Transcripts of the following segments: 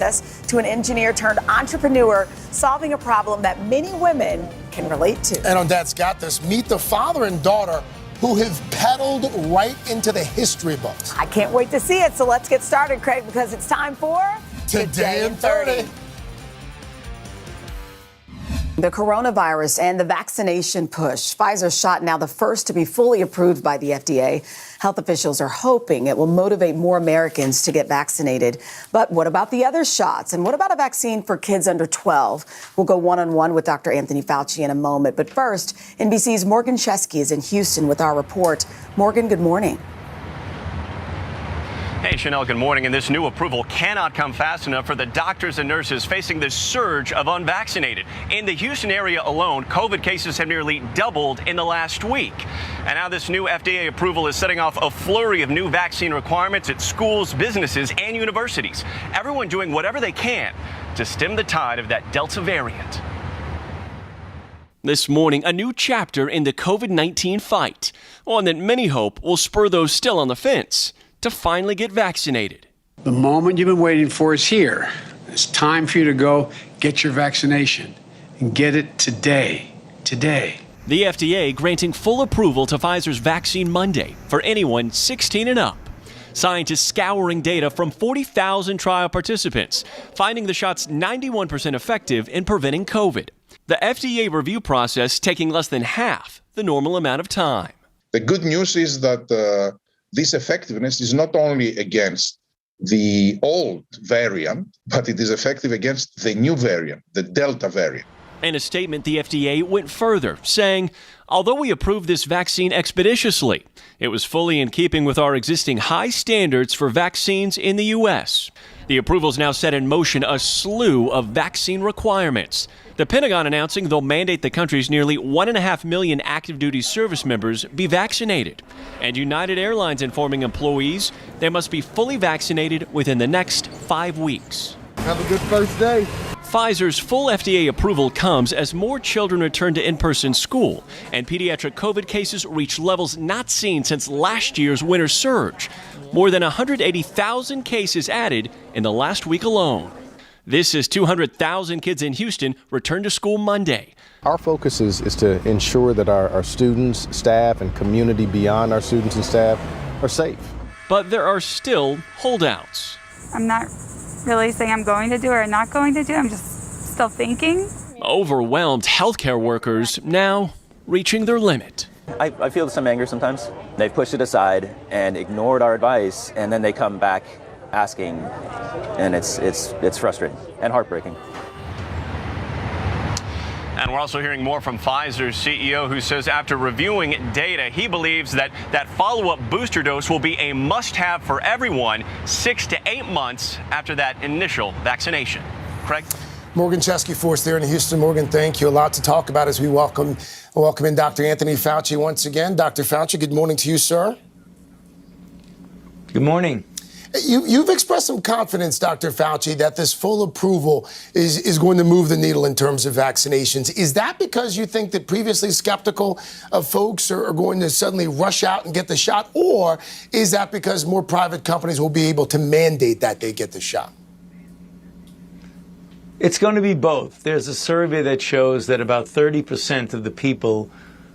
To an engineer turned entrepreneur solving a problem that many women can relate to. And on Dad's Got This, meet the father and daughter who have pedaled right into the history books. I can't wait to see it, so let's get started, Craig, because it's time for Today in 30. The coronavirus and the vaccination push. Pfizer's shot now the first to be fully approved by the FDA. Health officials are hoping it will motivate more Americans to get vaccinated. But what about the other shots? And what about a vaccine for kids under 12? We'll go one-on-one with Dr. Anthony Fauci in a moment. But first, NBC's Morgan Chesky is in Houston with our report. Morgan, good morning. Hey, Chanel, good morning. And this new approval cannot come fast enough for the doctors and nurses facing this surge of unvaccinated. In the Houston area alone, COVID cases have nearly doubled in the last week. And now this new FDA approval is setting off a flurry of new vaccine requirements at schools, businesses, and universities. Everyone doing whatever they can to stem the tide of that Delta variant. This morning, a new chapter in the COVID-19 fight, one that many hope will spur those still on the fence to finally get vaccinated. The moment you've been waiting for is here. It's time for you to go get your vaccination and get it today. Today. The FDA granting full approval to Pfizer's Vaccine Monday for anyone 16 and up. Scientists scouring data from 40,000 trial participants, finding the shot's 91% effective in preventing COVID. The FDA review process taking less than half the normal amount of time. The good news is that this effectiveness is not only against the old variant, but it is effective against the new variant, the Delta variant. In a statement, the FDA went further, saying, although we approved this vaccine expeditiously, it was fully in keeping with our existing high standards for vaccines in the U.S. The approvals now set in motion a slew of vaccine requirements. The Pentagon announcing they'll mandate the country's nearly 1.5 million active duty service members be vaccinated. And United Airlines informing employees they must be fully vaccinated within the next 5 weeks. Have a good first day. Pfizer's full FDA approval comes as more children return to in-person school and pediatric COVID cases reach levels not seen since last year's winter surge. More than 180,000 cases added in the last week alone. This is 200,000 kids in Houston return to school Monday. Our focus is to ensure that our students, staff, and community beyond our students and staff are safe. But there are still holdouts. I'm not really saying I'm going to do it or not going to do it. I'm just still thinking. Overwhelmed healthcare workers now reaching their limit. I feel some anger sometimes. They've pushed it aside and ignored our advice, and then they come back asking, and it's frustrating and heartbreaking. And we're also hearing more from Pfizer's CEO, who says after reviewing data, he believes that follow-up booster dose will be a must-have for everyone 6 to 8 months after that initial vaccination. Craig? Morgan Chesky for us there in Houston. Morgan, thank you. A lot to talk about as we welcome in Dr. Anthony Fauci once again. Dr. Fauci, good morning to you, sir. Good morning. You've expressed some confidence, Dr. Fauci, that this full approval is going to move the needle in terms of vaccinations. Is that because you think that previously skeptical of folks are going to suddenly rush out and get the shot? Or is that because more private companies will be able to mandate that they get the shot? It's going to be both. There's a survey that shows that about 30% of the people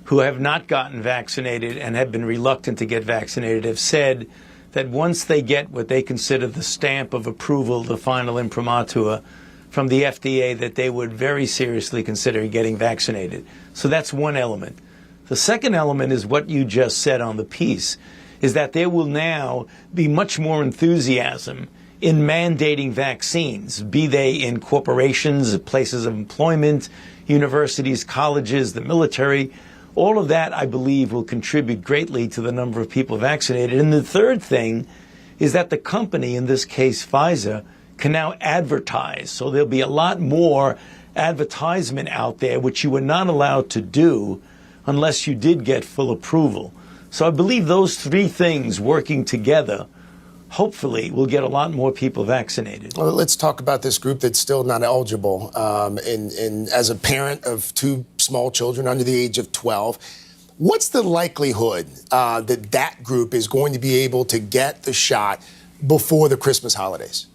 who have not gotten vaccinated and have been reluctant to get vaccinated have said that once they get what they consider the stamp of approval, the final imprimatur from the FDA, that they would very seriously consider getting vaccinated. So that's one element. The second element is what you just said on the piece, is that there will now be much more enthusiasm in mandating vaccines, be they in corporations, places of employment, universities, colleges, the military. All of that, I believe, will contribute greatly to the number of people vaccinated. And the third thing is that the company, in this case Pfizer, can now advertise. So there'll be a lot more advertisement out there, which you were not allowed to do unless you did get full approval. So I believe those three things working together hopefully we'll get a lot more people vaccinated. Well, let's talk about this group that's still not eligible. And as a parent of 2 small children under the age of 12, what's the likelihood that group is going to be able to get the shot before the Christmas holidays?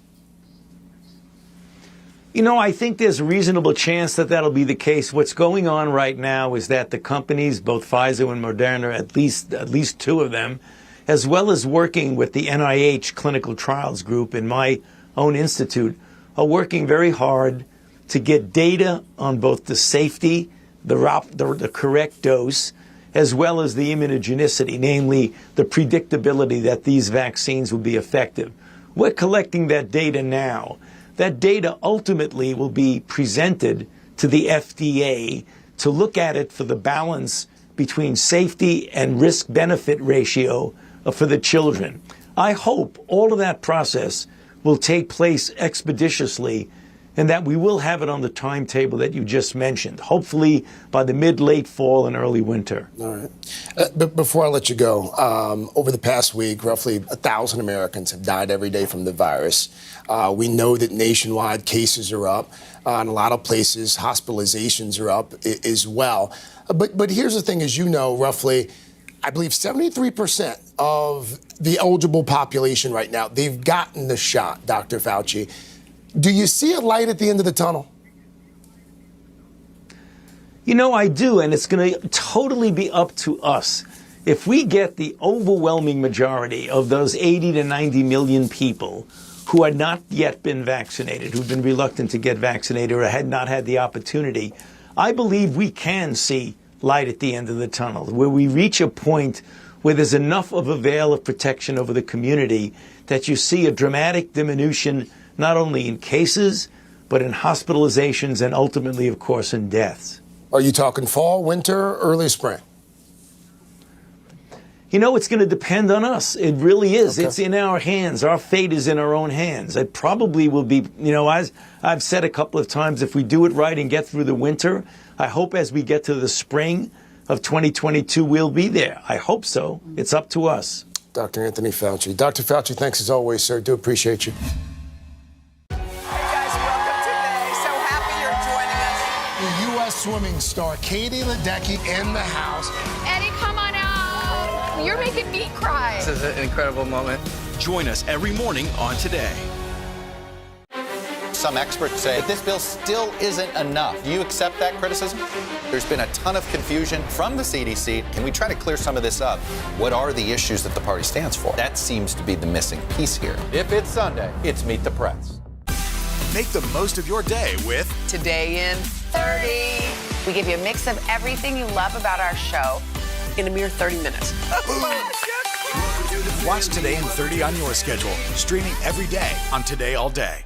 You know, I think there's a reasonable chance that that'll be the case. What's going on right now is that the companies, both Pfizer and Moderna, at least two of them, as well as working with the NIH Clinical Trials Group in my own institute, are working very hard to get data on both the safety, the correct dose, as well as the immunogenicity, namely the predictability that these vaccines will be effective. We're collecting that data now. That data ultimately will be presented to the FDA to look at it for the balance between safety and risk-benefit ratio for the children. I hope all of that process will take place expeditiously and that we will have it on the timetable that you just mentioned, hopefully by the mid-late fall and early winter. All right. But before I let you go, over the past week, roughly 1,000 Americans have died every day from the virus. We know that nationwide cases are up. In a lot of places, hospitalizations are up as well. But here's the thing, as you know, roughly, I believe 73% of the eligible population right now, they've gotten the shot, Dr. Fauci. Do you see a light at the end of the tunnel? You know, I do, and it's going to totally be up to us. If we get the overwhelming majority of those 80 to 90 million people who had not yet been vaccinated, who've been reluctant to get vaccinated or had not had the opportunity, I believe we can see light at the end of the tunnel, where we reach a point where there's enough of a veil of protection over the community that you see a dramatic diminution not only in cases, but in hospitalizations and ultimately, of course, in deaths. Are you talking fall, winter, early spring? You know, it's going to depend on us. It really is. Okay. It's in our hands. Our fate is in our own hands. It probably will be, you know, as I've said a couple of times, if we do it right and get through the winter, I hope as we get to the spring of 2022, we'll be there. I hope so. It's up to us. Dr. Anthony Fauci. Dr. Fauci, thanks as always, sir. Do appreciate you. Swimming star Katie Ledecky in the house. Eddie, come on out. You're making me cry. This is an incredible moment. Join us every morning on Today. Some experts say that this bill still isn't enough. Do you accept that criticism? There's been a ton of confusion from the CDC. Can we try to clear some of this up? What are the issues that the party stands for? That seems to be the missing piece here. If it's Sunday, it's Meet the Press. Make the most of your day with Today in 30. We give you a mix of everything you love about our show in a mere 30 minutes. Watch Today in 30 on your schedule. Streaming every day on Today All Day.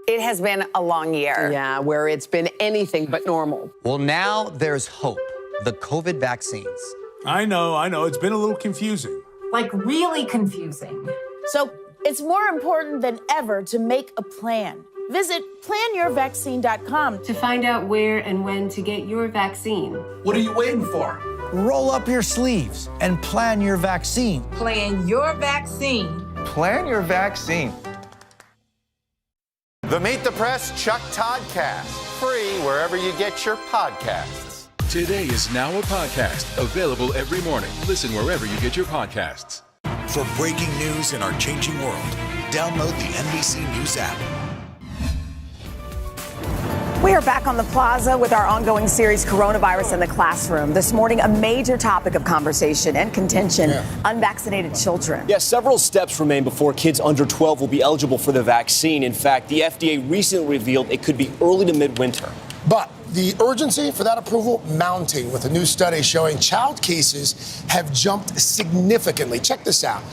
It has been a long year. Yeah, where it's been anything but normal. Well, now there's hope. The COVID vaccines. I know. It's been a little confusing. Like really confusing. So it's more important than ever to make a plan. Visit planyourvaccine.com to find out where and when to get your vaccine. What are you waiting for? Roll up your sleeves and plan your vaccine. Plan your vaccine. Plan your vaccine. The Meet the Press Chuck Toddcast. Free wherever you get your podcasts. Today is now a podcast available every morning. Listen wherever you get your podcasts. For breaking news in our changing world, download the NBC News app. We are back on the plaza with our ongoing series, Coronavirus in the Classroom. This morning, a major topic of conversation and contention, unvaccinated children. Yes, several steps remain before kids under 12 will be eligible for the vaccine. In fact, the FDA recently revealed it could be early to midwinter. But the urgency for that approval mounting with a new study showing child cases have jumped significantly. Check this out.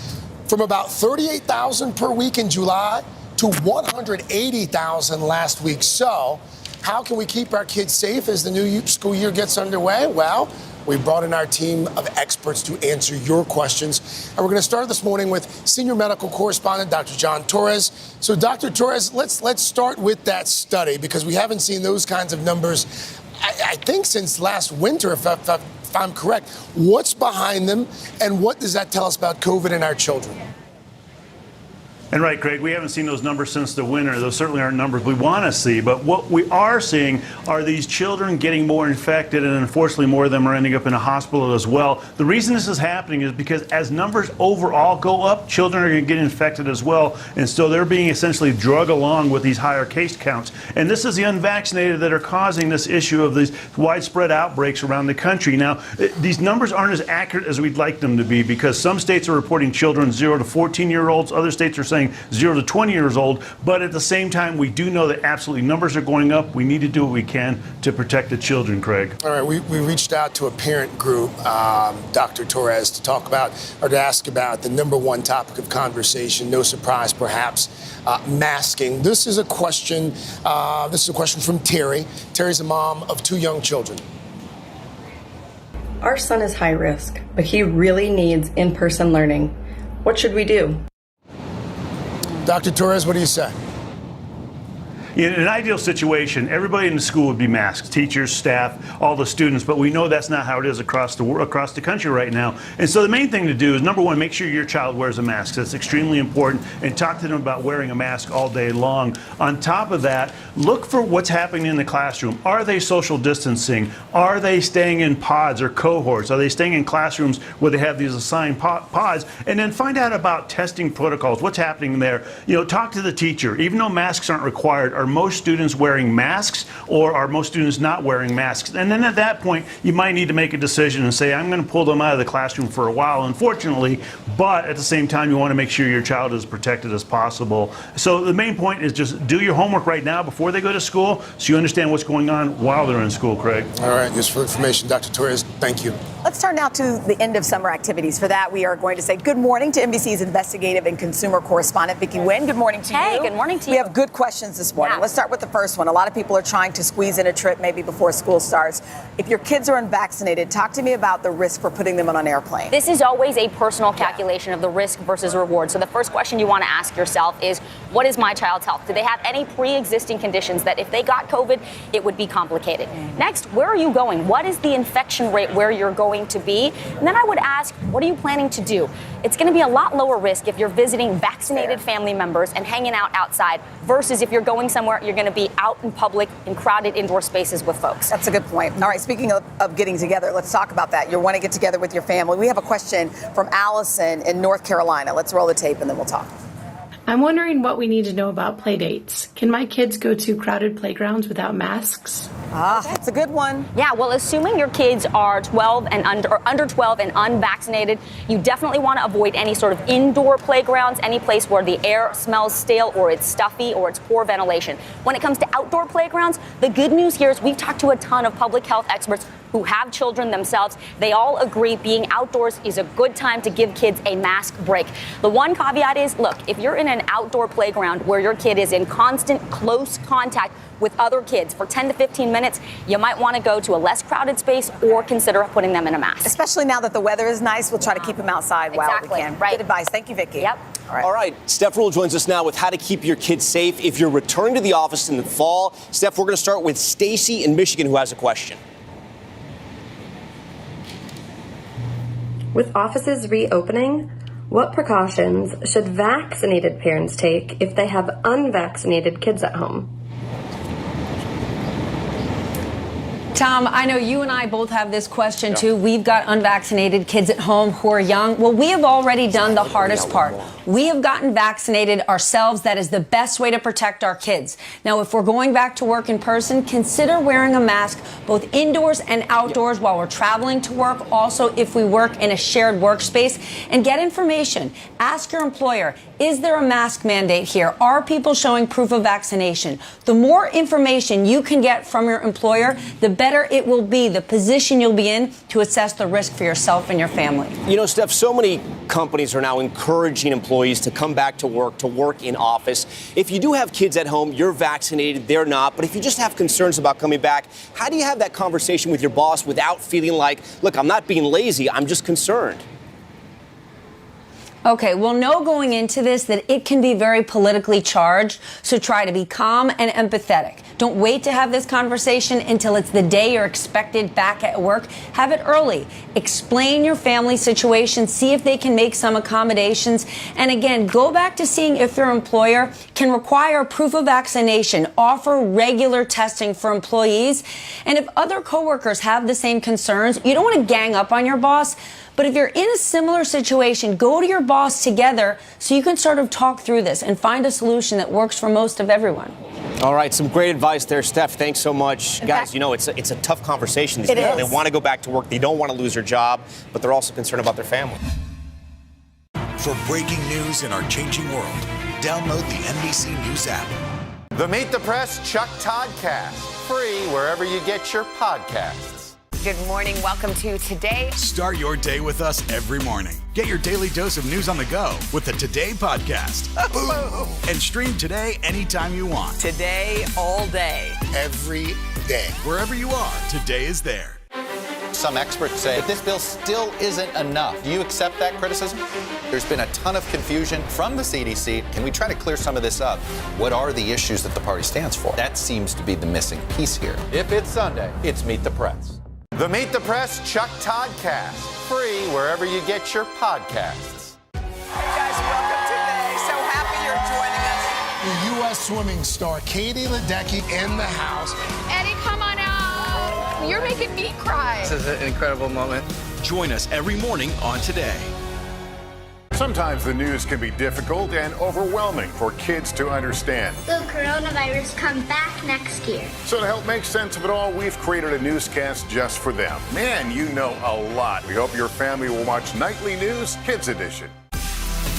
From about 38,000 per week in July to 180,000 last week. So how can we keep our kids safe as the new school year gets underway? Well, we brought in our team of experts to answer your questions. And we're going to start this morning with senior medical correspondent, Dr. John Torres. So, Dr. Torres, let's start with that study because we haven't seen those kinds of numbers, I think, since last winter, if I'm correct. What's behind them, and what does that tell us about COVID and our children? And right, Craig, we haven't seen those numbers since the winter. Those certainly aren't numbers we want to see. But what we are seeing are these children getting more infected, and unfortunately more of them are ending up in a hospital as well. The reason this is happening is because as numbers overall go up, children are going to get infected as well. And so they're being essentially drug along with these higher case counts. And this is the unvaccinated that are causing this issue of these widespread outbreaks around the country. Now, these numbers aren't as accurate as we'd like them to be, because some states are reporting children 0 to 14-year-olds. Other states are saying 0 to 20 years old, but at the same time, we do know that absolutely numbers are going up. We need to do what we can to protect the children, Craig. All right, we reached out to a parent group, Dr. Torres, to talk about or to ask about the number one topic of conversation. No surprise, perhaps, masking. This is a question. This is a question from Terry. Terry's a mom of 2 young children. Our son is high risk, but he really needs in-person learning. What should we do? Dr. Torres, what do you say? In an ideal situation, everybody in the school would be masked, teachers, staff, all the students, but we know that's not how it is across the country right now. And so the main thing to do is, number one, make sure your child wears a mask. That's extremely important, and talk to them about wearing a mask all day long. On top of that, look for what's happening in the classroom. Are they social distancing? Are they staying in pods or cohorts? Are they staying in classrooms where they have these assigned pods? And then find out about testing protocols. What's happening there? Talk to the teacher. Even though masks aren't required, are most students wearing masks, or are most students not wearing masks? And then at that point, you might need to make a decision and say, I'm going to pull them out of the classroom for a while, unfortunately, but at the same time, you want to make sure your child is protected as possible. So the main point is just do your homework right now before they go to school, so you understand what's going on while they're in school, Craig. All right, useful information. Dr. Torres, thank you. Let's turn now to the end of summer activities. For that, we are going to say good morning to NBC's investigative and consumer correspondent, Vicki Nguyen. Good morning to you. Hey, good morning to you. We have good questions this morning. Yeah. Let's start with the first one. A lot of people are trying to squeeze in a trip maybe before school starts. If your kids are unvaccinated, talk to me about the risk for putting them on an airplane. This is always a personal calculation of the risk versus reward. So the first question you want to ask yourself is, what is my child's health? Do they have any pre-existing conditions that if they got COVID, it would be complicated? Next, where are you going? What is the infection rate where you're going to be? And then I would ask, what are you planning to do? It's going to be a lot lower risk if you're visiting vaccinated family members and hanging out outside versus if you're going somewhere you're going to be out in public in crowded indoor spaces with folks. That's a good point. All right, speaking of getting together, let's talk about that. You want to get together with your family. We have a question from Allison in North Carolina. Let's roll the tape and then we'll talk. I'm wondering what we need to know about play dates. Can my kids go to crowded playgrounds without masks? That's a good one. Yeah, well, assuming your kids are 12 and under 12 and unvaccinated, you definitely want to avoid any sort of indoor playgrounds, any place where the air smells stale or it's stuffy or it's poor ventilation. When it comes to outdoor playgrounds, the good news here is we've talked to a ton of public health experts who have children themselves. They all agree being outdoors is a good time to give kids a mask break. The one caveat is, look, if you're in an outdoor playground where your kid is in constant close contact with other kids for 10 to 15 minutes, you might want to go to a less crowded space or consider putting them in a mask. Especially now that the weather is nice, we'll try to keep them outside while we can. Right. Good advice. Thank you, Vicki. Yep. All right. Steph Rule joins us now with how to keep your kids safe if you're returning to the office in the fall. Steph, we're going to start with Stacy in Michigan, who has a question. With offices reopening, what precautions should vaccinated parents take if they have unvaccinated kids at home? Tom, I know you and I both have this question too. We've got unvaccinated kids at home who are young. Well, we have already done the hardest part. We have gotten vaccinated ourselves. That is the best way to protect our kids. Now, if we're going back to work in person, consider wearing a mask both indoors and outdoors while we're traveling to work. Also, if we work in a shared workspace, and get information. Ask your employer, is there a mask mandate here? Are people showing proof of vaccination? The more information you can get from your employer, the better it will be, the position you'll be in to assess the risk for yourself and your family. You know, Steph, so many companies are now encouraging employees to come back to work in office. If you do have kids at home, you're vaccinated, they're not. But if you just have concerns about coming back, how do you have that conversation with your boss without feeling like, look, I'm not being lazy, I'm just concerned? Okay, well, know going into this that it can be very politically charged, so try to be calm and empathetic. Don't wait to have this conversation until it's the day you're expected back at work. Have it early. Explain your family situation, see if they can make some accommodations, and again, go back to seeing if your employer can require proof of vaccination, offer regular testing for employees, and if other coworkers have the same concerns, you don't want to gang up on your boss. But if you're in a similar situation, go to your boss together so you can sort of talk through this and find a solution that works for most of everyone. All right, some great advice there, Steph. Thanks so much. Guys, you know, it's a tough conversation. These people, they want to go back to work. They don't want to lose their job, but they're also concerned about their family. For breaking news in our changing world, download the NBC News app. The Meet the Press Chuck Toddcast, free wherever you get your podcasts. Good morning. Welcome to Today. Start your day with us every morning. Get your daily dose of news on the go with the Today podcast. And stream Today anytime you want. Today, all day. Every day. Wherever you are, Today is there. Some experts say that this bill still isn't enough. Do you accept that criticism? There's been a ton of confusion from the CDC. Can we try to clear some of this up? What are the issues that the party stands for? That seems to be the missing piece here. If it's Sunday, it's Meet the Press. The Meet the Press Chuck Toddcast, free wherever you get your podcasts. Hey guys, welcome today. So happy you're joining us. The U.S. swimming star Katie Ledecky in the house. Eddie, come on out. You're making me cry. This is an incredible moment. Join us every morning on Today. Sometimes the news can be difficult and overwhelming for kids to understand. Will coronavirus come back next year? So to help make sense of it all, we've created a newscast just for them. Man, you know a lot. We hope your family will watch Nightly News Kids Edition.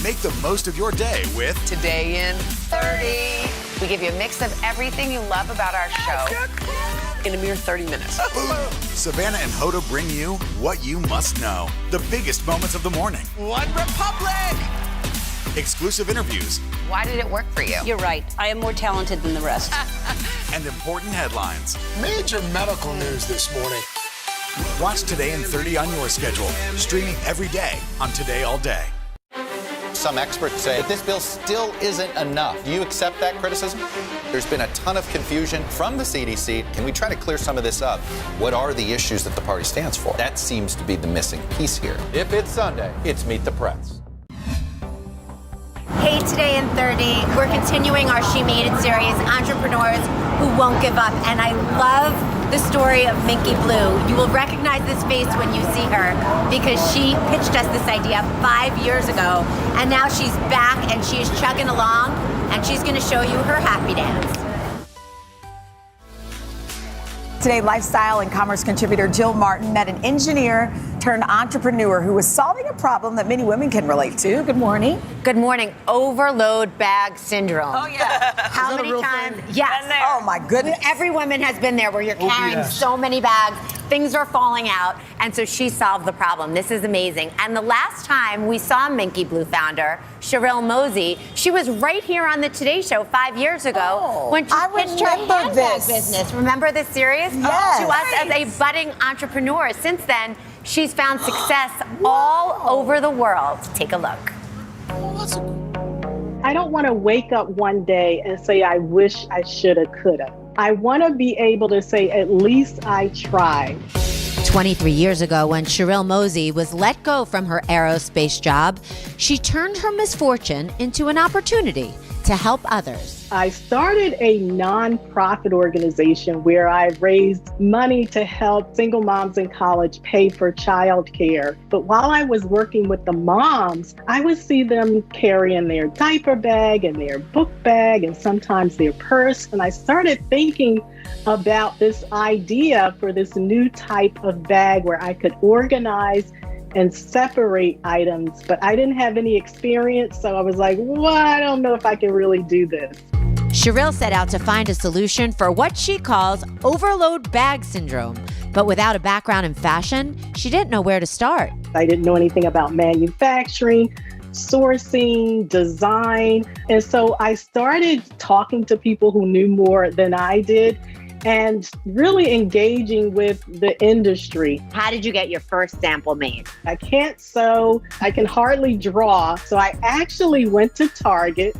Make the most of your day with Today in 30. We give you a mix of everything you love about our show in a mere 30 minutes. Savannah and Hoda bring you what you must know. The biggest moments of the morning. One Republic! Exclusive interviews. Why did it work for you? You're right. I am more talented than the rest. And important headlines. Major medical news this morning. Watch Today in 30 on your schedule. Streaming every day on Today All Day. Some experts say that this bill still isn't enough. Do you accept that criticism? There's been a ton of confusion from the CDC. Can we try to clear some of this up? What are the issues that the party stands for? That seems to be the missing piece here. If it's Sunday, it's Meet the Press. Hey, Today in 30, we're continuing our She Made It series, Entrepreneurs Who Won't Give Up. And I love the story of Minky Blue. You will recognize this face when you see her because she pitched us this idea 5 years ago. And now she's back and she is chugging along and she's going to show you her happy dance. Today, lifestyle and commerce contributor Jill Martin met an engineer turned entrepreneur who was solving a problem that many women can relate to. Good morning. Good morning. Overload bag syndrome. Oh, yeah. How many times? Yes. Oh, my goodness. Every woman has been there where you're carrying so many bags, things are falling out, and so she solved the problem. This is amazing. And the last time we saw Minky Blue founder, Cheryl Mosey, she was right here on the Today Show 5 years ago when she pitched her handbag business. Remember this series? Yes. To us as a budding entrepreneur. Since then, she's found success all over the world. Take a look. I don't want to wake up one day and say, I wish I shoulda, coulda. I want to be able to say, at least I tried. 23 years ago, when Cheryl Mosey was let go from her aerospace job, she turned her misfortune into an opportunity to help others. I started a nonprofit organization where I raised money to help single moms in college pay for childcare. But while I was working with the moms, I would see them carrying their diaper bag and their book bag and sometimes their purse. And I started thinking about this idea for this new type of bag where I could organize and separate items, but I didn't have any experience. So I was like, well, I don't know if I can really do this. Cheryl set out to find a solution for what she calls overload bag syndrome. But without a background in fashion, she didn't know where to start. I didn't know anything about manufacturing, sourcing, design. And so I started talking to people who knew more than I did. and really engaging with the industry. How did you get your first sample made? I can't sew, I can hardly draw, so I actually went to Target.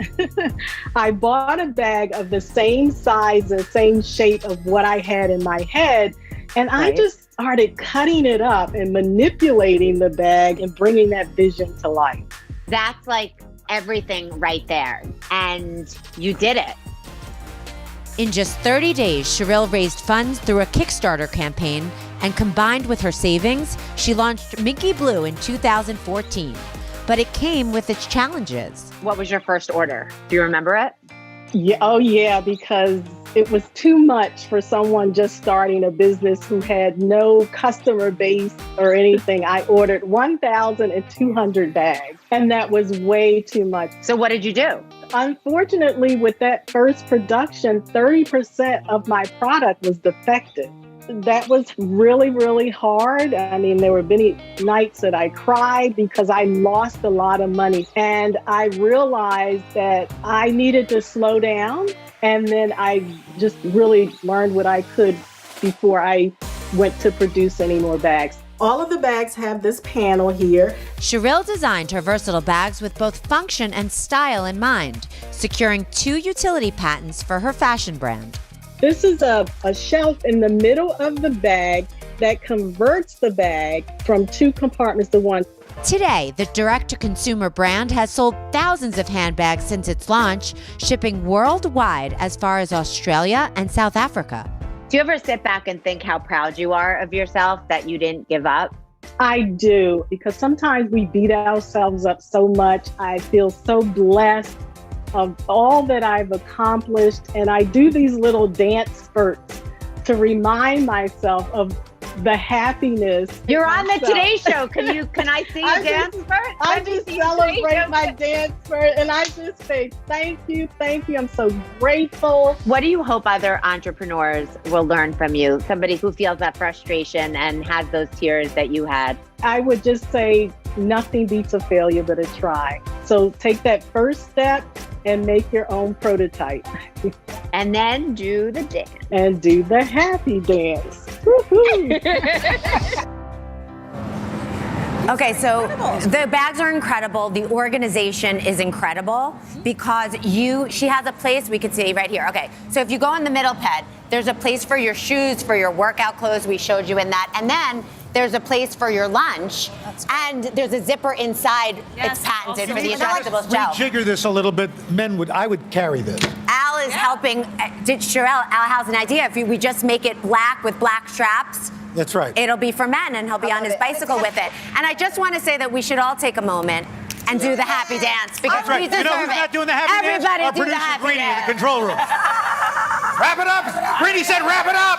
I bought a bag of the same size and same shape of what I had in my head, and I just started cutting it up and manipulating the bag and bringing that vision to life. That's like everything right there, and you did it. In just 30 days, Cheryl raised funds through a Kickstarter campaign, and combined with her savings, she launched Minky Blue in 2014. But it came with its challenges. What was your first order? Do you remember it? Yeah, oh yeah, because it was too much for someone just starting a business who had no customer base or anything. I ordered 1,200 bags, and that was way too much. So what did you do? Unfortunately, with that first production, 30% of my product was defective. That was really, really hard. I mean, there were many nights that I cried because I lost a lot of money. And I realized that I needed to slow down. And then I just really learned what I could before I went to produce any more bags. All of the bags have this panel here. Cheryl designed her versatile bags with both function and style in mind, securing 2 utility patents for her fashion brand. This is a shelf in the middle of the bag that converts the bag from 2 compartments to 1. Today, the direct-to-consumer brand has sold thousands of handbags since its launch, shipping worldwide as far as Australia and South Africa. Do you ever sit back and think how proud you are of yourself that you didn't give up? I do, because sometimes we beat ourselves up so much. I feel so blessed of all that I've accomplished, and I do these little dance spurts to remind myself of the happiness. You're on the Today Show. Can I see a dance spurt? I just celebrate my dance spurt, and I just say thank you. I'm so grateful. What do you hope other entrepreneurs will learn from you? Somebody who feels that frustration and has those tears that you had. I would just say nothing beats a failure but a try. So take that first step and make your own prototype. And then do the dance. And do the happy dance. Okay, so the bags are incredible. The organization is incredible because she has a place we could see right here. Okay, so if you go in the middle, Pet, there's a place for your shoes, for your workout clothes. We showed you in that. And then there's a place for your lunch, and there's a zipper inside. Yes, it's patented for the adjustable shelf. Rejigger this a little bit. I would carry this. Al is helping. Al has an idea. If we just make it black with black straps, that's right. It'll be for men, and he'll be on his bicycle with it. And I just want to say that we should all take a moment and do the happy dance because we deserve it. You know who's not doing the happy dance? Everybody Our do the producer happy Greedy dance. in the control room. Wrap it up. Greedy said wrap it up.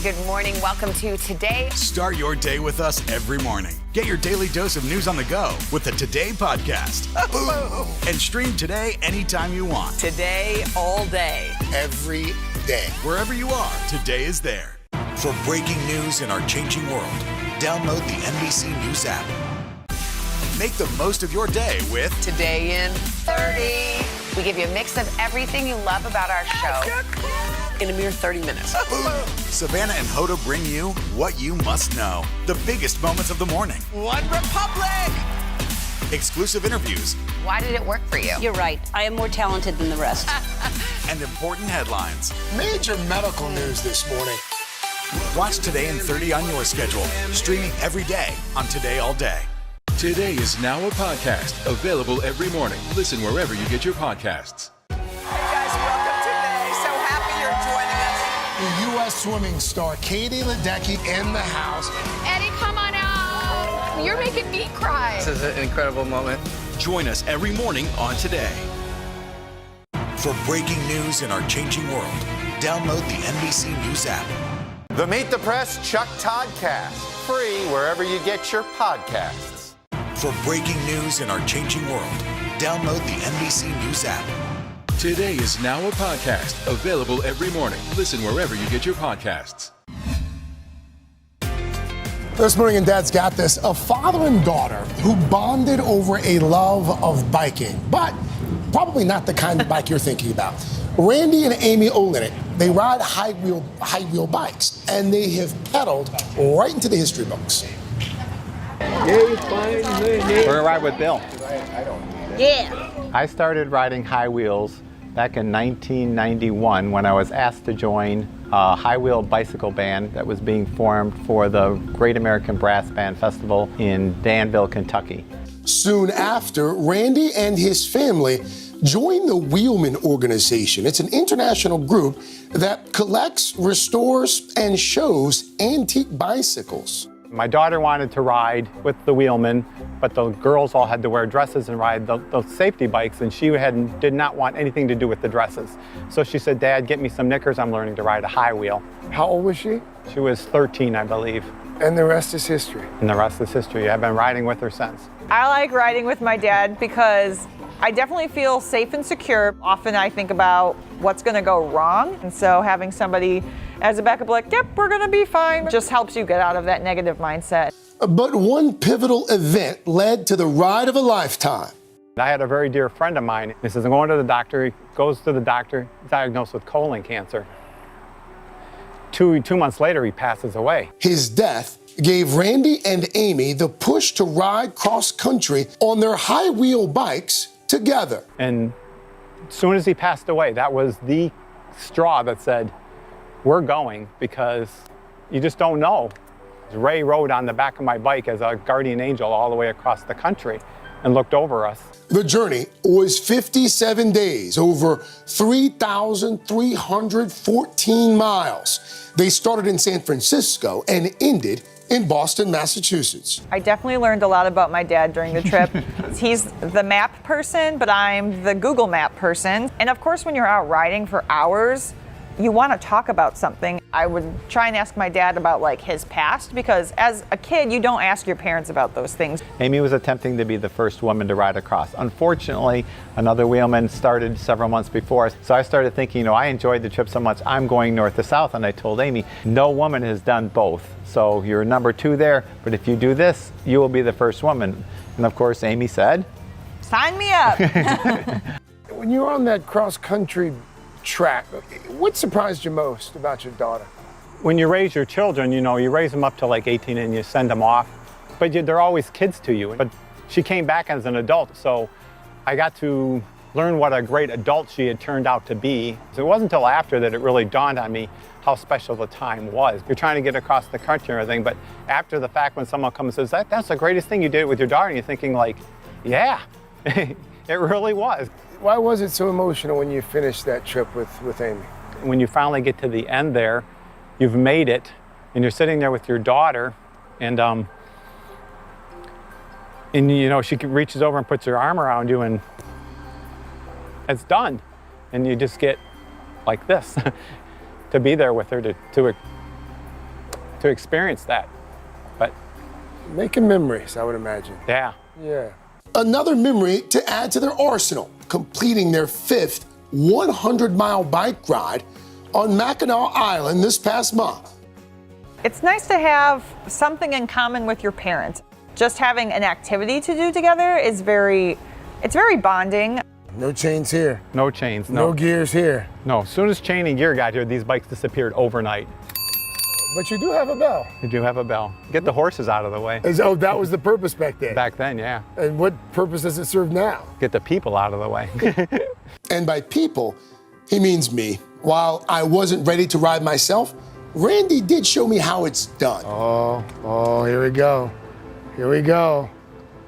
Good morning. Welcome to Today. Start your day with us every morning. Get your daily dose of news on the go with the Today podcast. And stream Today anytime you want. Today, all day. Every day. Wherever you are, Today is there. For breaking news in our changing world, download the NBC News app. Make the most of your day with Today in 30. We give you a mix of everything you love about our show in a mere 30 minutes. Savannah and Hoda bring you what you must know. The biggest moments of the morning. One Republic! Exclusive interviews. Why did it work for you? You're right. I am more talented than the rest. And important headlines. Major medical news this morning. Watch Today in 30 on your schedule. Streaming every day on Today All Day. Today is now a podcast available every morning. Listen wherever you get your podcasts. The U.S. swimming star Katie Ledecky in the house. Eddie, come on out. You're making me cry. This is an incredible moment. Join us every morning on Today. For breaking news in our changing world, download the NBC News app. The Meet the Press Chuck Toddcast, free wherever you get your podcasts. For breaking news in our changing world, download the NBC News app. Today is now a podcast available every morning. Listen wherever you get your podcasts. This morning in Dad's Got This, a father and daughter who bonded over a love of biking, but probably not the kind of bike you're thinking about. Randy and Amy Olenek, they ride high wheel bikes, and they have pedaled right into the history books. We're gonna ride with Bill. Yeah. I started riding high wheels back in 1991 when I was asked to join a high wheel bicycle band that was being formed for the Great American Brass Band Festival in Danville, Kentucky. Soon after, Randy and his family joined the Wheelman Organization. It's an international group that collects, restores, and shows antique bicycles. My daughter wanted to ride with the Wheelman, but the girls all had to wear dresses and ride the safety bikes, and she did not want anything to do with the dresses. So she said, Dad, get me some knickers. I'm learning to ride a high wheel. How old was she? She was 13, I believe. And the rest is history. And the rest is history. I've been riding with her since. I like riding with my dad because I definitely feel safe and secure. Often I think about what's going to go wrong. And so having somebody as a backup, like, yep, we're going to be fine, just helps you get out of that negative mindset. But one pivotal event led to the ride of a lifetime. I had a very dear friend of mine. He says, I'm going to the doctor. He goes to the doctor, diagnosed with colon cancer. Two months later, he passes away. His death gave Randy and Amy the push to ride cross-country on their high-wheel bikes together. And as soon as he passed away, that was the straw that said, we're going, because you just don't know. Ray rode on the back of my bike as a guardian angel all the way across the country and looked over us. The journey was 57 days, over 3,314 miles. They started in San Francisco and ended in Boston, Massachusetts. I definitely learned a lot about my dad during the trip. He's the map person, but I'm the Google Map person. And of course, when you're out riding for hours, you want to talk about something. I would try and ask my dad about like his past, because as a kid, you don't ask your parents about those things. Amy was attempting to be the first woman to ride across. Unfortunately, another wheelman started several months before. So I started thinking, I enjoyed the trip so much, I'm going north to south. And I told Amy, no woman has done both. So you're number 2 there, but if you do this, you will be the first woman. And of course, Amy said, sign me up. When you were on that cross-country track, what surprised you most about your daughter? When you raise your children, you raise them up to like 18 and you send them off, but they're always kids to you. But she came back as an adult, so I got to learn what a great adult she had turned out to be. So it wasn't until after that it really dawned on me how special the time was. You're trying to get across the country and everything, but after the fact, when someone comes and says, that's the greatest thing you did with your daughter, and you're thinking like, yeah, it really was. Why was it so emotional when you finished that trip with Amy? When you finally get to the end there, you've made it, and you're sitting there with your daughter, and she reaches over and puts her arm around you, and it's done. And you just get like this, to be there with her, to experience that. But making memories, I would imagine. Yeah. Yeah. Another memory to add to their arsenal, completing their 5th 100-mile bike ride on Mackinac Island this past month. It's nice to have something in common with your parents. Just having an activity to do together is very bonding. No chains here. No chains. No gears here. No, as soon as chain and gear got here, these bikes disappeared overnight. But you do have a bell. You do have a bell. Get the horses out of the way. Oh, that was the purpose back then? Back then, yeah. And what purpose does it serve now? Get the people out of the way. And by people, he means me. While I wasn't ready to ride myself, Randy did show me how it's done. Oh, here we go. Here we go.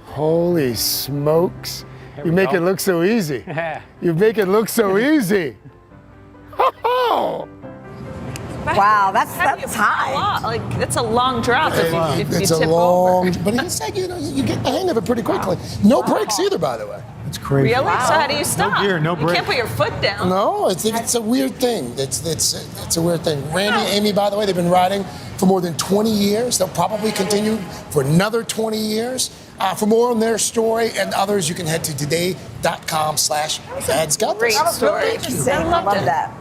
Holy smokes. You make it look so easy. You make it look so easy. Oh! Wow, that's high. Like, it's a long drop if you It's a tip long, over. but it's like, you get the hang of it pretty quickly. No brakes either, by the way. It's crazy. Really? Wow. So how do you stop? No gear, no You brake. can't put your foot down. No, it's a weird thing. It's a weird thing. Randy and Amy, by the way, they've been riding for more than 20 years. They'll probably continue for another 20 years. For more on their story and others, you can head to today.com/Dad's Got This. Great story. I love that.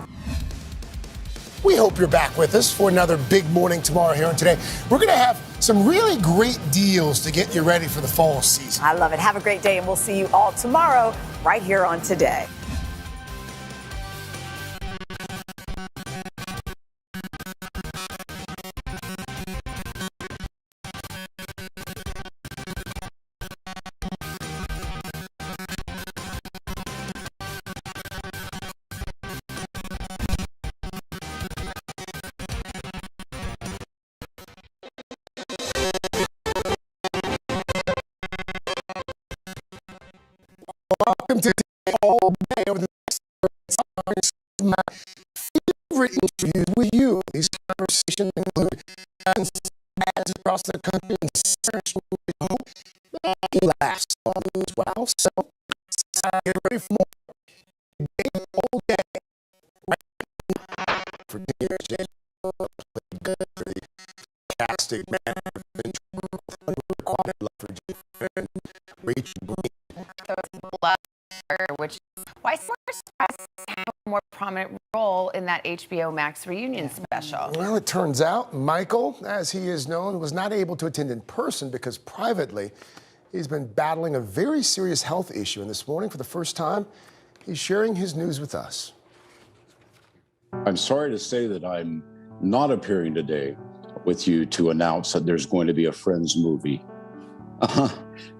We hope you're back with us for another big morning tomorrow here on Today. We're going to have some really great deals to get you ready for the fall season. I love it. Have a great day, and we'll see you all tomorrow right here on Today. my favorite interviews with you. These conversations include ads across the country and he laughs on me as well. So get ready for more. All day. For years, good for the fantastic man. Which why Stars have a more prominent role in that HBO Max reunion special? Well, it turns out Michael, as he is known, was not able to attend in person because privately he's been battling a very serious health issue. And this morning, for the first time, he's sharing his news with us. I'm sorry to say that I'm not appearing today with you to announce that there's going to be a Friends movie.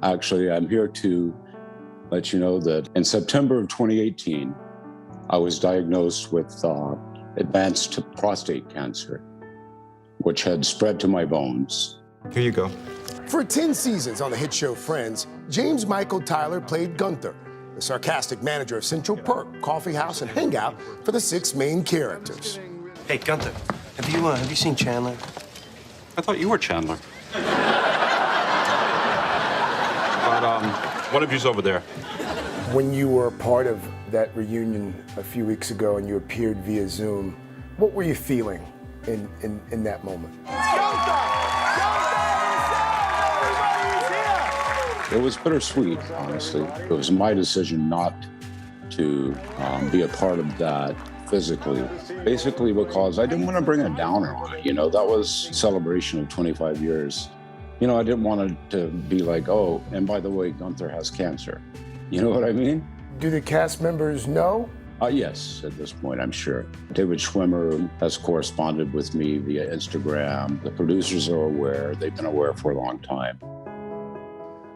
Actually, I'm here to let you know that in September of 2018, I was diagnosed with advanced prostate cancer, which had spread to my bones. Here you go. For 10 seasons on the hit show Friends, James Michael Tyler played Gunther, the sarcastic manager of Central Perk, Coffee House, and Hangout for the 6 main characters. Hey, Gunther, have you seen Chandler? I thought you were Chandler. But, one of you's over there. When you were a part of that reunion a few weeks ago and you appeared via Zoom, what were you feeling in that moment? It was bittersweet, honestly. It was my decision not to be a part of that physically, basically because I didn't want to bring a downer on it. You know, that was a celebration of 25 years. You know, I didn't want it to be like, oh, and by the way, Gunther has cancer. You know what I mean? Do the cast members know? Yes, at this point, I'm sure. David Schwimmer has corresponded with me via Instagram. The producers are aware. They've been aware for a long time.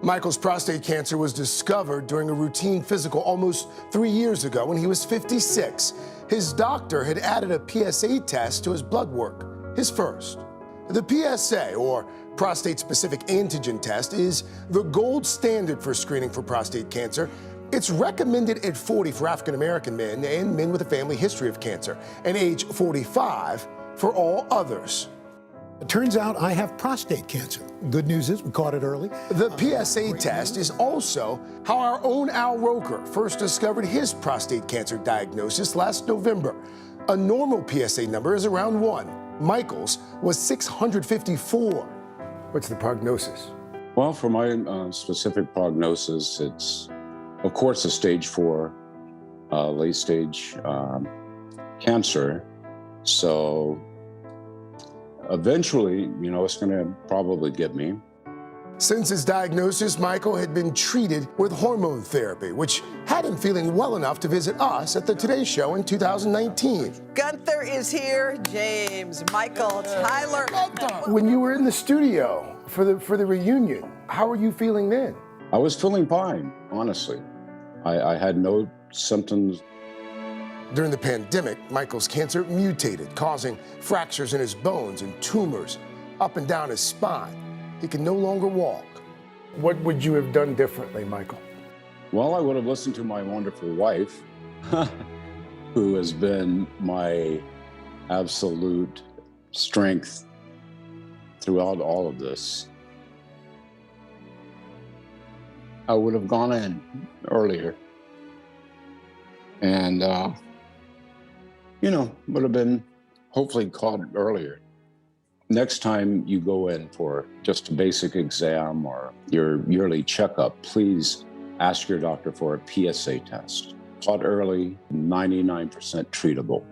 Michael's prostate cancer was discovered during a routine physical almost 3 years ago when he was 56. His doctor had added a PSA test to his blood work, his first. The PSA, or prostate-specific antigen test, is the gold standard for screening for prostate cancer. It's recommended at 40 for African-American men and men with a family history of cancer, and age 45 for all others. It turns out I have prostate cancer. Good news is we caught it early. The PSA test is also how our own Al Roker first discovered his prostate cancer diagnosis last November. A normal PSA number is around 1. Michael's was 654. What's the prognosis? Well, for my specific prognosis, it's, of course, a stage 4, late stage cancer. So eventually, you know, it's going to probably get me. Since his diagnosis, Michael had been treated with hormone therapy, which had him feeling well enough to visit us at the Today Show in 2019. Gunther is here. James, Michael, Tyler. When you were in the studio for the reunion, how were you feeling then? I was feeling fine, honestly. I had no symptoms. During the pandemic, Michael's cancer mutated, causing fractures in his bones and tumors up and down his spine. He can no longer walk. What would you have done differently, Michael? Well, I would have listened to my wonderful wife, who has been my absolute strength throughout all of this. I would have gone in earlier and, you know, would have been hopefully caught earlier. Next time you go in for just a basic exam or your yearly checkup, please ask your doctor for a PSA test. Caught early, 99% treatable.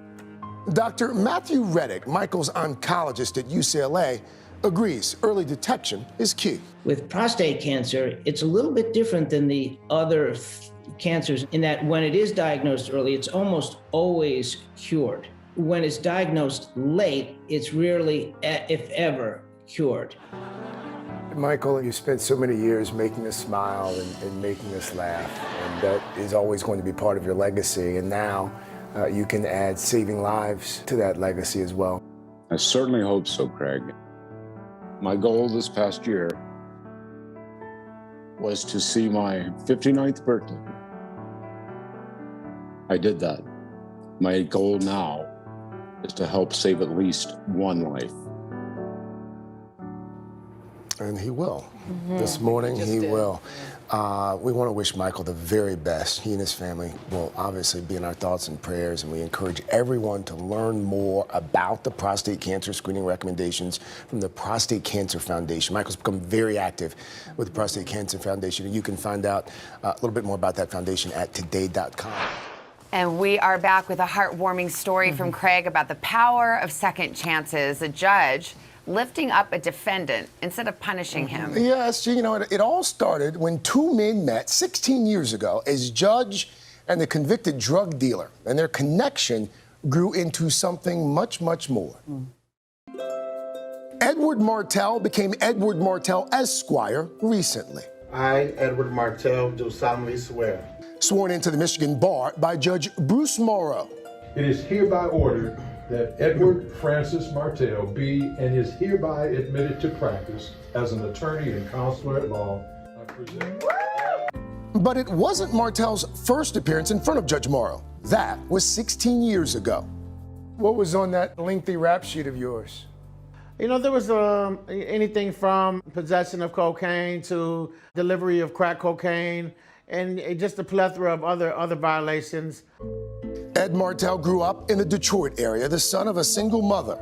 Dr. Matthew Reddick, Michael's oncologist at UCLA, agrees early detection is key. With prostate cancer, it's a little bit different than the other cancers in that when it is diagnosed early, it's almost always cured. When it's diagnosed late, it's rarely, if ever, cured. Michael, you spent so many years making us smile and making us laugh, and that is always going to be part of your legacy. And now you can add saving lives to that legacy as well. I certainly hope so, Craig. My goal this past year was to see my 59th birthday. I did that. My goal now is to help save at least one life. And he will. This morning, he will. We want to wish Michael the very best. He and his family will obviously be in our thoughts and prayers, and we encourage everyone to learn more about the prostate cancer screening recommendations from the Prostate Cancer Foundation. Michael's become very active with the Prostate Cancer Foundation, and you can find out a little bit more about that foundation at today.com. And we are back with a heartwarming story from Craig about the power of second chances. A judge lifting up a defendant instead of punishing him. Yes, you know, it all started when two men met 16 years ago as judge and the convicted drug dealer, and their connection grew into something much, much more. Edward Martell became Edward Martell Esquire recently. I, Edward Martell, do solemnly swear. Sworn into the Michigan bar by Judge Bruce Morrow. It is hereby ordered that Edward Francis Martell be and is hereby admitted to practice as an attorney and counselor at law. But it wasn't Martell's first appearance in front of Judge Morrow. That was 16 years ago. What was on that lengthy rap sheet of yours? You know, there was anything from possession of cocaine to delivery of crack cocaine and just a plethora of other violations. Ed Martell grew up in the Detroit area, the son of a single mother.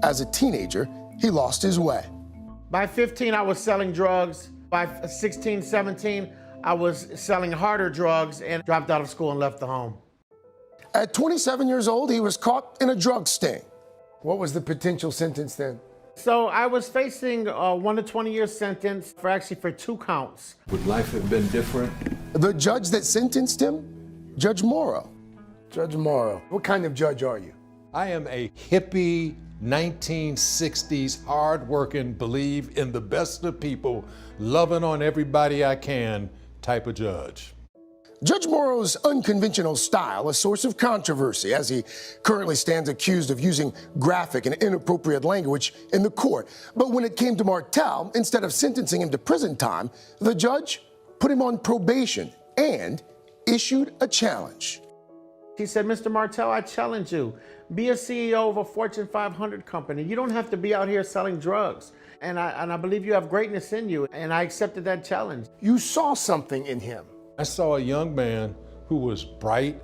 As a teenager, he lost his way. By 15, I was selling drugs. By 16, 17, I was selling harder drugs and dropped out of school and left the home. At 27 years old, he was caught in a drug sting. What was the potential sentence then? So I was facing a 1 to 20 year sentence for 2 counts. Would life have been different? The judge that sentenced him, Judge Morrow. Judge Morrow, what kind of judge are you? I am a hippie, 1960s, hard-working, believe in the best of people, loving on everybody I can type of judge. Judge Morrow's unconventional style, a source of controversy, as he currently stands accused of using graphic and inappropriate language in the court. But when it came to Martell, instead of sentencing him to prison time, the judge put him on probation and issued a challenge. He said, Mr. Martell, I challenge you. Be a CEO of a Fortune 500 company. You don't have to be out here selling drugs. And I believe you have greatness in you, and I accepted that challenge. You saw something in him. I saw a young man who was bright,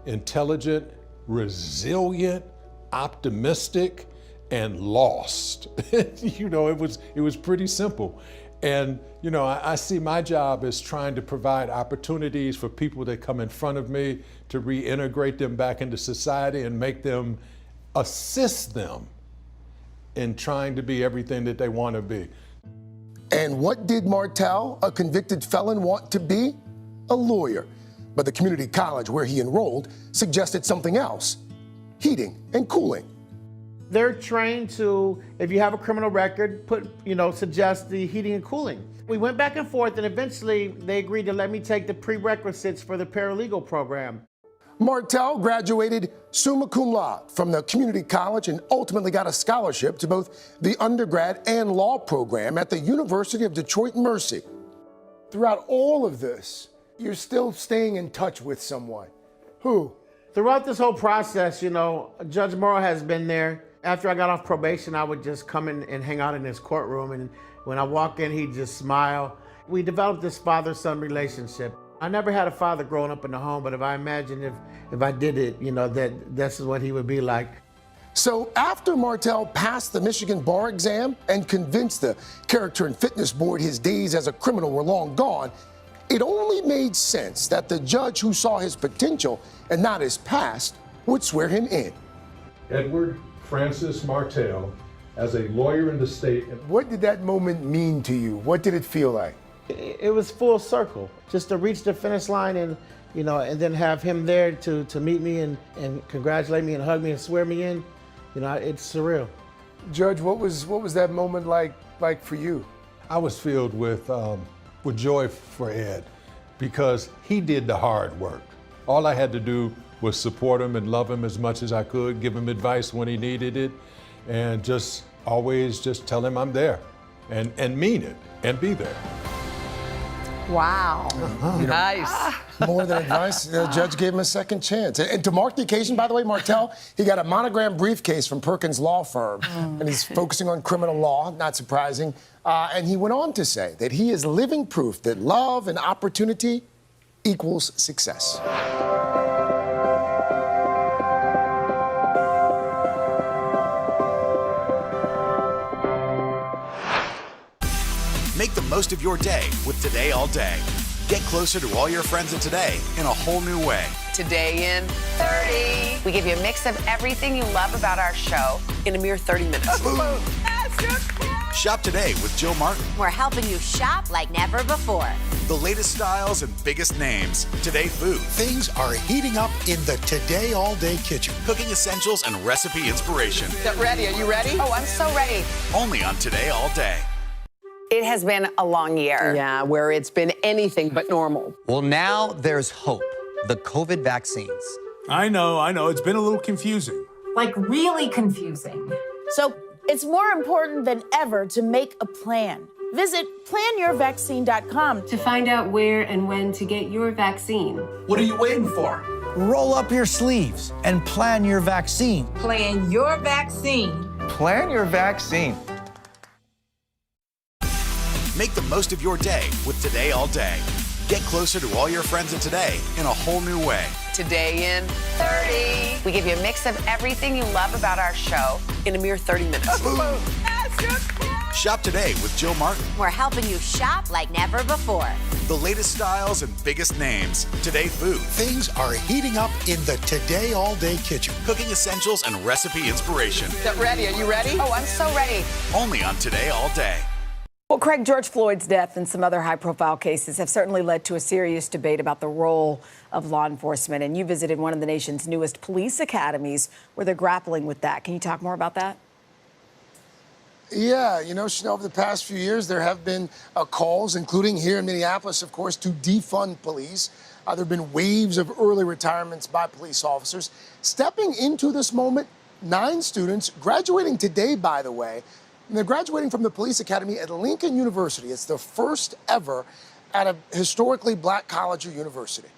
intelligent, resilient, optimistic, and lost. You know, it was pretty simple. And, you know, I see my job as trying to provide opportunities for people that come in front of me to reintegrate them back into society and assist them in trying to be everything that they want to be. And what did Martell, a convicted felon, want to be? A lawyer. But the community college where he enrolled suggested something else: heating and cooling. They're trained to, if you have a criminal record, suggest the heating and cooling. We went back and forth, and eventually they agreed to let me take the prerequisites for the paralegal program. Martell graduated summa cum laude from the community college and ultimately got a scholarship to both the undergrad and law program at the University of Detroit Mercy. Throughout all of this, you're still staying in touch with someone. Who? Throughout this whole process, you know, Judge Morrow has been there. After I got off probation, I would just come in and hang out in his courtroom, and when I walk in, he'd just smile. We developed this father-son relationship. I never had a father growing up in the home, but if I imagine if I did it, you know, this is what he would be like. So after Martell passed the Michigan bar exam and convinced the Character and Fitness Board his days as a criminal were long gone, it only made sense that the judge who saw his potential and not his past would swear him in. Edward Francis Martell, as a lawyer in the state. What did that moment mean to you? What did it feel like? It was full circle, just to reach the finish line and, you know, and then have him there to meet me and congratulate me and hug me and swear me in. You know, it's surreal. Judge, what was that moment like for you? I was filled with joy for Ed because he did the hard work. All I had to do was support him and love him as much as I could, give him advice when he needed it, and just always just tell him I'm there and mean it and be there. Wow. Nice. More than advice, the judge gave him a second chance. And to mark the occasion, by the way, Martell, he got a monogram briefcase from Perkins Law Firm, and he's focusing on criminal law, not surprising. And he went on to say that he is living proof that love and opportunity equals success. Make the most of your day with Today All Day. Get closer to all your friends of today in a whole new way. Today in 30. We give you a mix of everything you love about our show in a mere 30 minutes. Shop today with Jill Martin. We're helping you shop like never before. The latest styles and biggest names. Today food. Things are heating up in the Today All Day kitchen. Cooking essentials and recipe inspiration. Get ready. Are you ready? Oh, I'm so ready. Only on Today All Day. It has been a long year. Yeah, where it's been anything but normal. Well, now there's hope. The COVID vaccines. I know. It's been a little confusing. Like really confusing. So it's more important than ever to make a plan. Visit planyourvaccine.com to find out where and when to get your vaccine. What are you waiting for? Roll up your sleeves and plan your vaccine. Plan your vaccine. Plan your vaccine. Make the most of your day with Today All Day. Get closer to all your friends of today in a whole new way. Today in 30. We give you a mix of everything you love about our show in a mere 30 minutes. Shop today with Jill Martin. We're helping you shop like never before. The latest styles and biggest names. Today food. Things are heating up in the Today All Day kitchen. Cooking essentials and recipe inspiration. Get ready. Are you ready? Oh, I'm so ready. Only on Today All Day. Well, Craig, George Floyd's death and some other high-profile cases have certainly led to a serious debate about the role of law enforcement. And you visited one of the nation's newest police academies where they're grappling with that. Can you talk more about that? Yeah, Chanel, over the past few years, there have been calls, including here in Minneapolis, of course, to defund police. There have been waves of early retirements by police officers. Stepping into this moment, 9 students graduating today, by the way. And they're graduating from the police academy at Lincoln University. It's the first ever at a historically black college or university.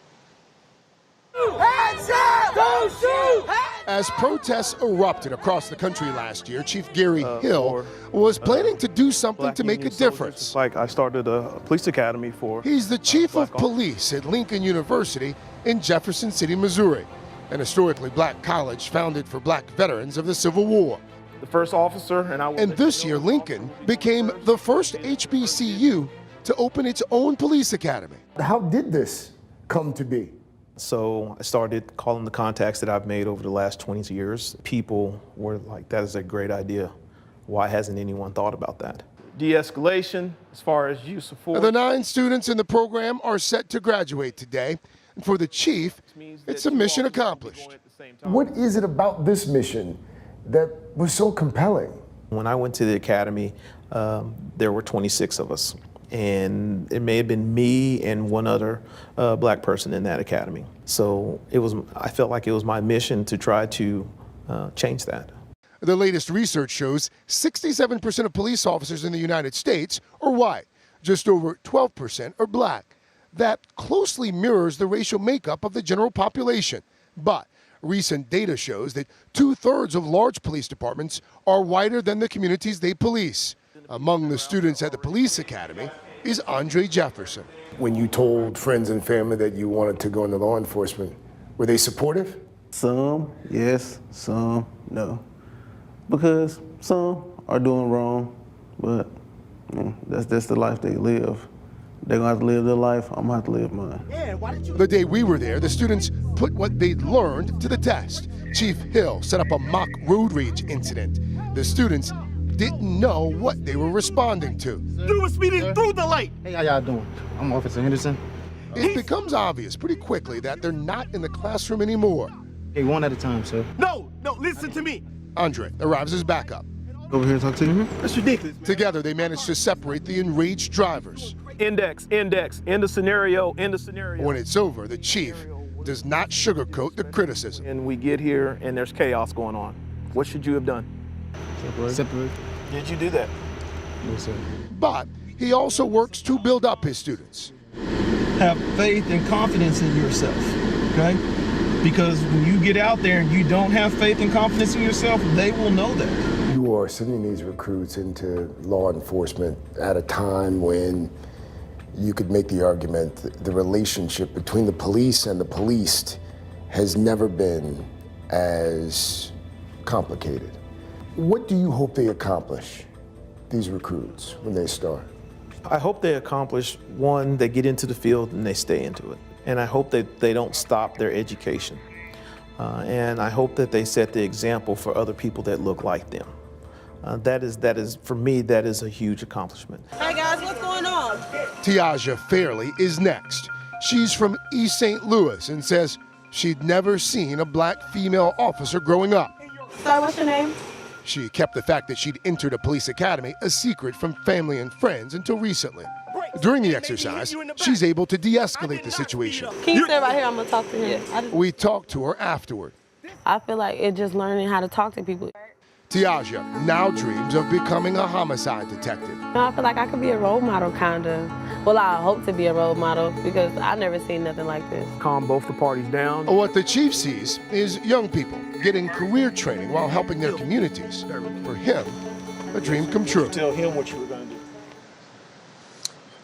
Hands up! Don't shoot! As protests erupted across the country last year, Chief Gary Hill was planning to do something to make a difference. Like I started a police academy for. He's the chief of police at Lincoln University in Jefferson City, Missouri, an historically black college founded for black veterans of the Civil War. The first officer, and this year, Lincoln became the first HBCU to open its own police academy. How did this come to be? So I started calling the contacts that I've made over the last 20 years. People were like, that is a great idea. Why hasn't anyone thought about that? De-escalation, as far as use of force. The 9 students in the program are set to graduate today. And for the chief, it's a mission accomplished. What is it about this mission that was so compelling? When I went to the academy, there were 26 of us. And it may have been me and one other black person in that academy. So I felt like it was my mission to try to change that. The latest research shows 67% of police officers in the United States are white. Just over 12% are black. That closely mirrors the racial makeup of the general population. But recent data shows that 2/3 of large police departments are whiter than the communities they police. Among the students at the police academy is Andre Jefferson. When you told friends and family that you wanted to go into law enforcement, were they supportive? Some, yes, some, no. Because some are doing wrong, but that's the life they live. They're gonna have to live their life, I'm gonna have to live mine. The day we were there, the students put what they'd learned to the test. Chief Hill set up a mock road rage incident. The students didn't know what they were responding to. You were speeding through the light. Hey, how y'all doing? I'm Officer Henderson. It becomes obvious pretty quickly that they're not in the classroom anymore. Hey, one at a time, sir. No, listen to me. Andre arrives as backup. Over here and talk to you. That's ridiculous. Together, they managed to separate the enraged drivers. Index, end the scenario. When it's over, the chief does not sugarcoat the criticism. And we get here and there's chaos going on. What should you have done? Separate. Did you do that? Yes, sir. But he also works to build up his students. have faith and confidence in yourself, okay? Because when you get out there and you don't have faith and confidence in yourself, they will know that. You are sending these recruits into law enforcement at a time when you could make the argument that the relationship between the police and the policed has never been as complicated. What do you hope they accomplish, these recruits, when they start? I hope they accomplish, one, they get into the field and they stay into it. And I hope that they don't stop their education. And I hope that they set the example for other people that look like them. That is, for me, that is a huge accomplishment. Hey guys, what's going on? Tiaja Fairley is next. She's from East St. Louis and says she'd never seen a black female officer growing up. Sorry, what's your name? She kept the fact that she'd entered a police academy a secret from family and friends until recently. During the exercise, she's able to de-escalate the situation. Can you stay right here? I'm gonna talk to him. We talked to her afterward. I feel like it's just learning how to talk to people. Tiaja now dreams of becoming a homicide detective. I feel like I could be a role model, kind of. Well, I hope to be a role model because I've never seen nothing like this. Calm both the parties down. What the chief sees is young people getting career training while helping their communities. For him, a dream come true. Tell him what you were gonna do.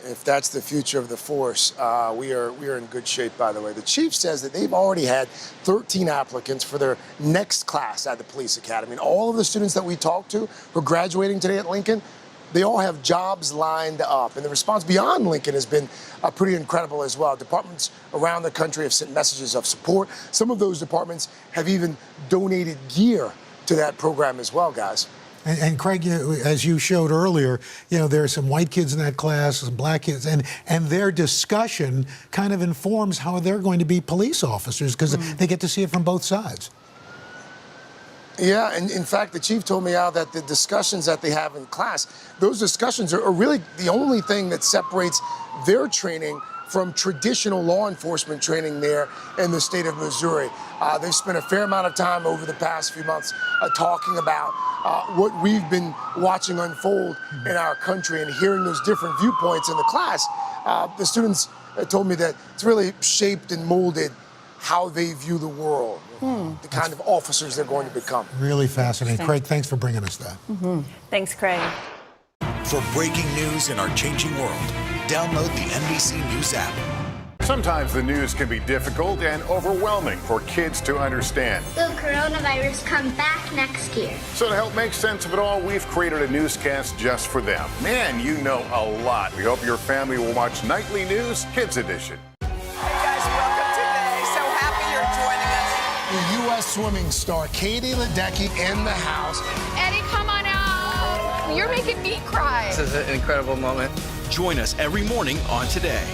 If that's the future of the force, we are in good shape, by the way. The chief says that they've already had 13 applicants for their next class at the police academy. And all of the students that we talked to who are graduating today at Lincoln, they all have jobs lined up. And the response beyond Lincoln has been pretty incredible as well. Departments around the country have sent messages of support. Some of those departments have even donated gear to that program as well, guys. And Craig, as you showed earlier, there are some white kids in that class, some black kids, and their discussion kind of informs how they're going to be police officers because they get to see it from both sides. Yeah, and in fact, the chief told me how that the discussions that they have in class, those discussions are really the only thing that separates their training from traditional law enforcement training there in the state of Missouri. They've spent a fair amount of time over the past few months talking about what we've been watching unfold in our country and hearing those different viewpoints in the class. The students told me that it's really shaped and molded how they view the world, the kind of officers they're going to become. Really fascinating. Craig, thanks for bringing us that. Thanks, Craig. For breaking news in our changing world, download the NBC News app. Sometimes the news can be difficult and overwhelming for kids to understand. Will coronavirus come back next year? So to help make sense of it all, we've created a newscast just for them. Man, you know a lot. We hope your family will watch Nightly News Kids Edition. The U.S. swimming star Katie Ledecky in the house. Eddie, come on out. You're making me cry. This is an incredible moment. Join us every morning on Today.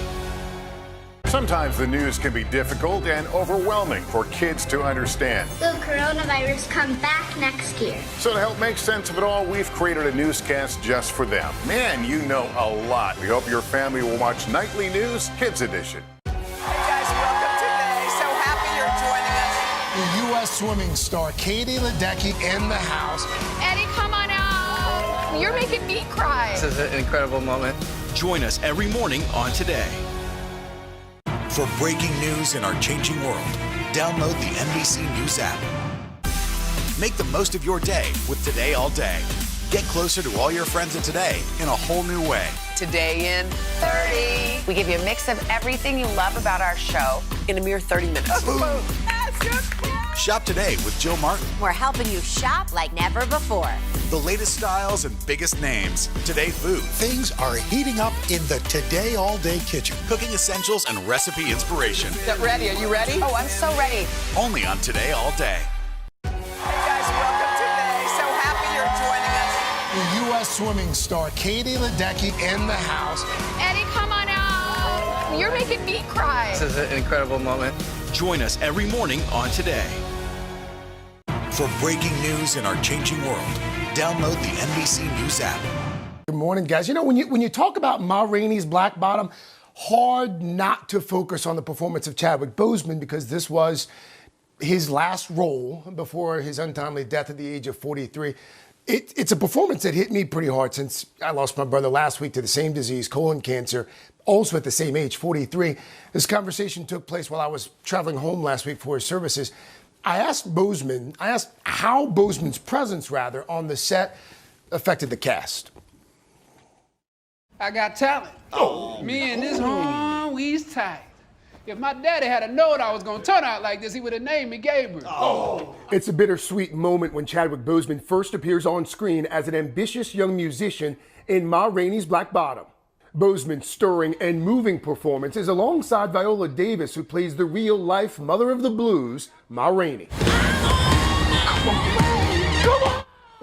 Sometimes the news can be difficult and overwhelming for kids to understand. Will coronavirus come back next year? So to help make sense of it all, we've created a newscast just for them. Man, you know a lot. We hope your family will watch Nightly News Kids Edition. The U.S. swimming star Katie Ledecky in the house. Eddie, come on out. You're making me cry. This is an incredible moment. Join us every morning on Today. For breaking news in our changing world, download the NBC News app. Make the most of your day with Today All Day. Get closer to all your friends at Today in a whole new way. Today in 30. We give you a mix of everything you love about our show in a mere 30 minutes. Shop today with Jill Martin. We're helping you shop like never before. The latest styles and biggest names. Today food. Things are heating up in the Today All Day kitchen. Cooking essentials and recipe inspiration. Get ready. Are you ready? Oh, I'm so ready. Only on Today All Day. The U.S. swimming star Katie Ledecky in the house. Eddie, come on out. You're making me cry. This is an incredible moment. Join us every morning on Today. For breaking news in our changing world, download the NBC News app. Good morning, guys. You know, when you talk about Ma Rainey's Black Bottom, hard not to focus on the performance of Chadwick Boseman because this was his last role before his untimely death at the age of 43. It's a performance that hit me pretty hard since I lost my brother last week to the same disease, colon cancer, also at the same age, 43. This conversation took place while I was traveling home last week for his services. I asked how Boseman's presence, on the set affected the cast. I got talent. Me and this home, we's tight. If my daddy had a known I was gonna turn out like this, he would have named me Gabriel. It's a bittersweet moment when Chadwick Boseman first appears on screen as an ambitious young musician in Ma Rainey's Black Bottom. Boseman's stirring and moving performance is alongside Viola Davis, who plays the real-life mother of the blues, Ma Rainey.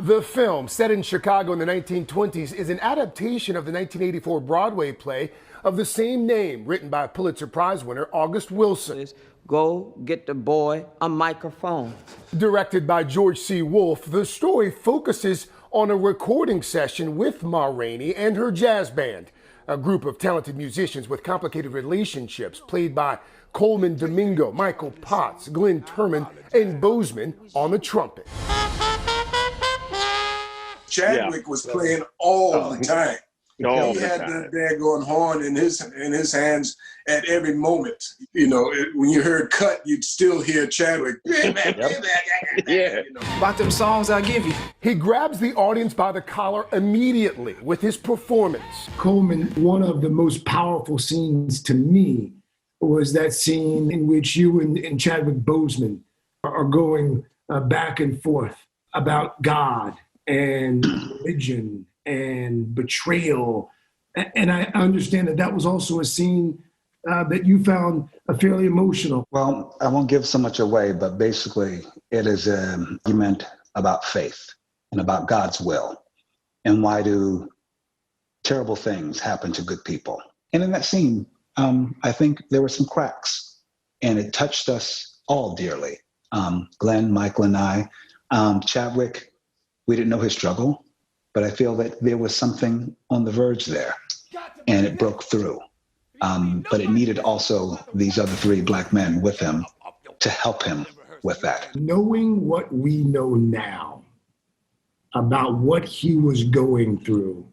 The film, set in Chicago in the 1920s, is an adaptation of the 1984 Broadway play of the same name, written by Pulitzer Prize winner August Wilson. Go get the boy a microphone. Directed by George C. Wolfe, the story focuses on a recording session with Ma Rainey and her jazz band, a group of talented musicians with complicated relationships played by Coleman Domingo, Michael Potts, Glenn Turman, and Boseman on the trumpet. Chadwick was playing all the time. He had that daggone horn in his hands at every moment. You know, when you heard cut, you'd still hear Chadwick. About them songs I give you. He grabs the audience by the collar immediately with his performance. Coleman, one of the most powerful scenes to me was that scene in which you and Chadwick Boseman are going back and forth about God and religion and betrayal. And I understand that was also a scene that you found fairly emotional. Well, I won't give so much away, but basically it is an argument about faith and about God's will. And why do terrible things happen to good people? And in that scene, I think there were some cracks, and it touched us all dearly. Glenn, Michael, and I. Chadwick, we didn't know his struggle, but I feel that there was something on the verge there, and it broke through. But it needed also these other three Black men with him to help him with that. Knowing what we know now about what he was going through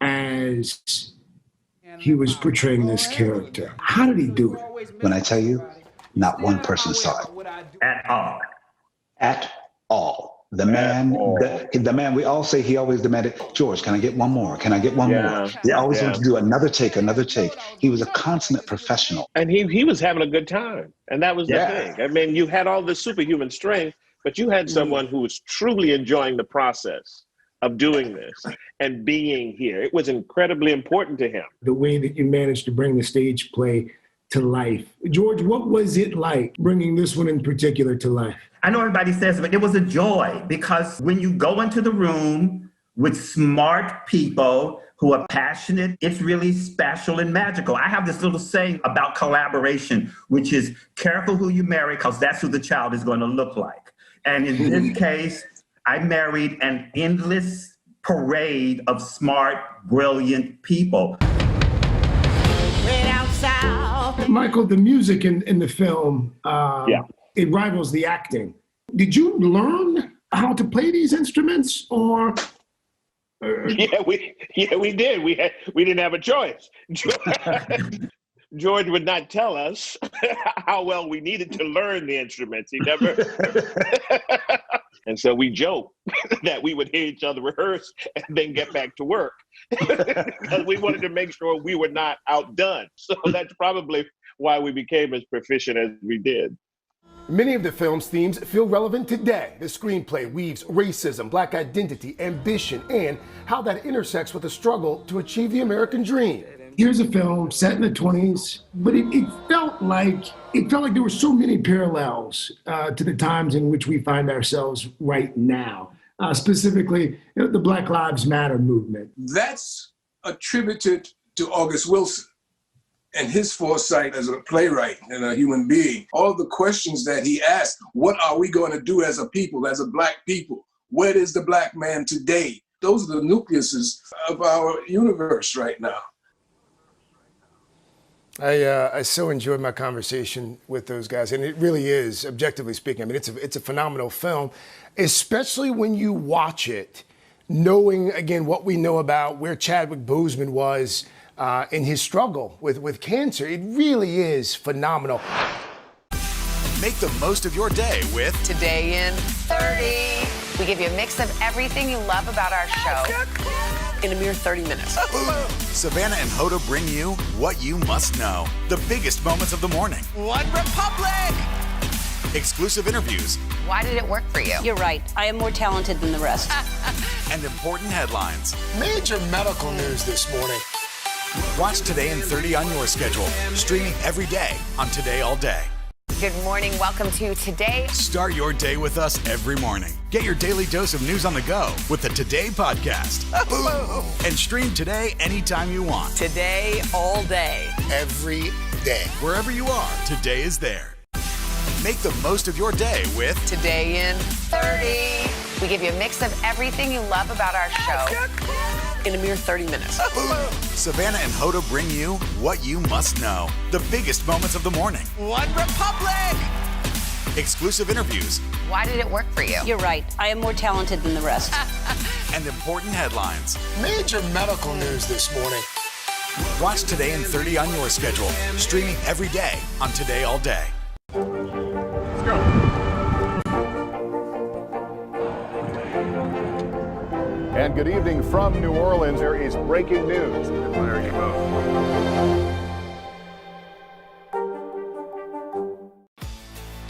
as he was portraying this character, how did he do it? When I tell you, not one person saw it. At all. At all. The man, we all say he always demanded, George, can I get one more? Can I get one more? He always wanted to do another take. He was a consummate professional. And he was having a good time. And that was the thing. I mean, you had all this superhuman strength, but you had someone who was truly enjoying the process of doing this and being here. It was incredibly important to him. The way that you managed to bring the stage play to life. George, what was it like bringing this one in particular to life? I know everybody says it, but it was a joy because when you go into the room with smart people who are passionate, it's really special and magical. I have this little saying about collaboration, which is careful who you marry because that's who the child is going to look like. And in this case, I married an endless parade of smart, brilliant people. Michael, the music in the film, it rivals the acting. Did you learn how to play these instruments, or? Yeah, we did. We didn't have a choice. George would not tell us how well we needed to learn the instruments. He never. And so we joked that we would hear each other rehearse and then get back to work because we wanted to make sure we were not outdone. So that's probably why we became as proficient as we did. Many of the film's themes feel relevant today. The screenplay weaves racism, Black identity, ambition, and how that intersects with the struggle to achieve the American dream. Here's a film set in the 20s, but it felt like there were so many parallels to the times in which we find ourselves right now. Specifically, the Black Lives Matter movement. That's attributed to August Wilson and his foresight as a playwright and a human being. All the questions that he asked, what are we going to do as a people, as a Black people? Where is the Black man today? Those are the nucleuses of our universe right now. I so enjoyed my conversation with those guys, and it really is, objectively speaking, I mean, it's a phenomenal film, especially when you watch it knowing, again, what we know about where Chadwick Boseman was in his struggle with cancer, it really is phenomenal. Make the most of your day with Today in 30. We give you a mix of everything you love about our show in a mere 30 minutes. Savannah and Hoda bring you what you must know. The biggest moments of the morning. One Republic! Exclusive interviews. Why did it work for you? You're right. I am more talented than the rest. And important headlines. Major medical news this morning. Watch Today in 30 on your schedule. Streaming every day on Today All Day. Good morning. Welcome to Today. Start your day with us every morning. Get your daily dose of news on the go with the Today podcast. And stream Today anytime you want. Today, all day. Every day. Wherever you are, Today is there. Make the most of your day with Today in 30. We give you a mix of everything you love about our show in a mere 30 minutes. Savannah and Hoda bring you what you must know. The biggest moments of the morning. One Republic! Exclusive interviews. Why did it work for you? You're right. I am more talented than the rest. And important headlines. Major medical news this morning. Watch Today in 30 on your schedule. Streaming every day on Today All Day. Let's go. And good evening from New Orleans. There is breaking news. There you go.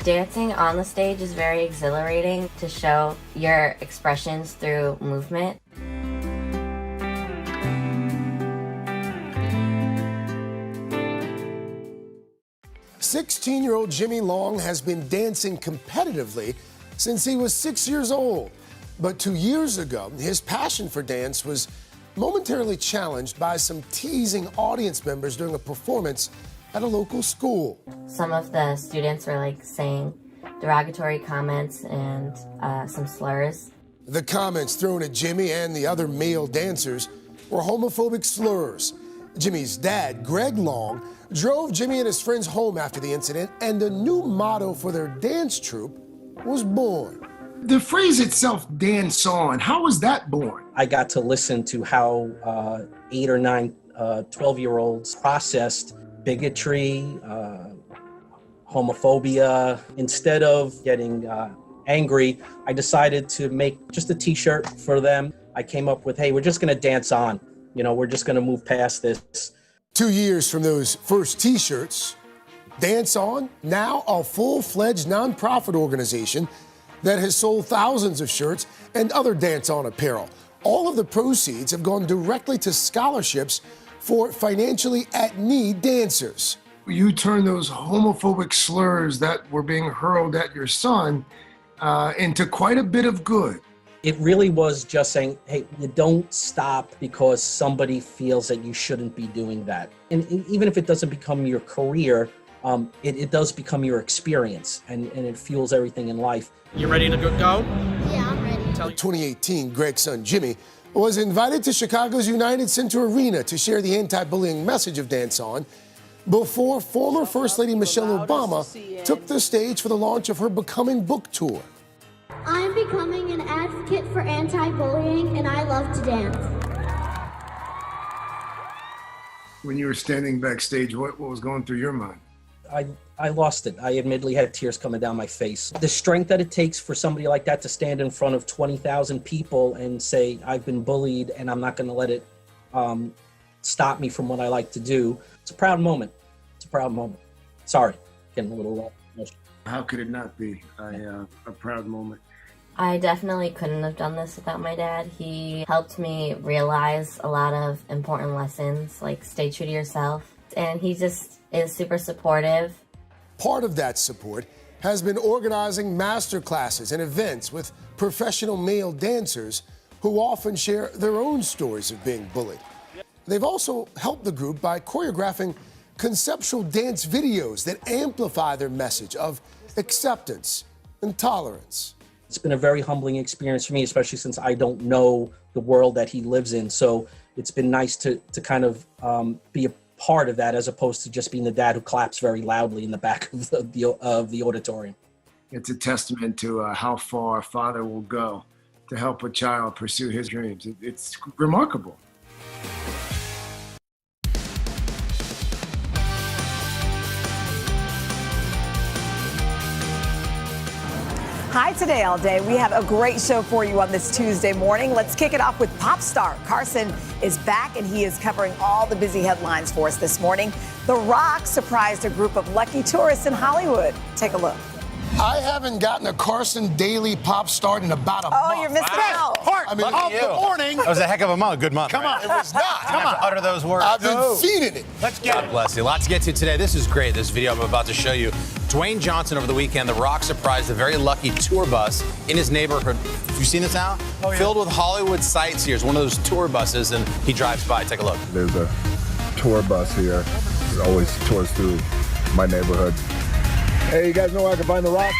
Dancing on the stage is very exhilarating to show your expressions through movement. "16-year-old Jimmy Long has been dancing competitively since he was 6 years old. But 2 years ago, his passion for dance was momentarily challenged by some teasing audience members during a performance at a local school. Some of the students were saying derogatory comments and some slurs. The comments thrown at Jimmy and the other male dancers were homophobic slurs. Jimmy's dad, Greg Long, drove Jimmy and his friends home after the incident, and a new motto for their dance troupe was born. The phrase itself, dance on, how was that born? I got to listen to how 8 or 9, 12-year-olds processed bigotry, homophobia. Instead of getting angry, I decided to make just a t-shirt for them. I came up with, hey, we're just gonna dance on. We're just gonna move past this. 2 years from those first t-shirts, Dance On, now a full-fledged nonprofit organization that has sold thousands of shirts and other Dance On apparel. All of the proceeds have gone directly to scholarships for financially at-need dancers. You turned those homophobic slurs that were being hurled at your son into quite a bit of good. It really was just saying, hey, you don't stop because somebody feels that you shouldn't be doing that. And even if it doesn't become your career, it does become your experience, and it fuels everything in life. You ready to go? Yeah, I'm ready. In 2018, Greg's son Jimmy was invited to Chicago's United Center Arena to share the anti-bullying message of Dance On before former First Lady Michelle Obama took the stage for the launch of her Becoming book tour. I'm becoming an advocate for anti-bullying, and I love to dance. When you were standing backstage, what was going through your mind? I lost it. I admittedly had tears coming down my face. The strength that it takes for somebody like that to stand in front of 20,000 people and say, I've been bullied and I'm not going to let it stop me from what I like to do. It's a proud moment. It's a proud moment. Sorry, getting a little emotional. How could it not be a proud moment? I definitely couldn't have done this without my dad. He helped me realize a lot of important lessons, like stay true to yourself. And he just is super supportive. Part of that support has been organizing master classes and events with professional male dancers who often share their own stories of being bullied. They've also helped the group by choreographing conceptual dance videos that amplify their message of acceptance and tolerance. It's been a very humbling experience for me, especially since I don't know the world that he lives in. So it's been nice to kind of be a part of that, as opposed to just being the dad who claps very loudly in the back of the auditorium. It's a testament to how far a father will go to help a child pursue his dreams. It's remarkable. Hi, Today All Day. We have a great show for you on this Tuesday morning. Let's kick it off with pop star Carson is back, and he is covering all the busy headlines for us this morning. The Rock surprised a group of lucky tourists in Hollywood. Take a look. I haven't gotten a Carson Daily pop start in about a month. Oh, you're missing out. I mean, Off the morning. That was a heck of a month. Good month. Come on, it was not. Come on. Utter those words. I've been feeding it. Let's get God bless you. A lot to get to today. This is great, this video I'm about to show you. Dwayne Johnson over the weekend, The Rock surprised a very lucky tour bus in his neighborhood. Have you seen this now? Oh, yeah. Filled with Hollywood sightseers, one of those tour buses, and he drives by. Take a look. There's a tour bus here. It always tours through my neighborhood. Hey, you guys know where I can find The Rock?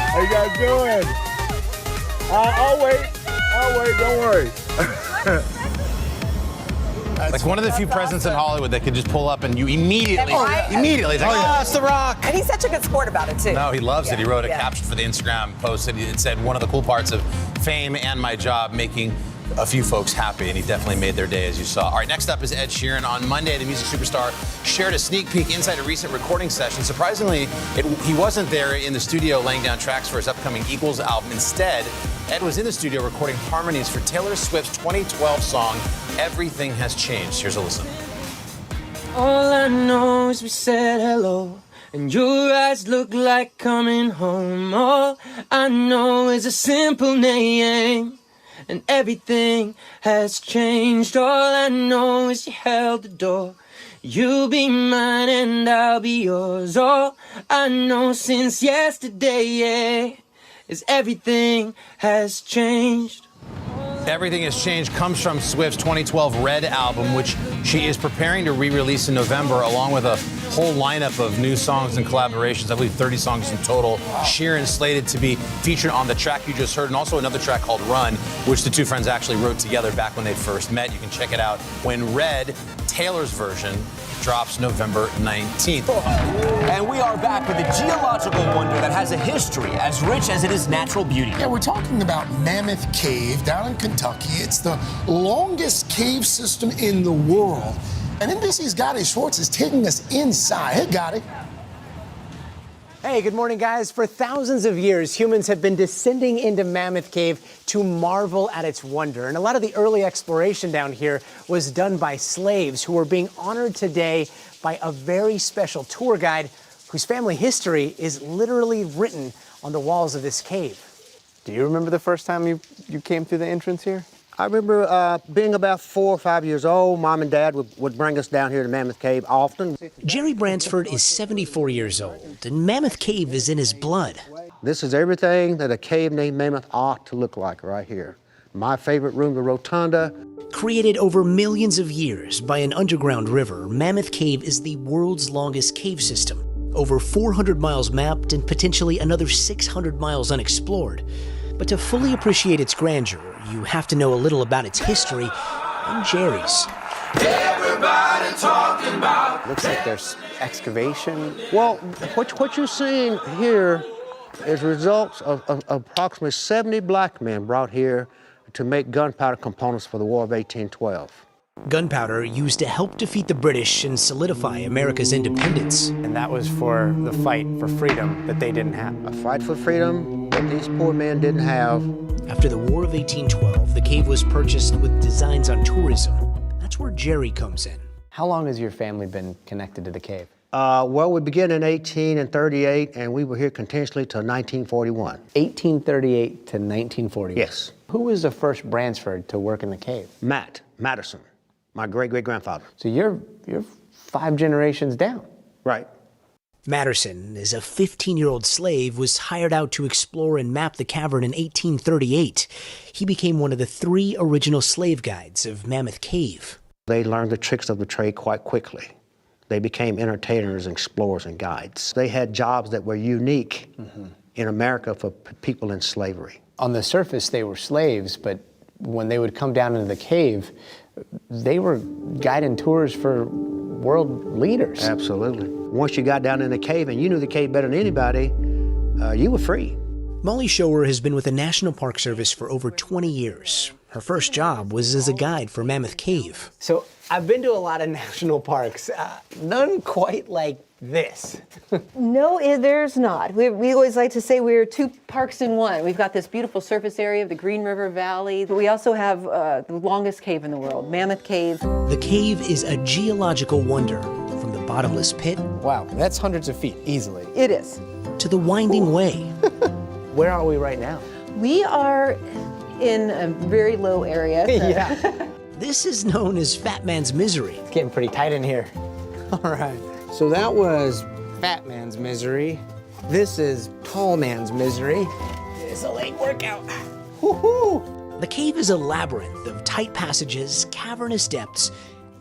How you guys doing? I'll wait, don't worry. Like one of the few presidents in Hollywood that could just pull up and you immediately, it's like, oh, it's The Rock. And he's such a good sport about it, too. No, he loves it. He wrote a caption for the Instagram post, and it said, one of the cool parts of fame and my job, making a few folks happy, and he definitely made their day, as you saw. All right, next up is Ed Sheeran. On Monday, the music superstar shared a sneak peek inside a recent recording session. Surprisingly, he wasn't there in the studio laying down tracks for his upcoming Equals album. Instead, Ed was in the studio recording harmonies for Taylor Swift's 2012 song, Everything Has Changed. Here's a listen. All I know is we said hello, and your eyes look like coming home. All I know is a simple name, and everything has changed. All I know is you held the door. You'll be mine and I'll be yours. All I know since yesterday is everything has changed. Everything Has Changed comes from Swift's 2012 Red album, which she is preparing to re-release in November, along with a whole lineup of new songs and collaborations. I believe 30 songs in total. Sheeran slated to be featured on the track you just heard, and also another track called Run, which the two friends actually wrote together back when they first met. You can check it out when Red, Taylor's version, drops November 19th. And we are back with a geological wonder that has a history as rich as it is natural beauty. Yeah, we're talking about Mammoth Cave down in Kentucky. It's the longest cave system in the world. And NBC's Gotti Schwartz is taking us inside. Hey, Gotti. Hey, good morning, guys. For thousands of years, humans have been descending into Mammoth Cave to marvel at its wonder. And a lot of the early exploration down here was done by slaves who are being honored today by a very special tour guide whose family history is literally written on the walls of this cave. Do you remember the first time you came through the entrance here? I remember being about 4 or 5 years old. Mom and Dad would bring us down here to Mammoth Cave often. Jerry Bransford is 74 years old, and Mammoth Cave is in his blood. This is everything that a cave named Mammoth ought to look like right here. My favorite room, the rotunda. Created over millions of years by an underground river, Mammoth Cave is the world's longest cave system. Over 400 miles mapped and potentially another 600 miles unexplored. But to fully appreciate its grandeur, you have to know a little about its history and Jerry's. Everybody talking about. Looks like there's excavation. Well, what you're seeing here is results of approximately 70 black men brought here to make gunpowder components for the War of 1812. Gunpowder used to help defeat the British and solidify America's independence. And that was for the fight for freedom that they didn't have. A fight for freedom that these poor men didn't have. After the War of 1812, the cave was purchased with designs on tourism. That's where Jerry comes in. How long has your family been connected to the cave? Well, we began in 1838, and we were here continuously till 1941. 1838 to 1941? Yes. Who was the first Bransford to work in the cave? Matterson, my great-great-grandfather. So you're 5 generations down. Right. Matterson, as a 15-year-old slave, was hired out to explore and map the cavern in 1838. He became one of the 3 original slave guides of Mammoth Cave. They learned the tricks of the trade quite quickly. They became entertainers, explorers, and guides. They had jobs that were unique in America for people in slavery. On the surface, they were slaves, but when they would come down into the cave, they were guiding tours for world leaders. Absolutely. once you got down in the cave and you knew the cave better than anybody, you were free. Molly Shower has been with the National Park Service for over 20 years. Her first job was as a guide for Mammoth Cave. So I've been to a lot of national parks, none quite like this. No, there's not. We always like to say we're two parks in one. We've got this beautiful surface area of the Green River Valley, but we also have the longest cave in the world, Mammoth Cave. The cave is a geological wonder, from the bottomless pit. Wow, that's hundreds of feet, easily. It is. To the winding way. Where are we right now? We are in a very low area. Yeah. This is known as Fat Man's Misery. It's getting pretty tight in here. All right. So that was Fat Man's Misery. This is Tall Man's Misery. It's a late workout. Woohoo! The cave is a labyrinth of tight passages, cavernous depths,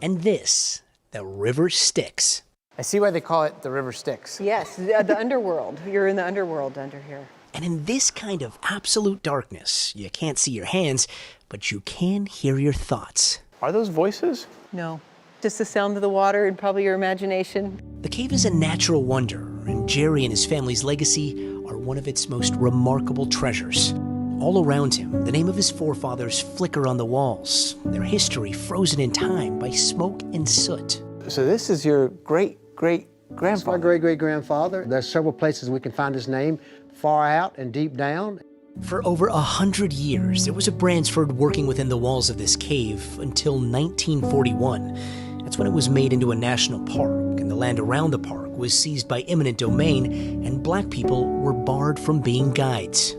and this, the River Styx. I see why they call it the River Styx. Yes, the underworld. You're in the underworld under here. And in this kind of absolute darkness, you can't see your hands, but you can hear your thoughts. Are those voices? No, just the sound of the water and probably your imagination. The cave is a natural wonder, and Jerry and his family's legacy are one of its most remarkable treasures. All around him, the name of his forefathers flicker on the walls, their history frozen in time by smoke and soot. So this is your great-great-grandfather? It's my great-great-grandfather. There's several places we can find his name, far out and deep down. For over 100 years, there was a Bransford working within the walls of this cave until 1941. That's when it was made into a national park, and the land around the park was seized by eminent domain, and black people were barred from being guides.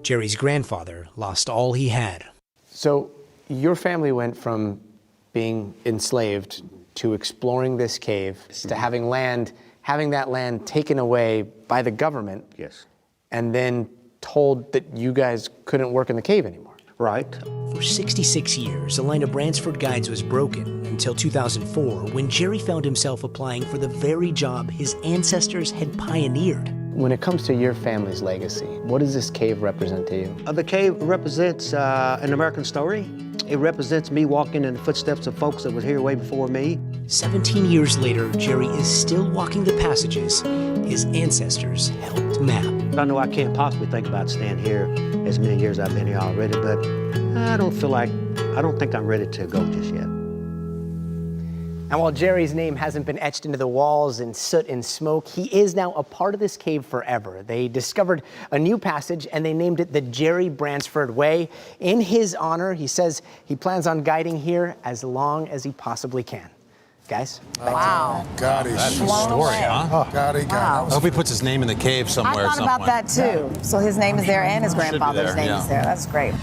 Jerry's grandfather lost all he had. So your family went from being enslaved to exploring this cave to having that land taken away by the government. Yes. And then told that you guys couldn't work in the cave anymore. Right. For 66 years, the line of Bransford guides was broken until 2004, when Jerry found himself applying for the very job his ancestors had pioneered. When it comes to your family's legacy, what does this cave represent to you? The cave represents an American story. It represents me walking in the footsteps of folks that were here way before me. 17 years later, Jerry is still walking the passages his ancestors helped map. I know I can't possibly think about staying here as many years I've been here already, but I don't think I'm ready to go just yet. And while Jerry's name hasn't been etched into the walls in soot and smoke, he is now a part of this cave forever. They discovered a new passage and they named it the Jerry Bransford Way. In his honor, he says he plans on guiding here as long as he possibly can. Guys? Wow. God, That's a story, huh? I hope he puts his name in the cave somewhere. I thought about that too. So his name is there and his grandfather's name is there. That's great.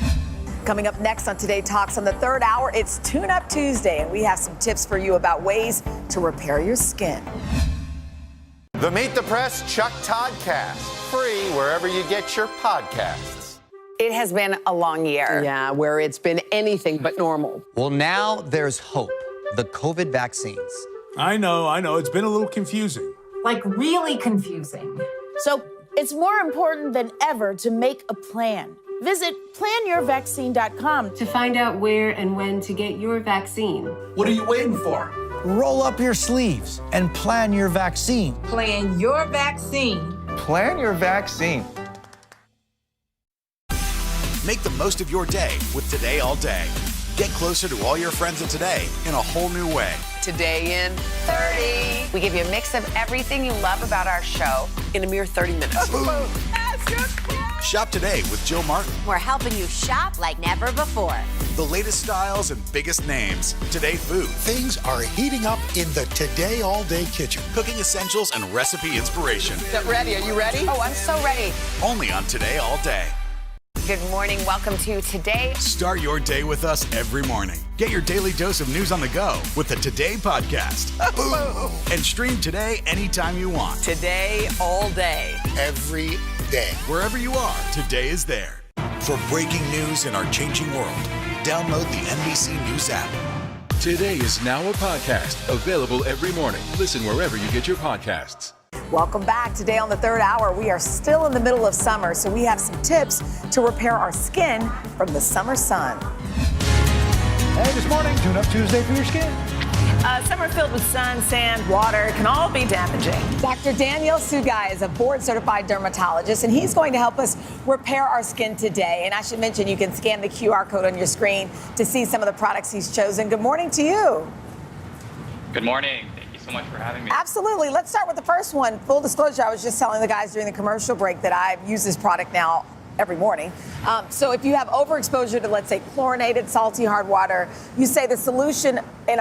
Coming up next on Today Talks on the third hour, it's Tune Up Tuesday, and we have some tips for you about ways to repair your skin. The Meet the Press Chuck Todd Cast, free wherever you get your podcasts. It has been a long year. Yeah, where it's been anything but normal. Well, now there's hope. The COVID vaccines. I know. It's been a little confusing. Like really confusing. So it's more important than ever to make a plan. Visit planyourvaccine.com to find out where and when to get your vaccine. What are you waiting for? Roll up your sleeves and plan your vaccine. Plan your vaccine. Plan your vaccine. Make the most of your day with Today All Day. Get closer to all your friends of today in a whole new way. Today in 30. We give you a mix of everything you love about our show in a mere 30 minutes. Shop today with Jill Martin. We're helping you shop like never before. The latest styles and biggest names. Today food. Things are heating up in the Today All Day kitchen. Cooking essentials and recipe inspiration. Is that ready? Are you ready? Oh, I'm so ready. Only on Today All Day. Good morning. Welcome to Today. Start your day with us every morning. Get your daily dose of news on the go with the Today podcast. And stream Today anytime you want. Today, all day. Every day. Wherever you are, Today is there. For breaking news in our changing world, download the NBC News app. Today is now a podcast, available every morning. Listen wherever you get your podcasts. Welcome back. Today on the third hour, we are still in the middle of summer, so we have some tips to repair our skin from the summer sun. Hey, this morning, Tune Up Tuesday for your skin. Summer filled with sun, sand, water can all be damaging. Dr. Daniel Sugai is a board-certified dermatologist, and he's going to help us repair our skin today. And I should mention, you can scan the QR code on your screen to see some of the products he's chosen. Good morning to you. Good morning. Thank you so much for having me. Absolutely. Let's start with the first one. Full disclosure, I was just telling the guys during the commercial break that I use this product now every morning. So if you have overexposure to, let's say, chlorinated, salty, hard water, you say the solution in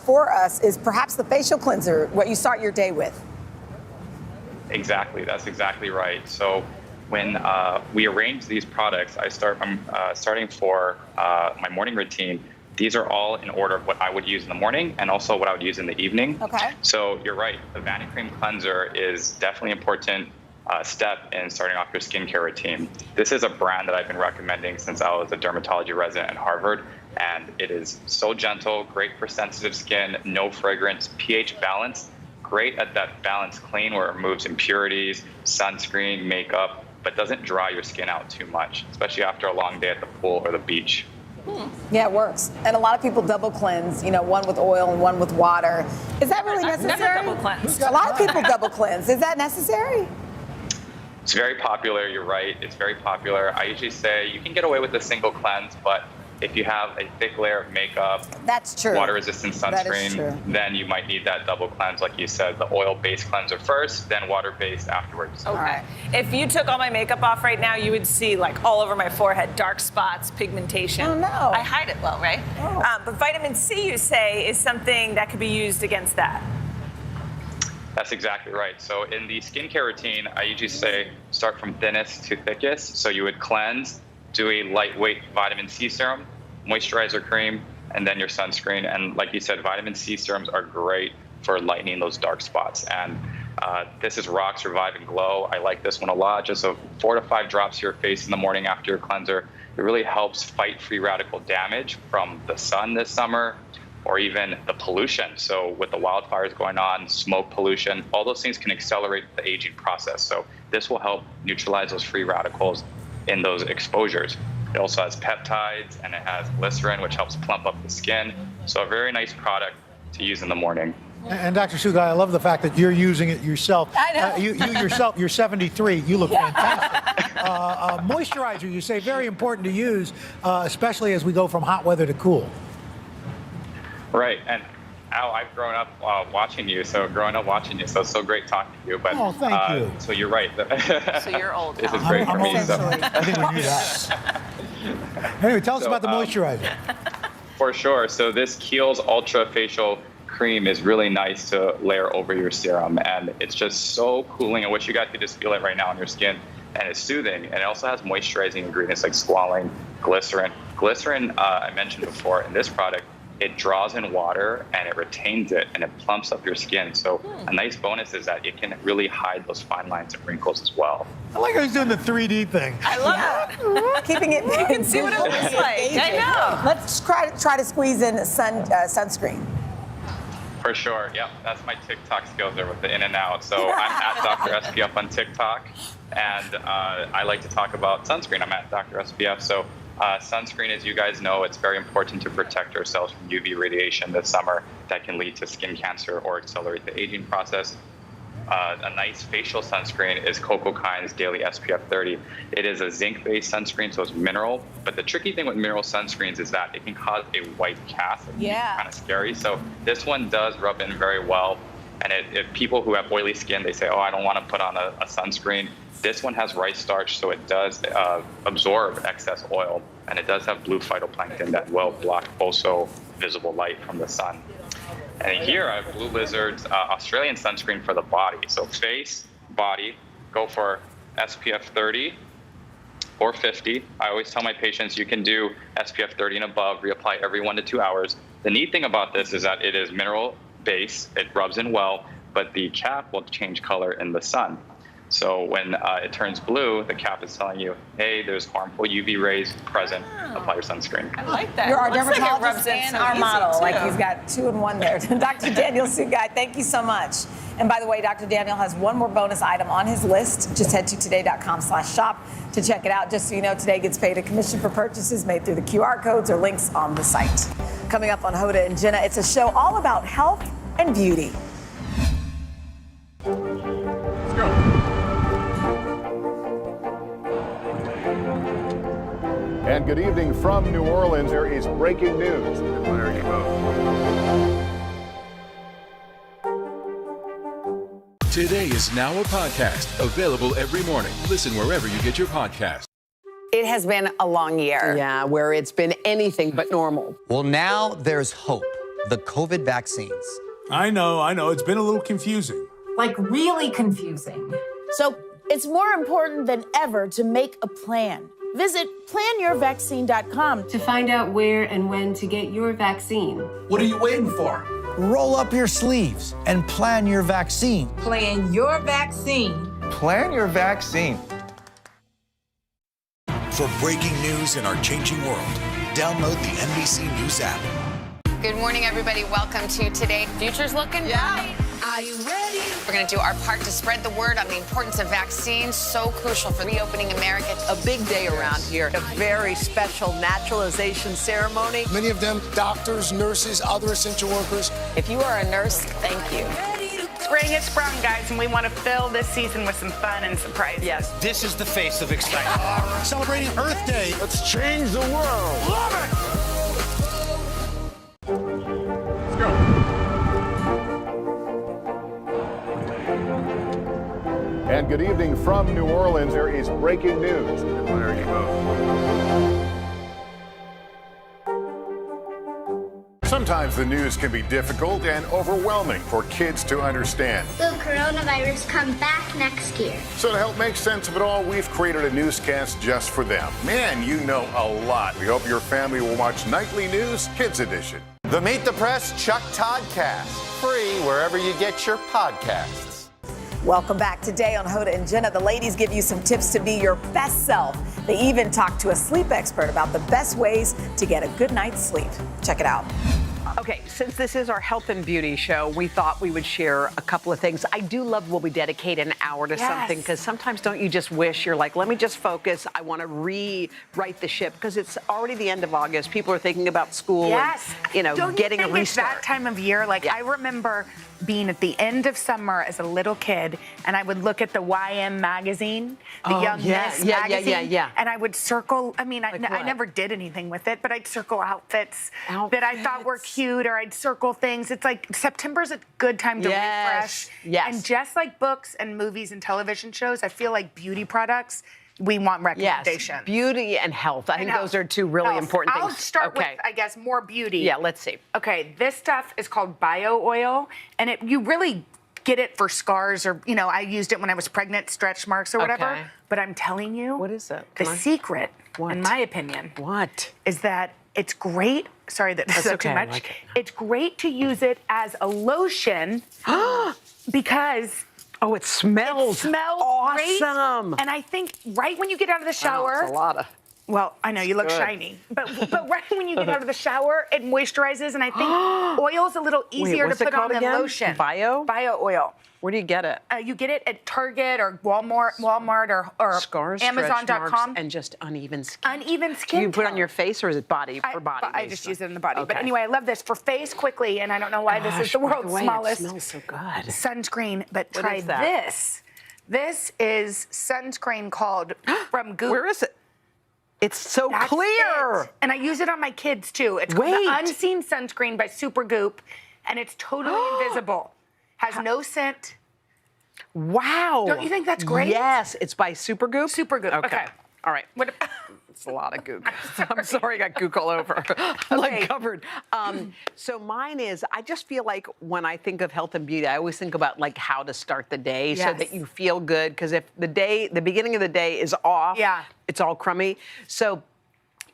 for us is perhaps the facial cleanser, what you start your day with. Exactly. That's exactly right. So when we arrange these products, I'm starting for my morning routine. These are all in order of what I would use in the morning and also what I would use in the evening. Okay. So you're right. The Vanicream cleanser is definitely important step in starting off your skincare routine. This is a brand that I've been recommending since I was a dermatology resident at Harvard, and it is so gentle, great for sensitive skin, no fragrance, pH balance, great at that balance clean where it removes impurities, sunscreen, makeup, but doesn't dry your skin out too much, especially after a long day at the pool or the beach. Yeah, it works. And a lot of people double cleanse, one with oil and one with water. Is that really necessary? I've never double cleansed. A lot of people double cleanse. Is that necessary? It's very popular, you're right, it's very popular. I usually say you can get away with a single cleanse, but if you have a thick layer of makeup, that's true, water-resistant That is true. sunscreen, then you might need that double cleanse, like you said, the oil-based cleanser first, then water-based afterwards. Okay. If you took all my makeup off right now, you would see all over my forehead, dark spots, pigmentation. Oh, no. I hide it well, right? Oh. But vitamin C, you say, is something that could be used against that. That's exactly right. So in the skincare routine, I usually say start from thinnest to thickest. So you would cleanse, do a lightweight vitamin C serum, moisturizer cream, and then your sunscreen. And like you said, vitamin C serums are great for lightening those dark spots. And this is Rox Revive and Glow. I like this one a lot. Just 4 to 5 drops to your face in the morning after your cleanser. It really helps fight free radical damage from the sun this summer, or even the pollution. So with the wildfires going on, smoke pollution, all those things can accelerate the aging process. So this will help neutralize those free radicals in those exposures. It also has peptides and it has glycerin, which helps plump up the skin. So a very nice product to use in the morning. And Dr. Sugai, I love the fact that you're using it yourself. I know. You yourself, you're 73. You look fantastic. Moisturizer, you say, very important to use, especially as we go from hot weather to cool. Right, and Al, I've grown up watching you, so it's so great talking to you. But oh, thank you. So you're right. So you're old. This is great for me. So. I think we knew that. Anyway, tell us about the moisturizer. For sure. So this Kiehl's Ultra Facial Cream is really nice to layer over your serum, and it's just so cooling. I wish you guys could just feel it right now on your skin, and it's soothing. And it also has moisturizing ingredients like squalane, glycerin. Glycerin, I mentioned before, in this product, it draws in water and it retains it and it plumps up your skin. So a nice bonus is that it can really hide those fine lines and wrinkles as well. I like how he's doing the 3D thing. I love that. Keeping it. You can see what it looks like. I know. Let's try to squeeze in sunscreen. For sure. Yep. That's my TikTok skills there with the in and out. So I'm at Dr. SPF on TikTok, and I like to talk about sunscreen. I'm at Dr. SPF. So sunscreen, as you guys know, it's very important to protect ourselves from UV radiation this summer that can lead to skin cancer or accelerate the aging process. A nice facial sunscreen is Coco Kind's Daily SPF 30. It is a zinc-based sunscreen, so it's mineral. But the tricky thing with mineral sunscreens is that it can cause a white cast. Yeah. Kind of scary. So this one does rub in very well. And if people who have oily skin, they say, oh, I don't want to put on a sunscreen. This one has rice starch, so it does absorb excess oil. And it does have blue phytoplankton that will block also visible light from the sun. And here I have Blue Lizard's Australian sunscreen for the body. So face, body, go for SPF 30 or 50. I always tell my patients you can do SPF 30 and above, reapply every 1 to 2 hours. The neat thing about this is that it is mineral base, it rubs in well, but the cap will change color in the sun. So when it turns blue, the cap is telling you, hey, there's harmful UV rays present. Apply your sunscreen. I like that. You're our Looks like it dermatologist rubs in and so our easy, model. too. Like he's got 2 in 1 there. Dr. Daniel Sugai, thank you so much. And by the way, Dr. Daniel has one more bonus item on his list. Just head to today.com/shop to check it out. Just so you know, Today gets paid a commission for purchases made through the QR codes or links on the site. Coming up on Hoda and Jenna, it's a show all about health and beauty. And good evening from New Orleans. There is breaking news. There you go. Today is now a podcast available every morning. Listen wherever you get your podcast. It has been a long year. Yeah, where it's been anything but normal. Well, now there's hope. The COVID vaccines. I know. It's been a little confusing. Like really confusing. So it's more important than ever to make a plan. Visit planyourvaccine.com to find out where and when to get your vaccine. What are you waiting for? Roll up your sleeves and plan your vaccine. Plan your vaccine. Plan your vaccine. For breaking news in our changing world, download the NBC News app. Good morning, everybody. Welcome to Today. Future's looking bright. Are you ready? We're going to do our part to spread the word on the importance of vaccines, so crucial for reopening America. A big day around here. A very special naturalization ceremony. Many of them doctors, nurses, other essential workers. If you are a nurse, thank you. Spring has sprung, guys, and we want to fill this season with some fun and surprises. Yes. This is the face of excitement. Celebrating Earth Day. Let's change the world. Love it. And good evening from New Orleans. There is breaking news. There you go. Sometimes the news can be difficult and overwhelming for kids to understand. Will coronavirus come back next year? So to help make sense of it all, we've created a newscast just for them. Man, you know a lot. We hope your family will watch Nightly News Kids Edition. The Meet the Press Chuck Todd Cast. Free wherever you get your podcasts. Welcome back. Today on Hoda and Jenna, the ladies give you some tips to be your best self. They even talk to a sleep expert about the best ways to get a good night's sleep. Check it out. Okay, since this is our health and beauty show, we thought we would share a couple of things. I do love when we dedicate an hour to something, because sometimes don't you just wish you're like, let me just focus. I want to rewrite the ship, because it's already the end of August. People are thinking about school and, Don't getting you a think restart. It's that time of year. Like, I remember being at the end of summer as a little kid, and I would look at the YM magazine, the Young Miss magazine, and I would circle. I mean, I never did anything with it, but I'd circle outfits that I thought were cute, or I'd circle things. It's like September's a good time to refresh. Yes. And just like books and movies and television shows, I feel like beauty products, we want recommendations. Yes, beauty and health. I think those are two really important things. I'll start with, I guess, more beauty. Yeah, let's see. Okay, this stuff is called bio oil, and you really get it for scars, or, I used it when I was pregnant, stretch marks or whatever. Okay. But I'm telling you, what is it? The secret, in my opinion, is that it's great. Sorry that this is too much. Like it. It's great to use it as a lotion because. Oh, it smells awesome. Great. And I think right when you get out of the shower. It's a lot of. Well, I know you look shiny, but right when you get out of the shower, it moisturizes, and I think oil's a little easier to put on than lotion. Bio oil. Where do you get it? You get it at Target or Walmart or Scars, Amazon.com. And just uneven skin. Uneven skin. Do you put it on your face, or is it body for body? I just use it in the body. Okay. But anyway, I love this for face quickly, and I don't know why this is the world's smallest. It smells so good. Sunscreen, but try this. This is sunscreen called from Goop. Where is it? It's so clear. It. And I use it on my kids too. It's called the Unseen Sunscreen by Supergoop, and it's totally invisible. Has no scent. Wow. Don't you think that's great? Yes, it's by Supergoop. Supergoop. Okay. All right. It's a lot of gook. I'm sorry, I got gook all over. I'm like covered. So mine is, I just feel like when I think of health and beauty, I always think about like how to start the day so that you feel good. Because if the beginning of the day is off, it's all crummy. So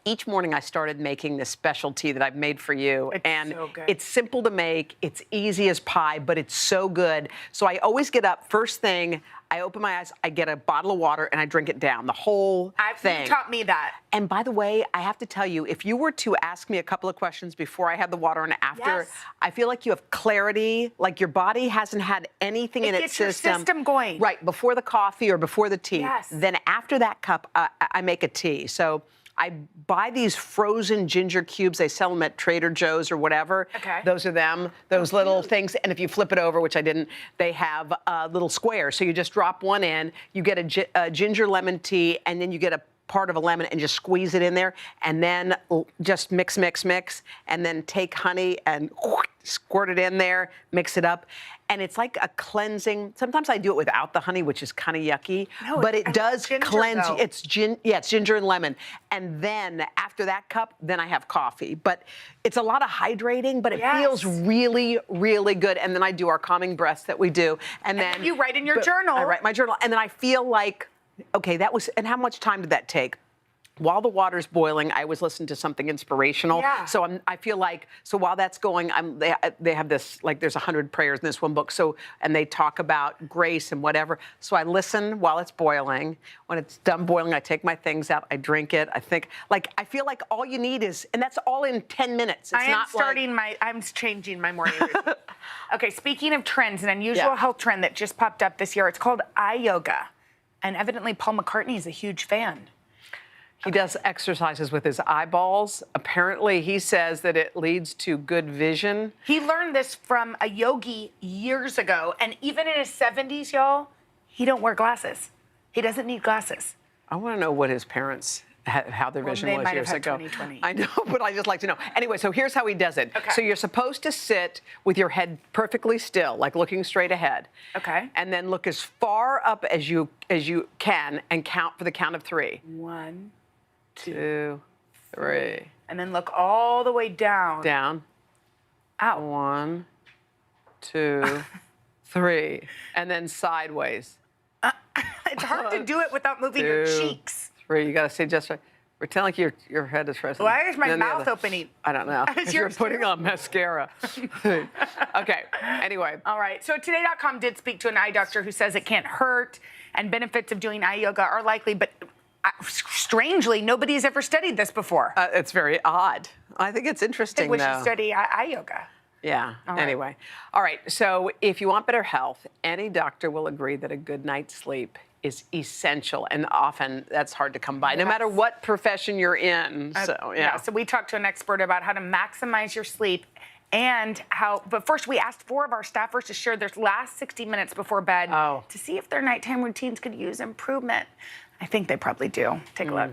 each morning I started making this special tea that I've made for you. And so good. It's simple to make. It's easy as pie, but it's so good. So I always get up first thing. I open my eyes, I get a bottle of water, and I drink it down, the whole thing. You taught me that. And by the way, I have to tell you, if you were to ask me a couple of questions before I had the water and after, I feel like you have clarity, like your body hasn't had anything in its system. It gets your system going. Right, before the coffee or before the tea. Yes. Then after that cup, I make a tea. So I buy these frozen ginger cubes. They sell them at Trader Joe's or whatever. Okay. Those are them, those little things. And if you flip it over, which I didn't, they have little squares. So you just drop one in, you get a ginger lemon tea, and then you get a part of a lemon and just squeeze it in there, and then just mix, and then take honey and squirt it in there, mix it up. And it's like a cleansing. Sometimes I do it without the honey, which is kind of yucky, but it does cleanse you. It's ginger and lemon. And then after that cup, then I have coffee. But it's a lot of hydrating, but it feels really, really good. And then I do our calming breaths that we do. And then you write in your journal. I write my journal. And then I feel like, okay, that was, and how much time did that take? While the water's boiling, I always listen to something inspirational. Yeah. So I feel like, so while that's going, they have this, like there's 100 prayers in this one book. So, and they talk about grace and whatever. So I listen while it's boiling. When it's done boiling, I take my things out, I drink it. I think, like, I feel like all you need is, and that's all in 10 minutes. It's I'm changing my morning routine. Okay, speaking of trends, an unusual health trend that just popped up this year, it's called eye yoga. And evidently Paul McCartney is a huge fan. He does exercises with his eyeballs. Apparently, he says that it leads to good vision. He learned this from a yogi years ago, and even in his 70s, y'all, he don't wear glasses. He doesn't need glasses. I want to know what his parents, how their vision was years ago. 20/20. I know, but I just like to know. Anyway, so here's how he does it. Okay. So you're supposed to sit with your head perfectly still, like looking straight ahead. Okay. And then look as far up as you can and count for the count of 3. 1, 2, 3. And then look all the way down. Down. Out. 1, 2, 3. And then sideways. It's hard to do it without moving your cheeks. 3. You got to stay just right. Pretend like your head is resting. Why is my Then the mouth other- opening? I don't know. Is Because you're yours putting on mascara. Okay. Anyway. All right. So Today.com did speak to an eye doctor who says it can't hurt and benefits of doing eye yoga are likely, but strangely, nobody's ever studied this before. It's very odd. I think it's interesting, I think we though. should study eye yoga. Yeah. All right. Anyway. All right. So if you want better health, any doctor will agree that a good night's sleep is essential, and often that's hard to come by, no matter what profession you're in. So, yeah. So we talked to an expert about how to maximize your sleep and how, but first we asked 4 of our staffers to share their last 60 minutes before bed to see if their nighttime routines could use improvement. I think they probably do. Take a look.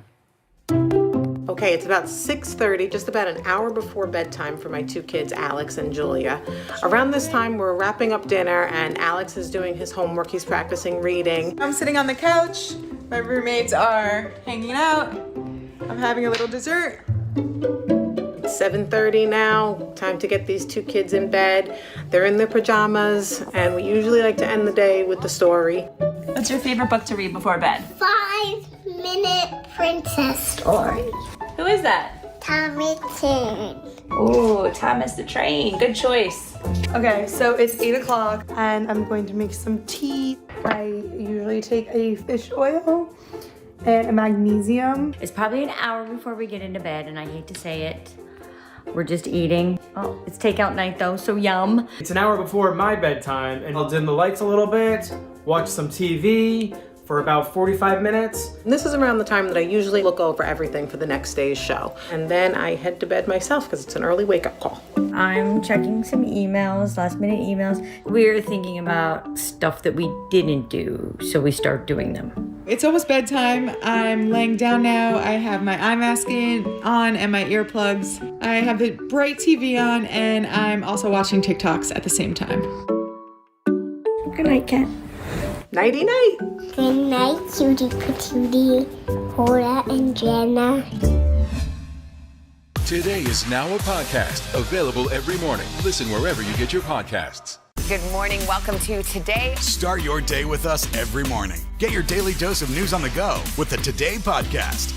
Okay, it's about 6:30, just about an hour before bedtime for my 2 kids, Alex and Julia. Around this time, we're wrapping up dinner, and Alex is doing his homework. He's practicing reading. I'm sitting on the couch. My roommates are hanging out. I'm having a little dessert. It's 7:30 now, time to get these 2 kids in bed. They're in their pajamas, and we usually like to end the day with the story. What's your favorite book to read before bed? 5-Minute Princess Story. Who is that? Thomas Train. Ooh, Thomas the Train. Good choice. Okay, so it's 8 o'clock, and I'm going to make some tea. I usually take a fish oil and a magnesium. It's probably an hour before we get into bed, and I hate to say it. We're just eating. Oh, it's takeout night though, so yum. It's an hour before my bedtime, and I'll dim the lights a little bit, watch some TV for about 45 minutes. And this is around the time that I usually look over everything for the next day's show. And then I head to bed myself because it's an early wake-up call. I'm checking some emails, last minute emails. We're thinking about stuff that we didn't do, so we start doing them. It's almost bedtime. I'm laying down now. I have my eye mask on and my earplugs. I have the bright TV on, and I'm also watching TikToks at the same time. Good night, Kat. Nighty night. Good night, cutie patootie, Hola and Jenna. Today is now a podcast available every morning. Listen wherever you get your podcasts. Good morning. Welcome to Today. Start your day with us every morning. Get your daily dose of news on the go with the Today podcast.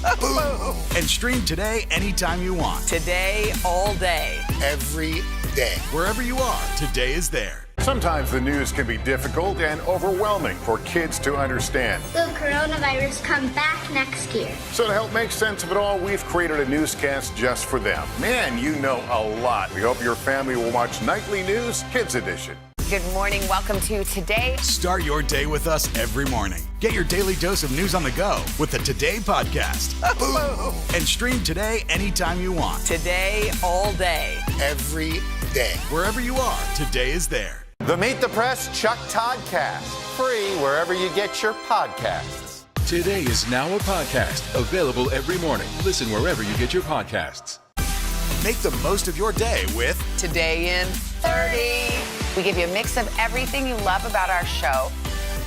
And stream Today anytime you want. Today, all day. Every day. Wherever you are, Today is there. Sometimes the news can be difficult and overwhelming for kids to understand. Will coronavirus come back next year? So to help make sense of it all, we've created a newscast just for them. Man, you know a lot. We hope your family will watch Nightly News Kids Edition. Good morning. Welcome to Today. Start your day with us every morning. Get your daily dose of news on the go with the Today podcast. And stream Today anytime you want. Today, all day. Every day. Wherever you are, Today is there. The Meet the Press Chuck Toddcast, free wherever you get your podcasts. Today is now a podcast, available every morning. Listen wherever you get your podcasts. Make the most of your day with Today in 30. We give you a mix of everything you love about our show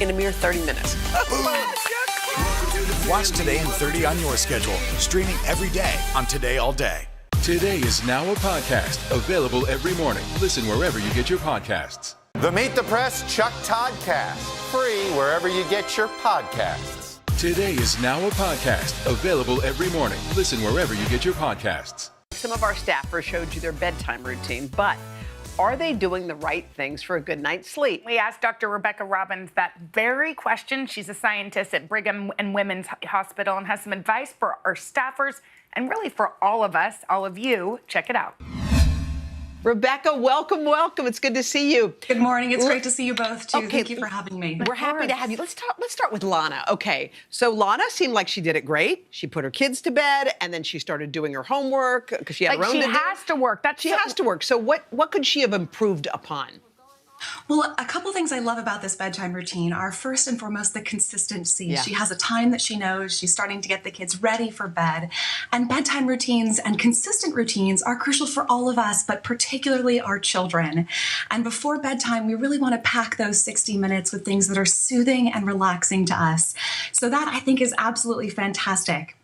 in a mere 30 minutes. Watch Today in 30 on your schedule, streaming every day on Today All Day. Today is now a podcast, available every morning. Listen wherever you get your podcasts. The Meet the Press Chuck Toddcast, free wherever you get your podcasts. Today is now a podcast, available every morning. Listen wherever you get your podcasts. Some of our staffers showed you their bedtime routine, but are they doing the right things for a good night's sleep? We asked Dr. Rebecca Robbins that very question. She's a scientist at Brigham and Women's Hospital and has some advice for our staffers and really for all of us, all of you. Check it out. Rebecca, welcome. It's good to see you. Good morning. It's great to see you both, too. Thank you for having me. We're happy to have you. Let's start with Lana. Okay, so Lana seemed like she did it great. She put her kids to bed, and then she started doing her homework because she had her own. She has to work. She has to work. So what could she have improved upon? Well, a couple things I love about this bedtime routine are first and foremost the consistency. Yeah. She has a time that she knows. She's starting to get the kids ready for bed. And bedtime routines and consistent routines are crucial for all of us, but particularly our children. And before bedtime, we really want to pack those 60 minutes with things that are soothing and relaxing to us. So that, I think, is absolutely fantastic.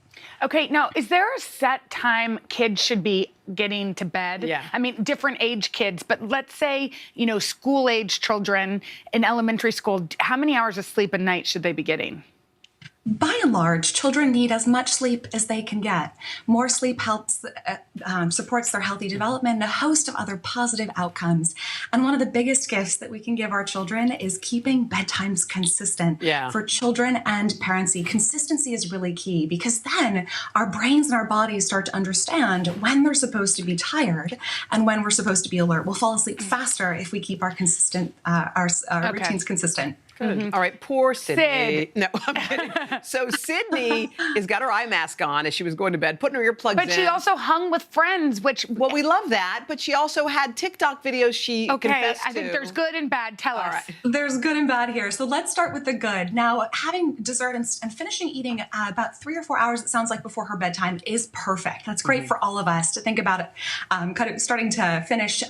Okay, now, is there a set time kids should be getting to bed? Yeah. I mean, different age kids, but let's say, school-age children in elementary school, how many hours of sleep a night should they be getting? By and large, children need as much sleep as they can get. More sleep helps supports their healthy development and a host of other positive outcomes. And one of the biggest gifts that we can give our children is keeping bedtimes consistent. Yeah. For children and parents, consistency is really key because then our brains and our bodies start to understand when they're supposed to be tired and when we're supposed to be alert. We'll fall asleep faster if we keep our routines consistent. Good. Mm-hmm. All right, poor Sydney. No, I'm kidding. So Sydney has got her eye mask on as she was going to bed, putting her earplugs in. But she also hung with friends, which... Well, we love that, but she also had TikTok videos she confessed to. I think there's good and bad. Tell us. Right. There's good and bad here. So let's start with the good. Now, having dessert and finishing eating about 3 or 4 hours, it sounds like, before her bedtime is perfect. That's great for all of us to think about it, kind of starting to finish,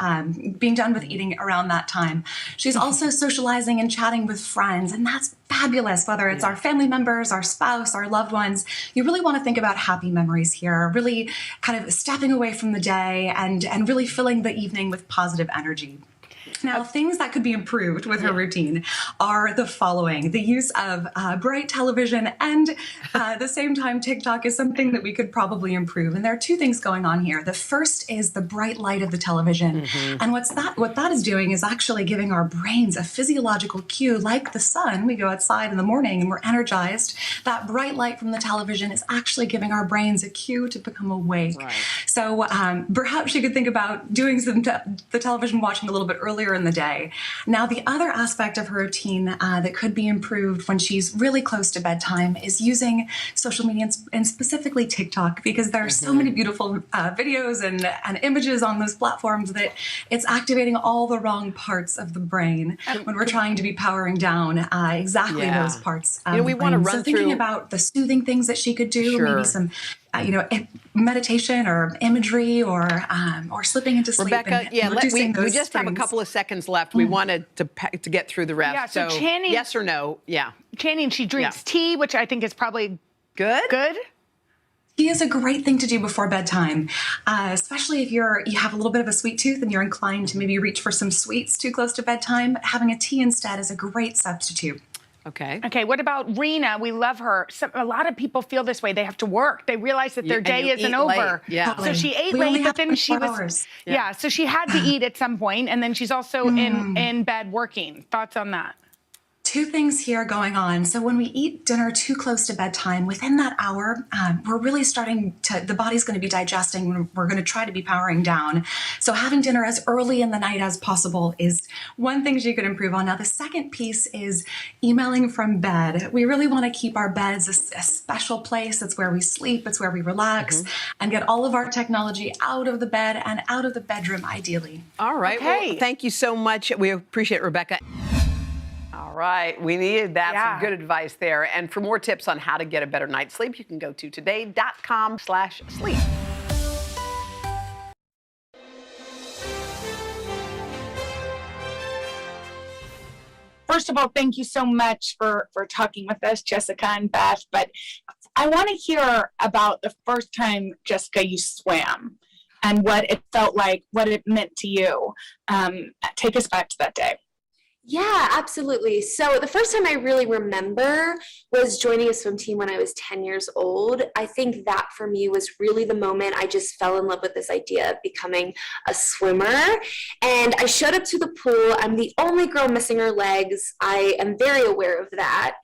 being done with eating around that time. She's also socializing and chatting with friends, and that's fabulous, whether it's our family members, our spouse, our loved ones. You really want to think about happy memories here, really kind of stepping away from the day and really filling the evening with positive energy. Now, things that could be improved with her routine are the following. The use of bright television and at the same time TikTok is something that we could probably improve. And there are two things going on here. The first is the bright light of the television. And what that is doing is actually giving our brains a physiological cue like the sun. We go outside in the morning and we're energized. That bright light from the television is actually giving our brains a cue to become awake. Right. So perhaps you could think about doing the television watching a little bit earlier in the day. Now, the other aspect of her routine that could be improved when she's really close to bedtime is using social media and specifically TikTok, because there are so many beautiful videos and images on those platforms that it's activating all the wrong parts of the brain when we're trying to be powering down exactly those parts. We want to run through thinking about the soothing things that she could do, maybe some meditation or imagery or slipping into sleep. Rebecca, we just have a couple of seconds left. We wanted to get through the rest. Yeah, so Channing, yes or no? Yeah. Channing, she drinks tea, which I think is probably good. Tea is a great thing to do before bedtime, especially if you have a little bit of a sweet tooth and you're inclined to maybe reach for some sweets too close to bedtime. Having a tea instead is a great substitute. Okay, what about Rena? We love her. A lot of people feel this way. They have to work. They realize that their day isn't over. Yeah. So she ate late, but then she was... Yeah, so she had to eat at some point, and then she's also in bed working. Thoughts on that? Two things here going on. So when we eat dinner too close to bedtime, within that hour, we're really the body's going to be digesting. We're going to try to be powering down. So having dinner as early in the night as possible is one thing you could improve on. Now, the second piece is emailing from bed. We really want to keep our beds a special place. It's where we sleep. It's where we relax and get all of our technology out of the bed and out of the bedroom, ideally. All right. Okay. Well, thank you so much. We appreciate it, Rebecca. All right, we needed that. Some good advice there. And for more tips on how to get a better night's sleep, you can go to today.com/sleep. First of all, thank you so much for talking with us, Jessica and Beth. But I want to hear about the first time, Jessica, you swam and what it felt like, what it meant to you. Take us back to that day. Yeah, absolutely. So the first time I really remember was joining a swim team when I was 10 years old. I think that for me was really the moment I just fell in love with this idea of becoming a swimmer. And I showed up to the pool. I'm the only girl missing her legs. I am very aware of that.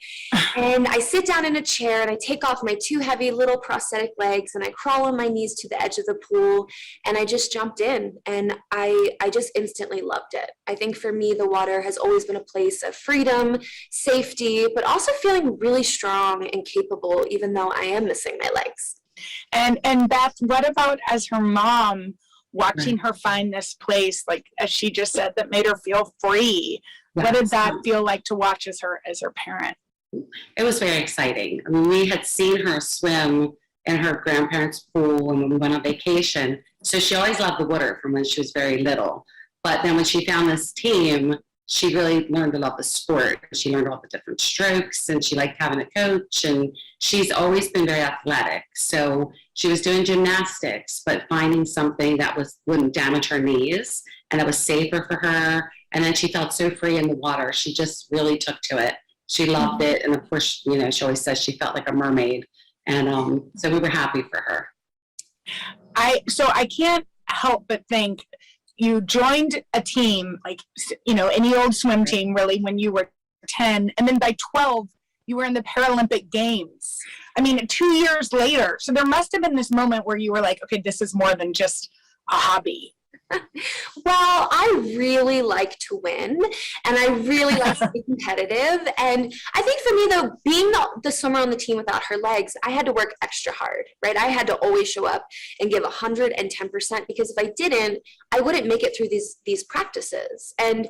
And I sit down in a chair and I take off my two heavy little prosthetic legs and I crawl on my knees to the edge of the pool and I just jumped in and I just instantly loved it. I think for me, the water has always been a place of freedom, safety, but also feeling really strong and capable, even though I am missing my legs. And Beth, what about as her mom, watching her find this place, like as she just said, that made her feel free? What did that feel like to watch as her parent? It was very exciting. I mean, we had seen her swim in her grandparents' pool and when we went on vacation. So she always loved the water from when she was very little. But then when she found this team, she really learned to love the sport. She learned all the different strokes and she liked having a coach, and she's always been very athletic. So she was doing gymnastics, but finding something that wouldn't damage her knees and that was safer for her. And then she felt so free in the water. She just really took to it. She loved it. And of course, you know, she always says she felt like a mermaid. And so we were happy for her. So I can't help but think, you joined a team, like, you know, any old swim team really when you were 10, and then by 12, you were in the Paralympic Games. I mean, 2 years later. So there must have been this moment where you were like, okay, this is more than just a hobby. Well, I really like to win and I really like to be competitive. And I think for me, though, being the swimmer on the team without her legs, I had to work extra hard, right? I had to always show up and give 110% because if I didn't, I wouldn't make it through these practices. And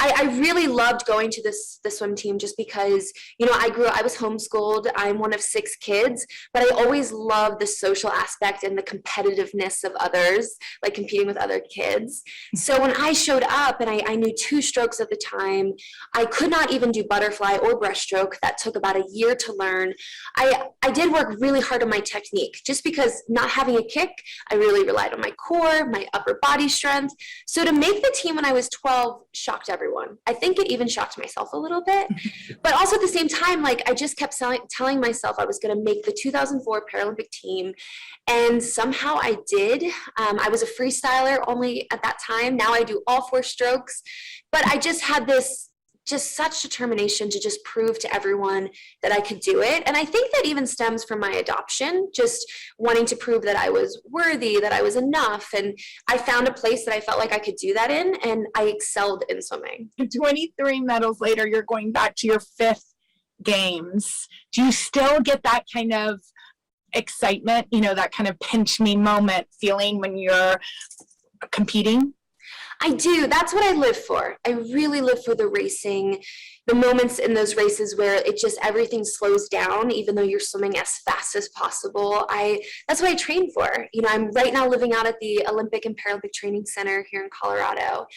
I really loved going to the swim team just because, you know, I was homeschooled. I'm one of 6 kids, but I always loved the social aspect and the competitiveness of others, like competing with other kids. So when I showed up and I knew 2 strokes at the time, I could not even do butterfly or breaststroke. That took about a year to learn. I did work really hard on my technique just because not having a kick, I really relied on my core, my upper body strength. So to make the team when I was 12 shocked everyone. I think it even shocked myself a little bit. But also at the same time, like I just kept telling myself I was going to make the 2004 Paralympic team. And somehow I did. I was a freestyler only at that time. Now I do all 4 strokes. But I just had such determination to just prove to everyone that I could do it. And I think that even stems from my adoption, just wanting to prove that I was worthy, that I was enough. And I found a place that I felt like I could do that in, and I excelled in swimming. 23 medals later, you're going back to your 5th games. Do you still get that kind of excitement, you know, that kind of pinch me moment feeling when you're competing? I do. That's what I live for. I really live for the racing, the moments in those races where it just everything slows down, even though you're swimming as fast as possible. That's what I train for. You know, I'm right now living out at the Olympic and Paralympic Training Center here in Colorado.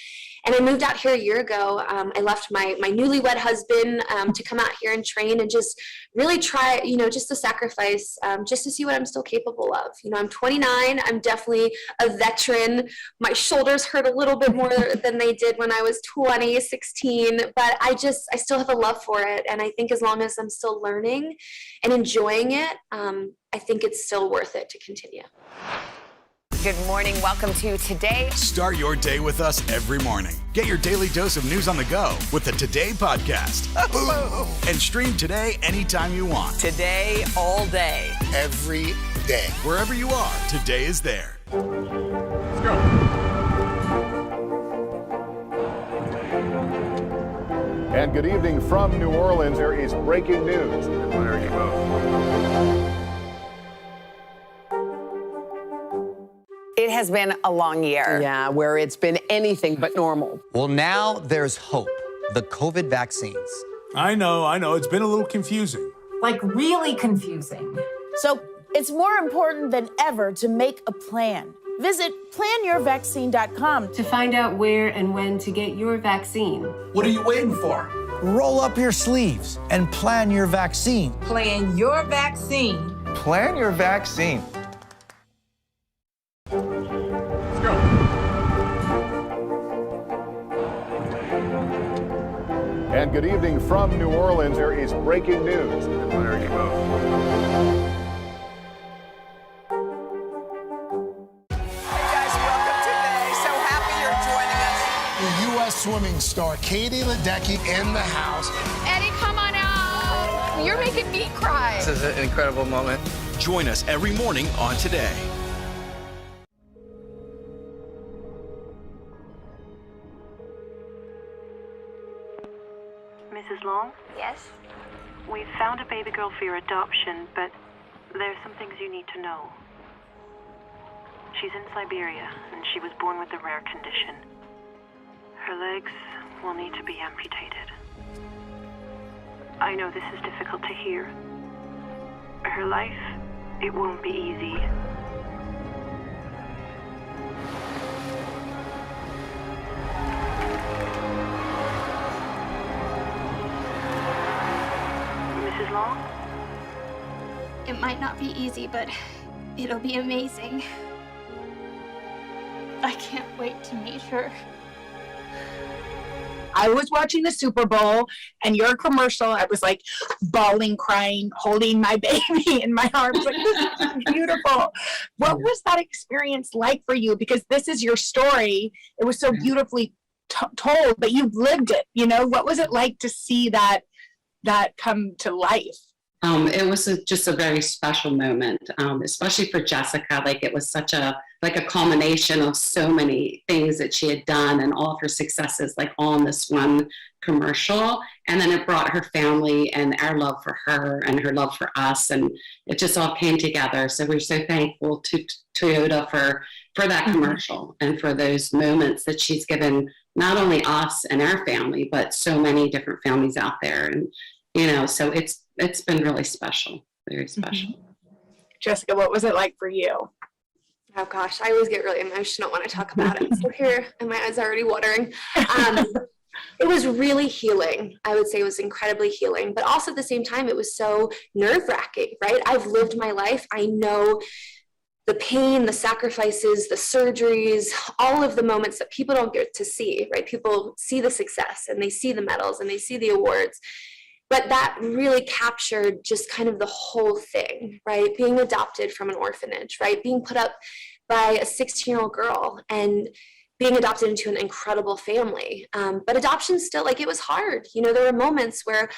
And I moved out here a year ago. I left my newlywed husband to come out here and train and just really try, you know, just to sacrifice, just to see what I'm still capable of. You know, I'm 29. I'm definitely a veteran. My shoulders hurt a little bit more than they did when I was 20, 16, but I still have a love for it. And I think as long as I'm still learning and enjoying it, I think it's still worth it to continue. Good morning. Welcome to Today. Start your day with us every morning. Get your daily dose of news on the go with the Today podcast. And stream Today anytime you want. Today, all day. Every day. Wherever you are, Today is there. Let's go. And good evening from New Orleans. There is breaking news. There you go. It has been a long year. Yeah, where it's been anything but normal. Well, now there's hope. The COVID vaccines. I know. It's been a little confusing. Like, really confusing. So it's more important than ever to make a plan. Visit planyourvaccine.com to find out where and when to get your vaccine. What are you waiting for? Roll up your sleeves and plan your vaccine. Plan your vaccine. Plan your vaccine. Let's go. And good evening from New Orleans. There is breaking news. There you go. U.S. swimming star Katie Ledecky in the house. Eddie, come on out. You're making me cry. This is an incredible moment. Join us every morning on Today. Mrs. Long? Yes? We've found a baby girl for your adoption, but there's some things you need to know. She's in Siberia, and she was born with a rare condition. Her legs will need to be amputated. I know this is difficult to hear. Her life, it won't be easy. Mrs. Long? It might not be easy, but it'll be amazing. I can't wait to meet her. I was watching the Super Bowl and your commercial, I was like bawling, crying, holding my baby in my arms. Like, this is beautiful. What was that experience like for you? Because this is your story. It was so beautifully told, but you lived it, you know? What was it like to see that come to life? It was just a very special moment, especially for Jessica. Like, it was such a culmination of so many things that she had done and all of her successes, like all in this one commercial. And then it brought her family and our love for her and her love for us. And it just all came together. So we're so thankful to Toyota for that commercial and for those moments that she's given not only us and our family, but so many different families out there. And, you know, so it's been really special, very special. Jessica, what was it like for you? Oh gosh, I always get really emotional when I talk about it. So here, and my eyes are already watering. It was really healing. I would say it was incredibly healing, but also at the same time, it was so nerve-wracking, right? I've lived my life. I know the pain, the sacrifices, the surgeries, all of the moments that people don't get to see, right? People see the success and they see the medals and they see the awards. But that really captured just kind of the whole thing, right? Being adopted from an orphanage, right? Being put up by a 16-year-old girl and being adopted into an incredible family. But adoption still, like, it was hard. You know, there were moments where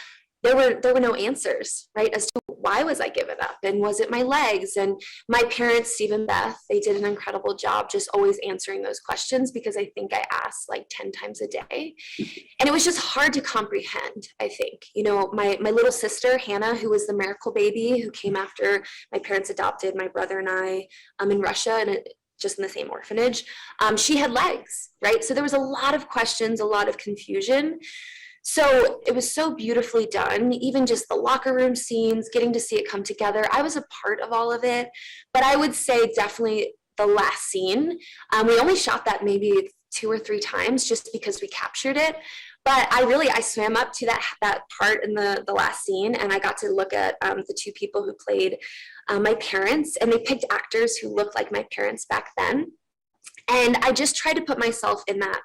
there were no answers, right? As to why was I given up? And was it my legs? And my parents, Steve and Beth, they did an incredible job just always answering those questions, because I think I asked like 10 times a day. And it was just hard to comprehend, I think. You know, my little sister, Hannah, who was the miracle baby, who came after my parents adopted my brother and I in Russia, and just in the same orphanage, she had legs, right? So there was a lot of questions, a lot of confusion. So it was so beautifully done, even just the locker room scenes, getting to see it come together. I was a part of all of it, but I would say definitely the last scene. We only shot that maybe 2 or 3 times just because we captured it. But I swam up to that part in the last scene, and I got to look at the 2 people who played my parents, and they picked actors who looked like my parents back then. And I just tried to put myself in that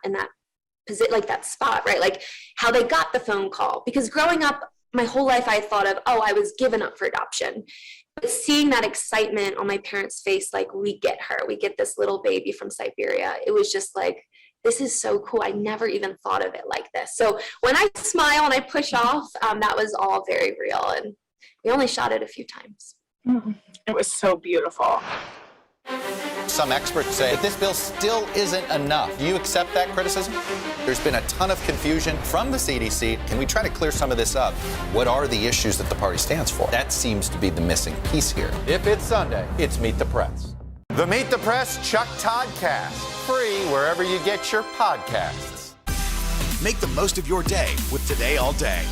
like that spot, right? Like how they got the phone call, because growing up my whole life I thought of, oh, I was given up for adoption. seeing that excitement on my parents' face, like, we get her, we get this little baby from Siberia. It was just like, this is so cool. I never even thought of it like this. So when I smile and I push off, that was all very real. And we only shot it a few times. It was so beautiful. Some experts say that this bill still isn't enough. Do you accept that criticism? There's been a ton of confusion from the CDC. Can we try to clear some of this up? What are the issues that the party stands for? That seems to be the missing piece here. If it's Sunday, it's Meet the Press. The Meet the Press Chuck Todd Cast. Free wherever you get your podcasts. Make the most of your day with Today All Day.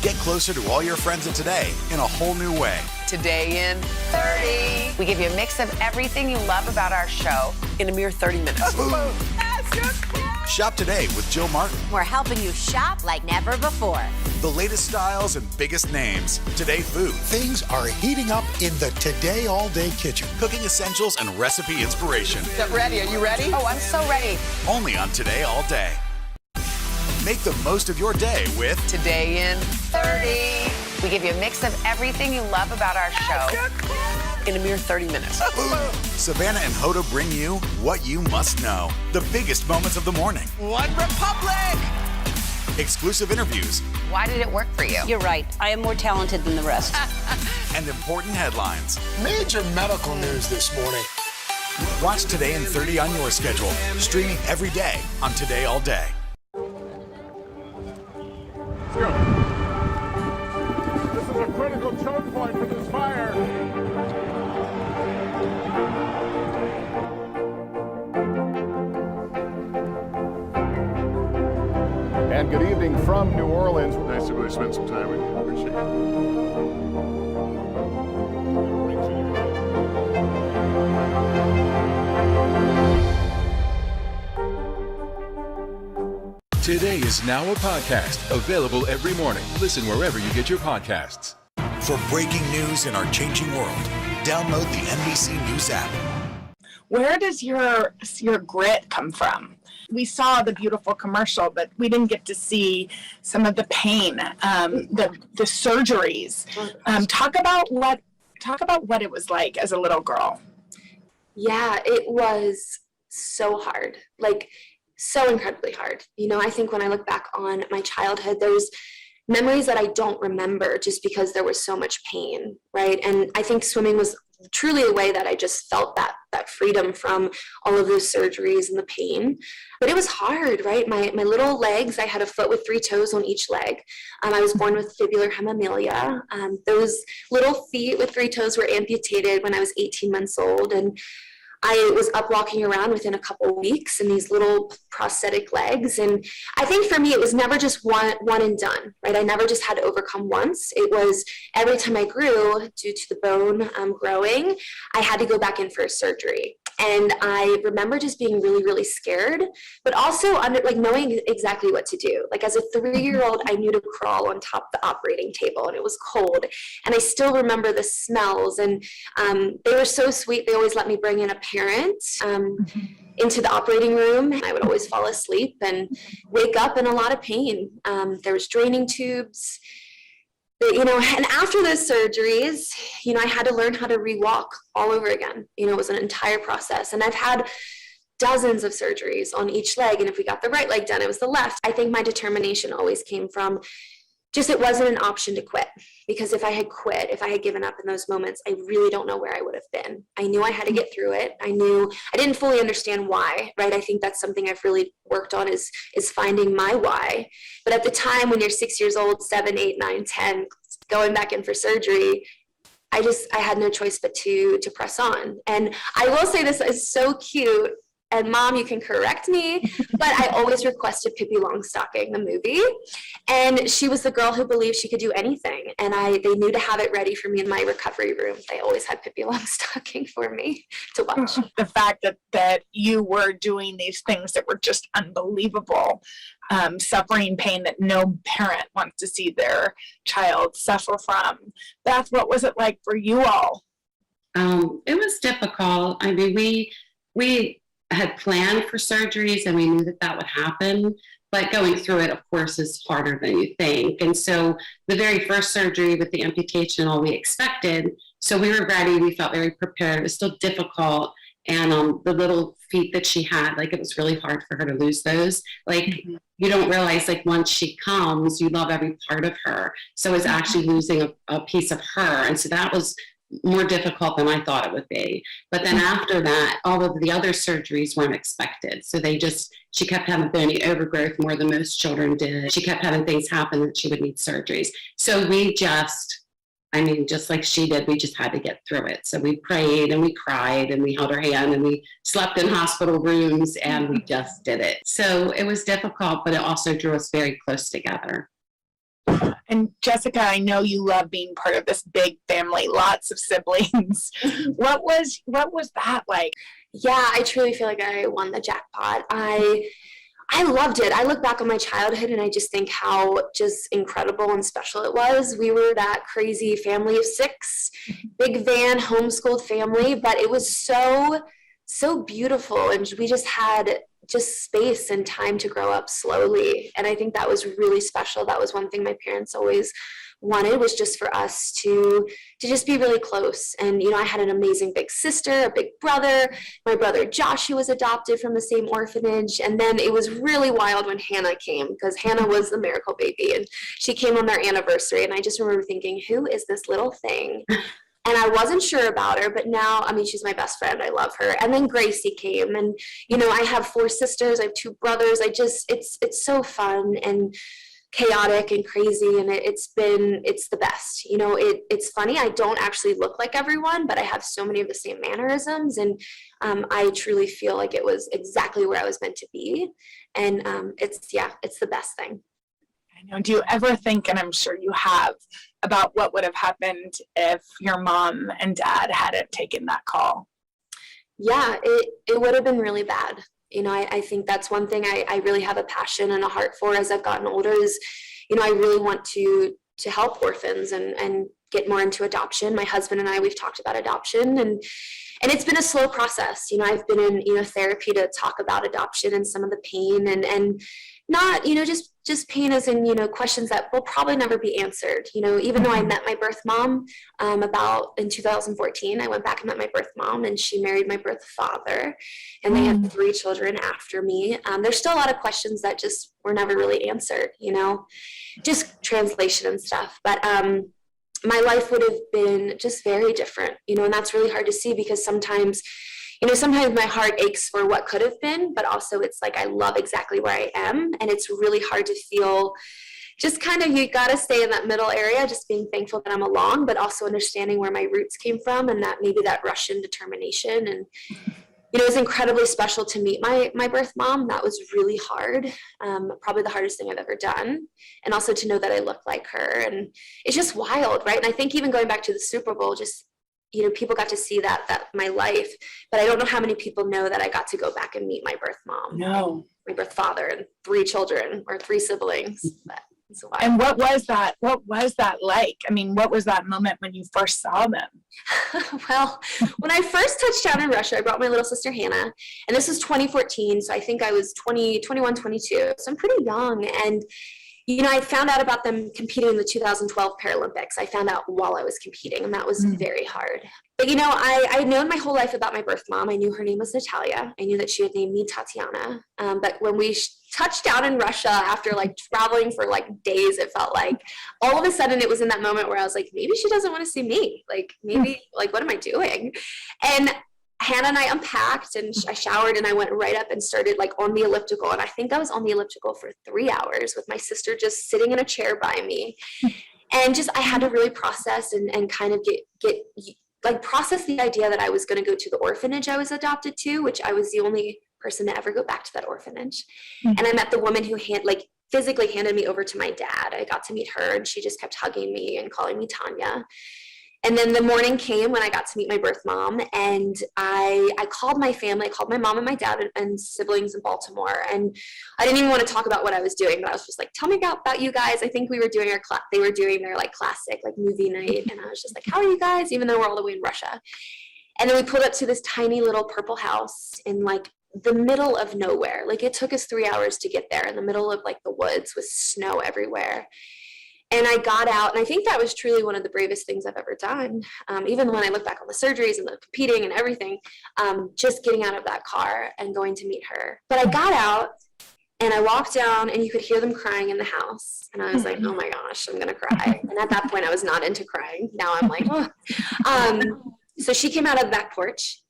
Get closer to all your friends at Today in a whole new way. Today in 30. We give you a mix of everything you love about our show in a mere 30 minutes. Shop today with Jill Martin. We're helping you shop like never before. The latest styles and biggest names. Today Food. Things are heating up in the Today All Day kitchen. Cooking essentials and recipe inspiration. Get ready. Are you ready? Oh, I'm so ready. Only on Today All Day. Make the most of your day with Today in 30. We give you a mix of everything you love about our show in a mere 30 minutes. Savannah and Hoda bring you what you must know. The biggest moments of the morning. One Republic! Exclusive interviews. Why did it work for you? You're right. I am more talented than the rest. And important headlines. Major medical news this morning. Watch Today in 30 on your schedule. Streaming every day on Today All Day. Let's go. This is a critical choke point for this fire. And good evening from New Orleans. Nice to really spend some time with you. Appreciate it. Today is now a podcast available every morning. Listen wherever you get your podcasts. For breaking news in our changing world, download the NBC News app. Where does your grit come from? We saw the beautiful commercial, but we didn't get to see some of the pain, the surgeries. Talk about what it was like as a little girl. Yeah, it was so hard, like so incredibly hard. You know, I think when I look back on my childhood, there's memories that I don't remember just because there was so much pain, right? And I think swimming was truly a way that I just felt that freedom from all of those surgeries and the pain. But it was hard, right? My little legs, I had a foot with 3 toes on each leg. I was born with fibular hemimelia. Those little feet with 3 toes were amputated when I was 18 months old. And I was up walking around within a couple of weeks in these little prosthetic legs. And I think for me, it was never just one and done, right? I never just had to overcome once. It was every time I grew, due to the bone growing, I had to go back in for a surgery. And I remember just being really, really scared, but also knowing exactly what to do. Like as a 3-year-old, I knew to crawl on top of the operating table, and it was cold. And I still remember the smells, and they were so sweet. They always let me bring in a parent into the operating room. I would always fall asleep and wake up in a lot of pain. There was draining tubes. You know, and after those surgeries, you know, I had to learn how to re-walk all over again. You know, it was an entire process. And I've had dozens of surgeries on each leg. And if we got the right leg done, it was the left. I think my determination always came from just it wasn't an option to quit. Because if I had quit, if I had given up in those moments, I really don't know where I would have been. I knew I had to get through it. I didn't fully understand why, right? I think that's something I've really worked on is finding my why. But at the time when you're 6 years old, 7, 8, 9, 10, going back in for surgery, I had no choice but to press on. And I will say this is so cute. And Mom, you can correct me, but I always requested Pippi Longstocking, the movie. And she was the girl who believed she could do anything. And they knew to have it ready for me in my recovery room. They always had Pippi Longstocking for me to watch. The fact that you were doing these things that were just unbelievable, suffering pain that no parent wants to see their child suffer from. Beth, what was it like for you all? It was difficult. I mean, we had planned for surgeries and we knew that would happen, but going through it, of course, is harder than you think. And so the very first surgery with the amputation, all we expected So we were ready. We felt very prepared. It was still difficult. And the little feet that she had, like, it was really hard for her to lose those. Like, you don't realize, like, once she comes, you love every part of her. So it's actually losing a piece of her. And so that was more difficult than I thought it would be. But then after that, all of the other surgeries weren't expected. So she kept having bony overgrowth more than most children did. She kept having things happen that she would need surgeries. So we just like she did, we just had to get through it. So we prayed and we cried and we held her hand and we slept in hospital rooms and we just did it. So it was difficult, but it also drew us very close together. And Jessica, I know you love being part of this big family, lots of siblings. What was that like? Yeah, I truly feel like I won the jackpot. I loved it. I look back on my childhood and I just think how just incredible and special it was. We were that crazy family of 6, big van, homeschooled family, but it was so beautiful. And we just had space and time to grow up slowly. And I think that was really special. That was one thing my parents always wanted, was just for us to just be really close. And, I had an amazing big sister, a big brother. My brother Joshua was adopted from the same orphanage. And then it was really wild when Hannah came, because Hannah was the miracle baby and she came on their anniversary. And I just remember thinking, who is this little thing? And I wasn't sure about her, but now, she's my best friend. I love her. And then Gracie came, and, I have 4 sisters. I have 2 brothers. It's so fun and chaotic and crazy, and it's the best. It's funny. I don't actually look like everyone, but I have so many of the same mannerisms, and I truly feel like it was exactly where I was meant to be. And it's the best thing. I know. Do you ever think, and I'm sure you have, about what would have happened if your mom and dad hadn't taken that call? Yeah, it would have been really bad. I think that's one thing I really have a passion and a heart for as I've gotten older is, I really want to help orphans and get more into adoption. My husband and I, we've talked about adoption, and it's been a slow process. I've been in, therapy to talk about adoption and some of the pain and not, just pain as in, questions that will probably never be answered. Even though I met my birth mom about in 2014, I went back and met my birth mom, and she married my birth father, and they had 3 children after me. There's still a lot of questions that just were never really answered, just translation and stuff. But my life would have been just very different, and that's really hard to see, because sometimes my heart aches for what could have been, but also it's like I love exactly where I am. And it's really hard to feel just kind of, you got to stay in that middle area, just being thankful that I'm along, but also understanding where my roots came from, and that maybe that Russian determination. And, it was incredibly special to meet my birth mom. That was really hard. Probably the hardest thing I've ever done. And also to know that I look like her. And it's just wild, right? And I think even going back to the Super Bowl, just, people got to see that my life, but I don't know how many people know that I got to go back and meet my birth mom. No. My birth father and 3 children or 3 siblings. But it's wild. And what was that like? What was that moment when you first saw them? Well, when I first touched down in Russia, I brought my little sister Hannah, and this was 2014. So I think I was 21, 22. So I'm pretty young. And I found out about them competing in the 2012 Paralympics. I found out while I was competing, and that was very hard. But, I'd known my whole life about my birth mom. I knew her name was Natalia. I knew that she had named me Tatiana. But when we touched down in Russia after, traveling for, days, it felt like all of a sudden it was in that moment where I was like, maybe she doesn't want to see me. Maybe, what am I doing? And Hannah and I unpacked, and I showered, and I went right up and started on the elliptical. And I think I was on the elliptical for 3 hours with my sister just sitting in a chair by me. And I had to really process and kind of process the idea that I was going to go to the orphanage I was adopted to, which I was the only person to ever go back to that orphanage. And I met the woman who physically handed me over to my dad. I got to meet her, and she just kept hugging me and calling me Tanya. And then the morning came when I got to meet my birth mom, and I called my family. I called my mom and my dad and siblings in Baltimore, and I didn't even want to talk about what I was doing, but I was just like, tell me about you guys. I think we were doing they were doing their classic movie night, and I was just like, how are you guys, even though we're all the way in Russia. And then we pulled up to this tiny little purple house in the middle of nowhere. It took us 3 hours to get there, in the middle of the woods with snow everywhere. And I got out, and I think that was truly one of the bravest things I've ever done. Even when I look back on the surgeries and the competing and everything, just getting out of that car and going to meet her. But I got out, and I walked down, and you could hear them crying in the house. And I was like, oh my gosh, I'm gonna cry. And at that point, I was not into crying. Now I'm like, oh. So she came out of the back porch,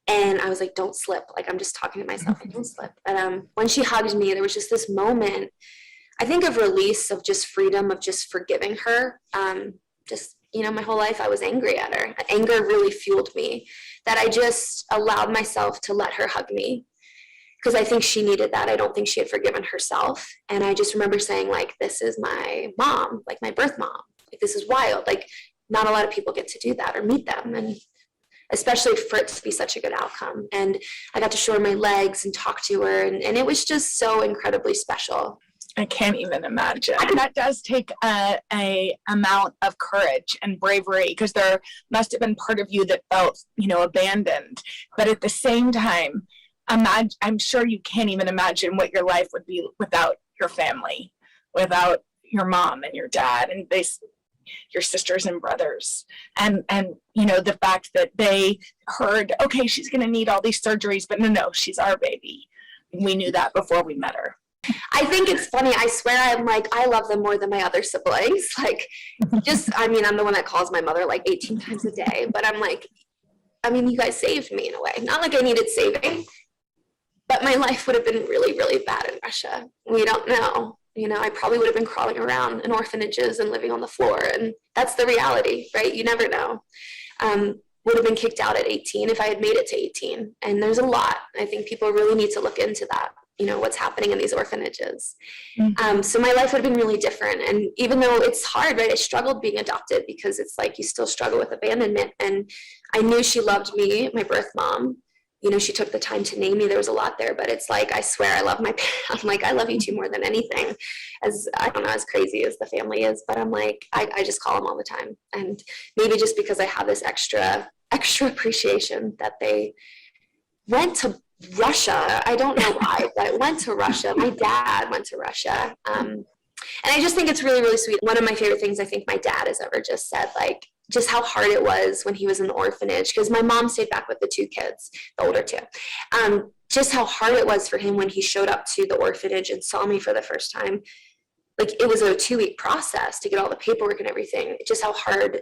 and I was like, don't slip. Like, I'm just talking to myself, like, don't slip. And when she hugged me, there was just this moment, I think, of release, of just freedom, of just forgiving her. My whole life I was angry at her. Anger really fueled me, that I just allowed myself to let her hug me, because I think she needed that. I don't think she had forgiven herself. And I just remember saying, like, this is my mom, like my birth mom. Like, this is wild. Like, not a lot of people get to do that or meet them. And especially for it to be such a good outcome. And I got to show her my legs and talk to her. And it was just so incredibly special. I can't even imagine. That does take a amount of courage and bravery, because there must have been part of you that felt, abandoned. But at the same time, I'm sure you can't even imagine what your life would be without your family, without your mom and your dad and your sisters and brothers. And the fact that they heard, okay, she's going to need all these surgeries, but no, she's our baby. We knew that before we met her. I think it's funny. I swear I love them more than my other siblings. Like, I'm the one that calls my mother like 18 times a day, but I'm like, you guys saved me in a way. Not like I needed saving, but my life would have been really, really bad in Russia. We don't know. I probably would have been crawling around in orphanages and living on the floor. And that's the reality, right? You never know. Would have been kicked out at 18 if I had made it to 18. And there's a lot. I think people really need to look into that. What's happening in these orphanages. Mm-hmm. So my life would have been really different. And even though it's hard, right, I struggled being adopted, because it's like you still struggle with abandonment. And I knew she loved me, my birth mom. She took the time to name me. There was a lot there, but it's like, I swear I love my parents. I'm like, I love you two more than anything. As crazy as the family is, but I'm like, I just call them all the time. And maybe just because I have this extra appreciation that they went to Russia. I don't know why, but went to Russia. My dad went to Russia. And I just think it's really, really sweet. One of my favorite things I think my dad has ever just said, like, just how hard it was when he was in the orphanage, because my mom stayed back with the two kids, the older two. Just how hard it was for him when he showed up to the orphanage and saw me for the first time. Like, it was a 2-week process to get all the paperwork and everything. Just how hard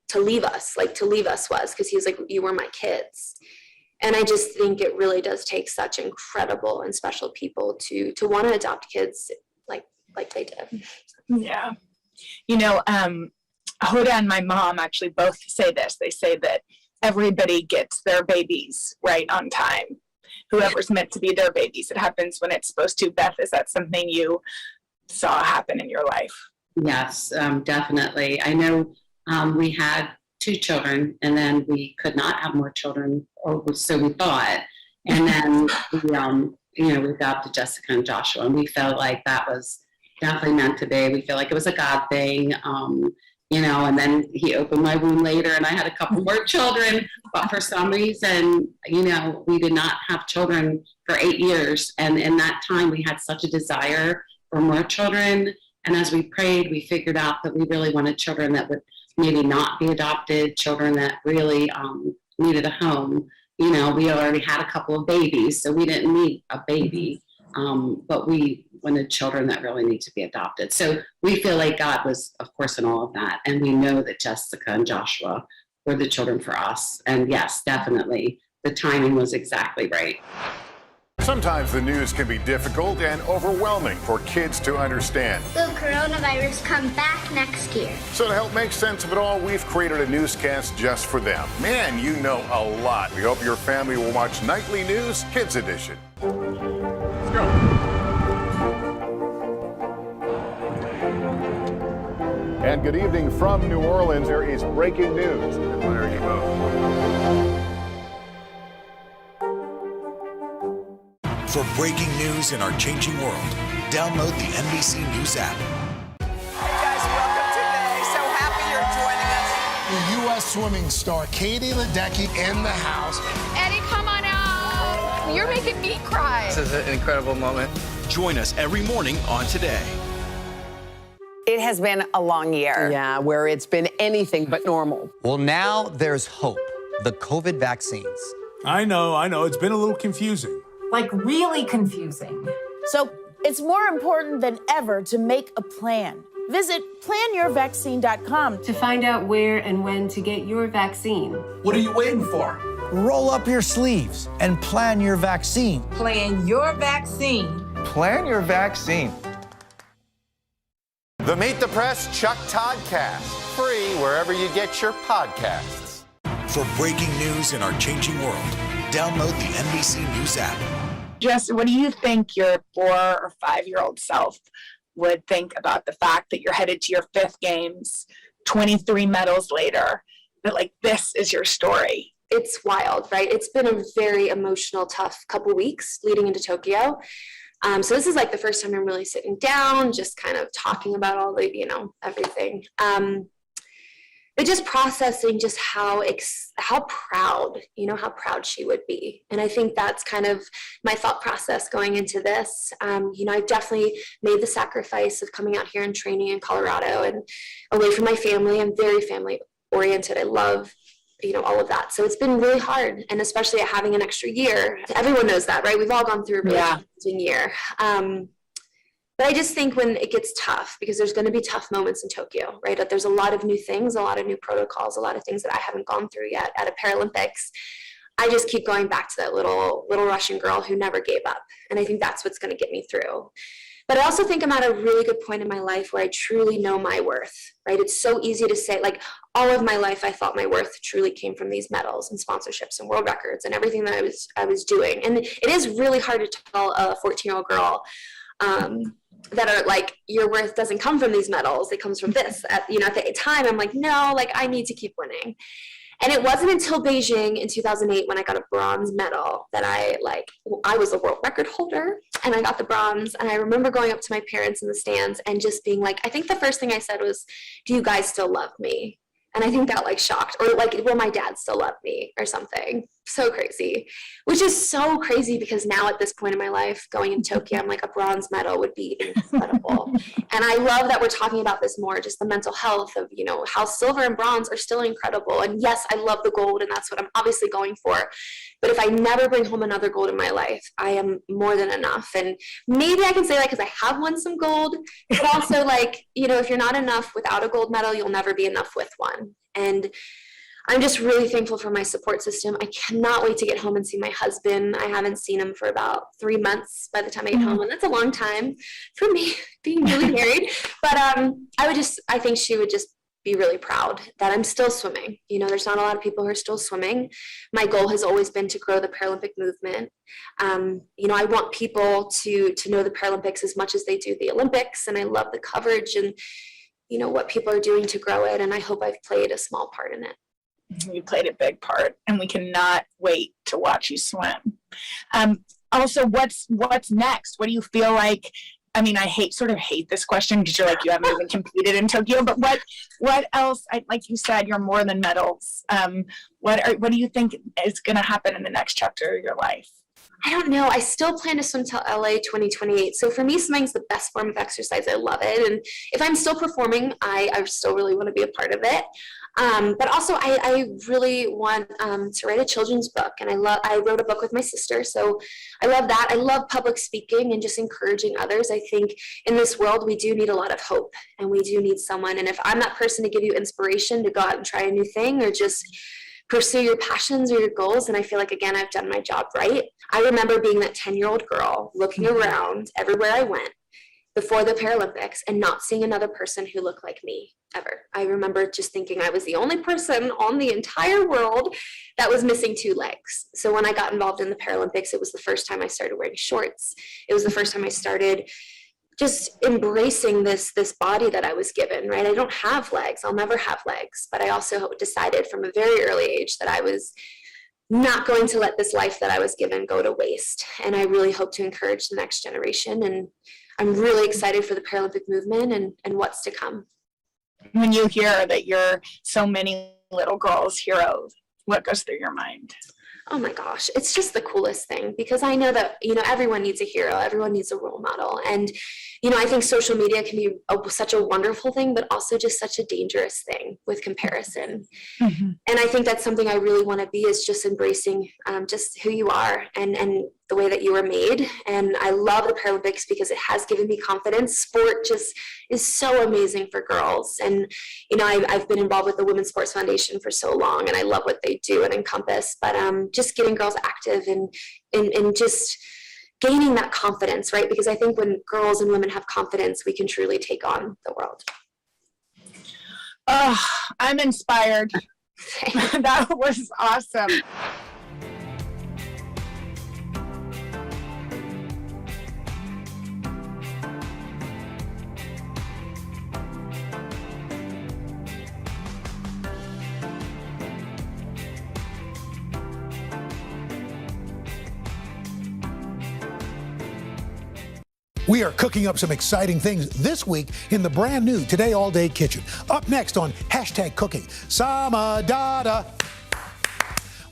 to leave us was, because he was like, you were my kids. And I just think it really does take such incredible and special people to want to adopt kids like they did. Yeah. Hoda and my mom actually both say this. They say that everybody gets their babies right on time. Whoever's meant to be their babies. It happens when it's supposed to. Beth, is that something you saw happen in your life? Yes, definitely. I know we had 2 children, and then we could not have more children, or so we thought. And then we adopted Jessica and Joshua, and we felt like that was definitely meant to be. We feel like it was a God thing, and then he opened my womb later, and I had a couple more children, but for some reason, we did not have children for 8 years. And in that time, we had such a desire for more children. And as we prayed, we figured out that we really wanted children that would maybe not be adopted, children that really needed a home. We already had a couple of babies, so we didn't need a baby, but we wanted children that really need to be adopted. So we feel like God was, of course, in all of that, and we know that Jessica and Joshua were the children for us. And yes, definitely, the timing was exactly right. Sometimes the news can be difficult and overwhelming for kids to understand. Will coronavirus come back next year? So to help make sense of it all, we've created a newscast just for them. Man, you know a lot. We hope your family will watch Nightly News Kids Edition. Let's go. And good evening from New Orleans. There is breaking news. There you go. For breaking news in our changing world, download the NBC News app. Hey guys, welcome today. So happy you're joining us. The U.S. swimming star Katie Ledecky in the house. Eddie, come on out. You're making me cry. This is an incredible moment. Join us every morning on Today. It has been a long year. Yeah, where it's been anything but normal. Well, now there's hope. The COVID vaccines. I know. It's been a little confusing. Like really confusing. So it's more important than ever to make a plan. Visit planyourvaccine.com to find out where and when to get your vaccine. What are you waiting for? Roll up your sleeves and plan your vaccine. Plan your vaccine. Plan your vaccine. The Meet the Press Chuck Todd Cast. Free wherever you get your podcasts. For breaking news in our changing world, download the NBC News app. Jess, what do you think your 4 or 5-year-old self would think about the fact that you're headed to your 5th games, 23 medals later, that like this is your story? It's wild, right? It's been a very emotional, tough couple weeks leading into Tokyo. So this is like the first time I'm really sitting down, just kind of talking about all the, everything. But just processing just how proud, how proud she would be. And I think that's kind of my thought process going into this. I've definitely made the sacrifice of coming out here and training in Colorado and away from my family. I'm very family oriented. I love all of that. So it's been really hard, and especially having an extra year. Everyone knows that, right? We've all gone through a really challenging year. But I just think when it gets tough, because there's going to be tough moments in Tokyo, right? But there's a lot of new things, a lot of new protocols, a lot of things that I haven't gone through yet at a Paralympics. I just keep going back to that little Russian girl who never gave up. And I think that's what's going to get me through. But I also think I'm at a really good point in my life where I truly know my worth, right? It's so easy to say, like, all of my life I thought my worth truly came from these medals and sponsorships and world records and everything that I was doing. And it is really hard to tell a 14-year-old girl that are like, your worth doesn't come from these medals, it comes from this. At the time, I'm like, no, like, I need to keep winning. And it wasn't until Beijing in 2008 when I got a bronze medal that I was the world record holder, and I got the bronze. And I remember going up to my parents in the stands and just being like, I think the first thing I said was, do you guys still love me? And I think that shocked, or will my dad still love me or something? So crazy, which is so crazy because now at this point in my life, going in Tokyo, I'm like, a bronze medal would be incredible. And I love that we're talking about this more, just the mental health of, how silver and bronze are still incredible. And yes, I love the gold, and that's what I'm obviously going for. But if I never bring home another gold in my life, I am more than enough. And maybe I can say that because I have won some gold, but also if you're not enough without a gold medal, you'll never be enough with one. And I'm just really thankful for my support system. I cannot wait to get home and see my husband. I haven't seen him for about 3 months by the time I get home, and that's a long time for me being newly married. But I think she would just be really proud that I'm still swimming. There's not a lot of people who are still swimming. My goal has always been to grow the Paralympic movement. I want people to know the Paralympics as much as they do the Olympics, and I love the coverage and what people are doing to grow it, and I hope I've played a small part in it. You played a big part, and we cannot wait to watch you swim. Also, what's next? What do you feel like? I mean, I hate this question because you're like, you haven't even competed in Tokyo, but what else? Like you said, you're more than medals. What do you think is going to happen in the next chapter of your life? I don't know. I still plan to swim till LA 2028. So for me, swimming's the best form of exercise. I love it. And if I'm still performing, I still really want to be a part of it. But also I really want to write a children's book. And I wrote a book with my sister. So I love that. I love public speaking and just encouraging others. I think in this world, we do need a lot of hope, and we do need someone. And if I'm that person to give you inspiration to go out and try a new thing or just pursue your passions or your goals, and I feel like, again, I've done my job right. I remember being that 10-year-old girl looking around everywhere I went before the Paralympics and not seeing another person who looked like me ever. I remember just thinking I was the only person on the entire world that was missing 2 legs. So when I got involved in the Paralympics, it was the first time I started wearing shorts. It was the first time I started just embracing this body that I was given, right? I don't have legs. I'll never have legs. But I also decided from a very early age that I was not going to let this life that I was given go to waste. And I really hope to encourage the next generation. And I'm really excited for the Paralympic movement and what's to come. When you hear that you're so many little girls' heroes, what goes through your mind? oh my gosh, it's just the coolest thing, because I know that, everyone needs a hero, everyone needs a role model. And, I think social media can be such a wonderful thing, but also just such a dangerous thing with comparison. Mm-hmm. And I think that's something I really want to be, is just embracing just who you are and the way that you were made. And I love the Paralympics because it has given me confidence. Sport just is so amazing for girls. And, I've been involved with the Women's Sports Foundation for so long, and I love what they do at Encompass. But just getting girls active and just gaining that confidence, right? Because I think when girls and women have confidence, we can truly take on the world. Oh, I'm inspired. That was awesome. We are cooking up some exciting things this week in the brand new Today All Day Kitchen. Up next on #cooking, Samadada.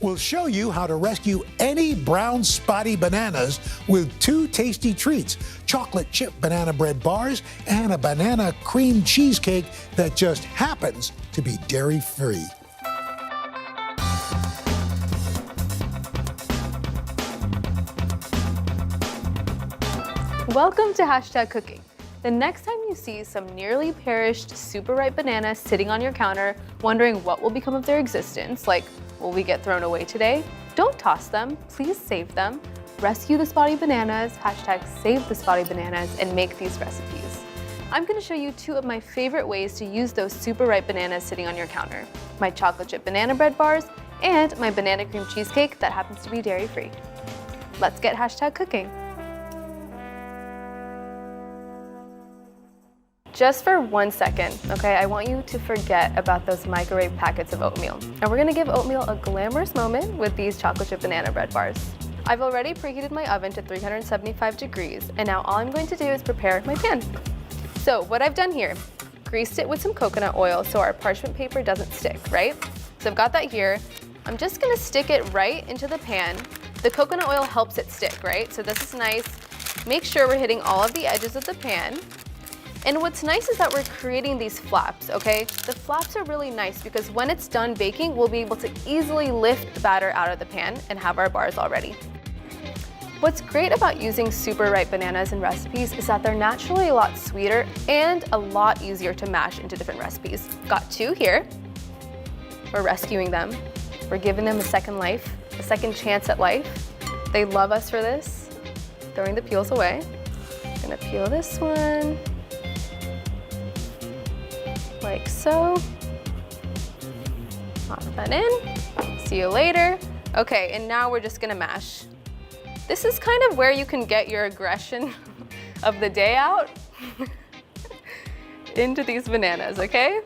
We'll show you how to rescue any brown spotty bananas with 2 tasty treats: chocolate chip banana bread bars and a banana cream cheesecake that just happens to be dairy-free. Welcome to #cooking. The next time you see some nearly perished, super ripe bananas sitting on your counter, wondering what will become of their existence, like, will we get thrown away today? Don't toss them, please save them. Rescue the spotty bananas, #save the spotty bananas, and make these recipes. I'm gonna show you 2 of my favorite ways to use those super ripe bananas sitting on your counter: my chocolate chip banana bread bars and my banana cream cheesecake that happens to be dairy-free. Let's get #cooking. Just for 1 second, okay, I want you to forget about those microwave packets of oatmeal. And we're gonna give oatmeal a glamorous moment with these chocolate chip banana bread bars. I've already preheated my oven to 375 degrees, and now all I'm going to do is prepare my pan. So what I've done here, greased it with some coconut oil so our parchment paper doesn't stick, right? So I've got that here. I'm just gonna stick it right into the pan. The coconut oil helps it stick, right? So this is nice. Make sure we're hitting all of the edges of the pan. And what's nice is that we're creating these flaps, okay? The flaps are really nice because when it's done baking, we'll be able to easily lift the batter out of the pan and have our bars all ready. What's great about using super ripe bananas in recipes is that they're naturally a lot sweeter and a lot easier to mash into different recipes. Got 2 here. We're rescuing them. We're giving them a second life, a second chance at life. They love us for this. Throwing the peels away. Gonna peel this one. Like so. Pop that in. See you later. Okay, and now we're just gonna mash. This is kind of where you can get your aggression of the day out into these bananas, okay?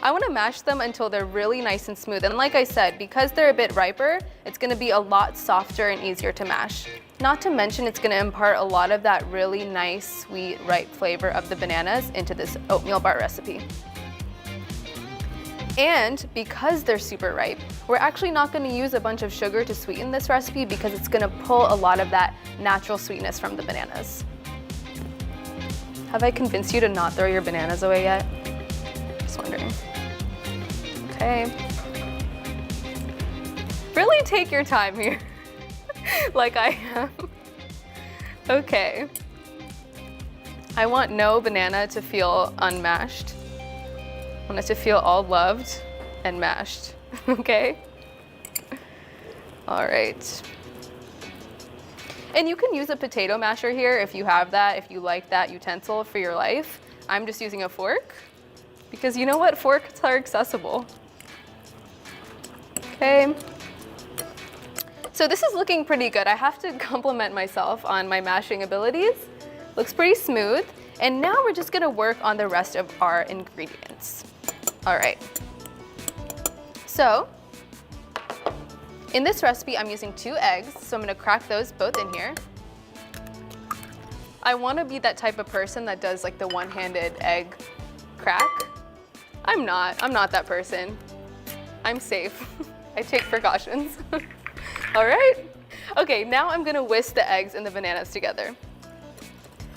I wanna mash them until they're really nice and smooth. And like I said, because they're a bit riper, it's gonna be a lot softer and easier to mash. Not to mention it's gonna impart a lot of that really nice, sweet, ripe flavor of the bananas into this oatmeal bar recipe. And because they're super ripe, we're actually not gonna use a bunch of sugar to sweeten this recipe because it's gonna pull a lot of that natural sweetness from the bananas. Have I convinced you to not throw your bananas away yet? Just wondering. Okay. Really take your time here, like I am. Okay. I want no banana to feel unmashed. I want it to feel all loved and mashed, okay? All right. And you can use a potato masher here if you have that, if you like that utensil for your life. I'm just using a fork because you know what? Forks are accessible. Okay. So this is looking pretty good. I have to compliment myself on my mashing abilities. Looks pretty smooth. And now we're just gonna work on the rest of our ingredients. All right. So in this recipe, I'm using 2 eggs, so I'm gonna crack those both in here. I wanna be that type of person that does like the one-handed egg crack. I'm not that person. I'm safe. I take precautions. All right. Okay, now I'm gonna whisk the eggs and the bananas together.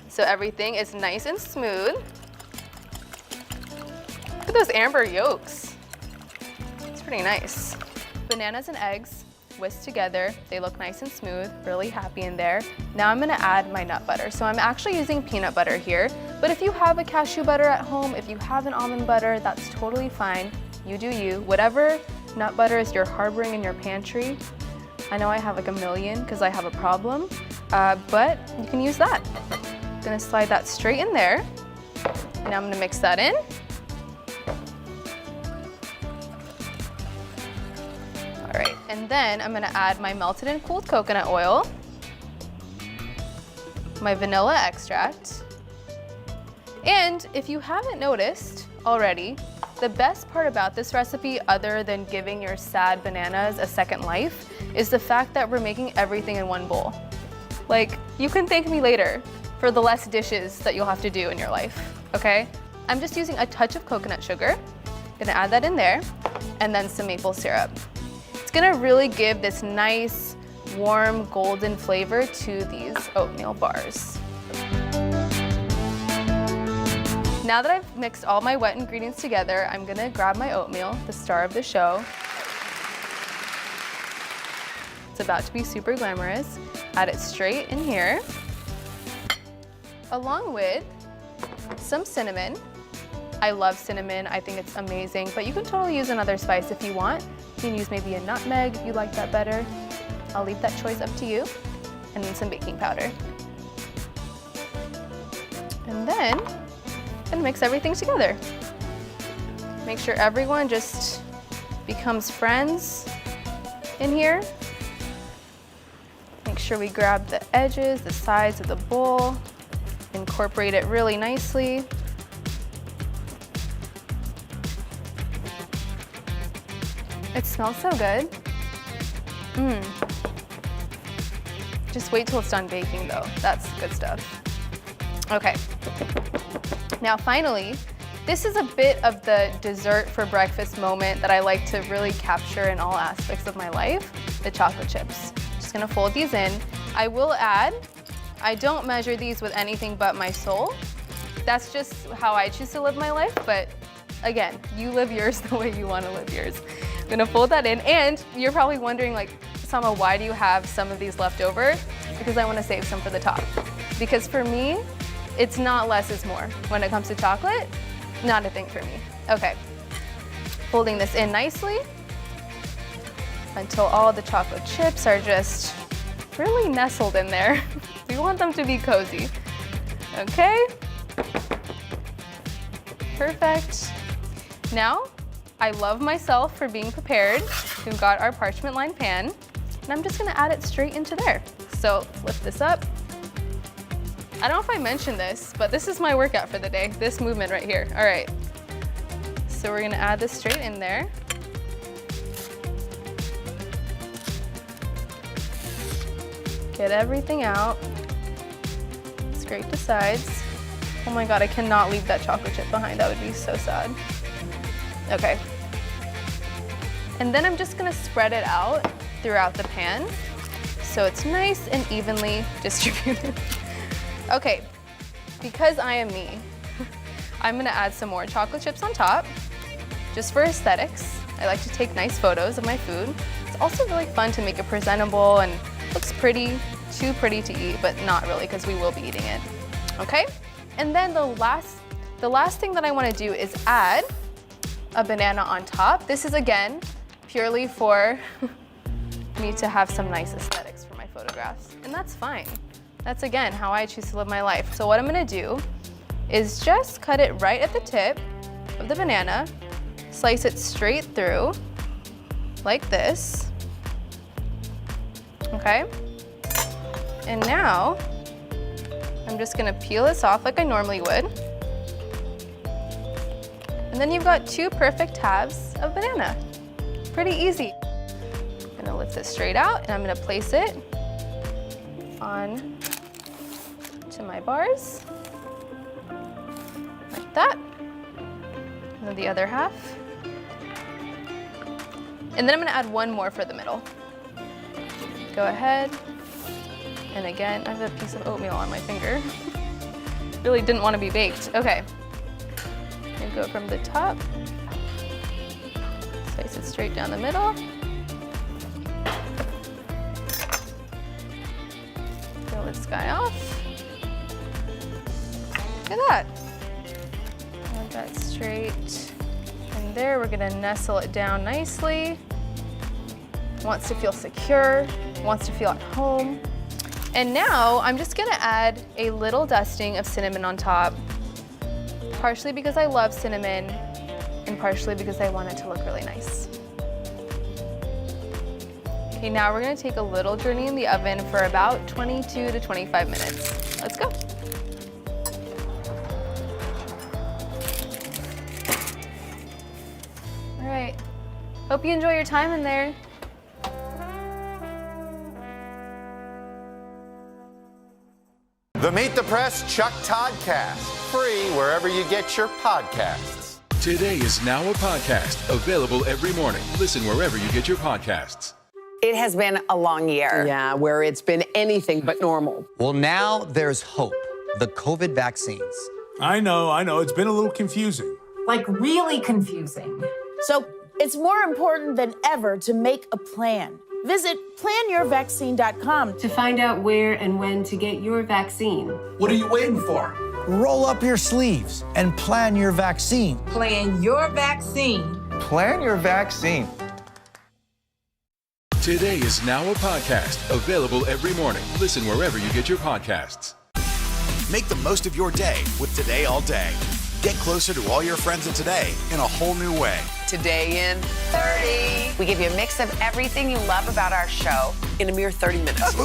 So everything is nice and smooth. Look at those amber yolks. It's pretty nice. Bananas and eggs whisked together. They look nice and smooth, really happy in there. Now I'm gonna add my nut butter. So I'm actually using peanut butter here, but if you have a cashew butter at home, if you have an almond butter, that's totally fine. You do you. Whatever nut butters you're harboring in your pantry. I know I have like a million because I have a problem, but you can use that. I'm gonna slide that straight in there, and I'm gonna mix that in. All right, and then I'm gonna add my melted and cooled coconut oil, my vanilla extract, and if you haven't noticed already, the best part about this recipe, other than giving your sad bananas a second life, is the fact that we're making everything in one bowl. Like, you can thank me later for the less dishes that you'll have to do in your life, okay? I'm just using a touch of coconut sugar. Gonna add that in there, and then some maple syrup. It's gonna really give this nice, warm, golden flavor to these oatmeal bars. Now that I've mixed all my wet ingredients together, I'm gonna grab my oatmeal, the star of the show. It's about to be super glamorous. Add it straight in here, along with some cinnamon. I love cinnamon, I think it's amazing, but you can totally use another spice if you want. You can use maybe a nutmeg if you like that better. I'll leave that choice up to you. And then some baking powder. And then, and mix everything together. Make sure everyone just becomes friends in here. Make sure we grab the edges, the sides of the bowl, incorporate it really nicely. It smells so good. Just wait till it's done baking though. That's good stuff. Okay. Now finally, this is a bit of the dessert for breakfast moment that I like to really capture in all aspects of my life, the chocolate chips. Just gonna fold these in. I will add, I don't measure these with anything but my soul. That's just how I choose to live my life, but again, you live yours the way you wanna live yours. I'm gonna fold that in, and you're probably wondering like, Sama, why do you have some of these left over? Because I wanna save some for the top. Because for me, it's not less is more. When it comes to chocolate, not a thing for me. Okay, folding this in nicely until all the chocolate chips are just really nestled in there. We want them to be cozy. Okay, perfect. Now, I love myself for being prepared. We've got our parchment lined pan, and I'm just gonna add it straight into there. So lift this up. I don't know if I mentioned this, but this is my workout for the day, this movement right here. All right, so we're gonna add this straight in there. Get everything out. Scrape the sides. Oh my God, I cannot leave that chocolate chip behind. That would be so sad. Okay. And then I'm just gonna spread it out throughout the pan so it's nice and evenly distributed. Okay, because I am me, I'm gonna add some more chocolate chips on top, just for aesthetics. I like to take nice photos of my food. It's also really fun to make it presentable and looks pretty, too pretty to eat, but not really because we will be eating it. Okay, and then the last thing that I wanna do is add a banana on top. This is again, purely for me to have some nice aesthetics for my photographs, and that's fine. That's again how I choose to live my life. So what I'm gonna do is just cut it right at the tip of the banana, slice it straight through like this, okay? And now I'm just gonna peel this off like I normally would. And then you've got two perfect halves of banana. Pretty easy. I'm gonna lift this straight out and I'm gonna place it on to my bars, like that. And then the other half. And then I'm gonna add one more for the middle. Go ahead. And again, I have a piece of oatmeal on my finger. Really didn't want to be baked. Okay. And go from the top. Slice it straight down the middle. Peel this guy off. Look at that. Add that straight in there. We're gonna nestle it down nicely. Wants to feel secure, wants to feel at home. And now I'm just gonna add a little dusting of cinnamon on top, partially because I love cinnamon and partially because I want it to look really nice. Okay, now we're gonna take a little journey in the oven for about 22 to 25 minutes. Let's go. All right, hope you enjoy your time in there. The Meet the Press Chuck Toddcast, free wherever you get your podcasts. Today is now a podcast available every morning. Listen wherever you get your podcasts. It has been a long year. Yeah, where it's been anything but normal. Well, now there's hope. The COVID vaccines. I know. It's been a little confusing. Like really confusing. So it's more important than ever to make a plan. Visit planyourvaccine.com to find out where and when to get your vaccine. What are you waiting for? Roll up your sleeves and plan your vaccine. Plan your vaccine. Plan your vaccine. Today is now a podcast available every morning. Listen wherever you get your podcasts. Make the most of your day with Today All Day. Get closer to all your friends at Today in a whole new way. Today in 30. We give you a mix of everything you love about our show in a mere 30 minutes.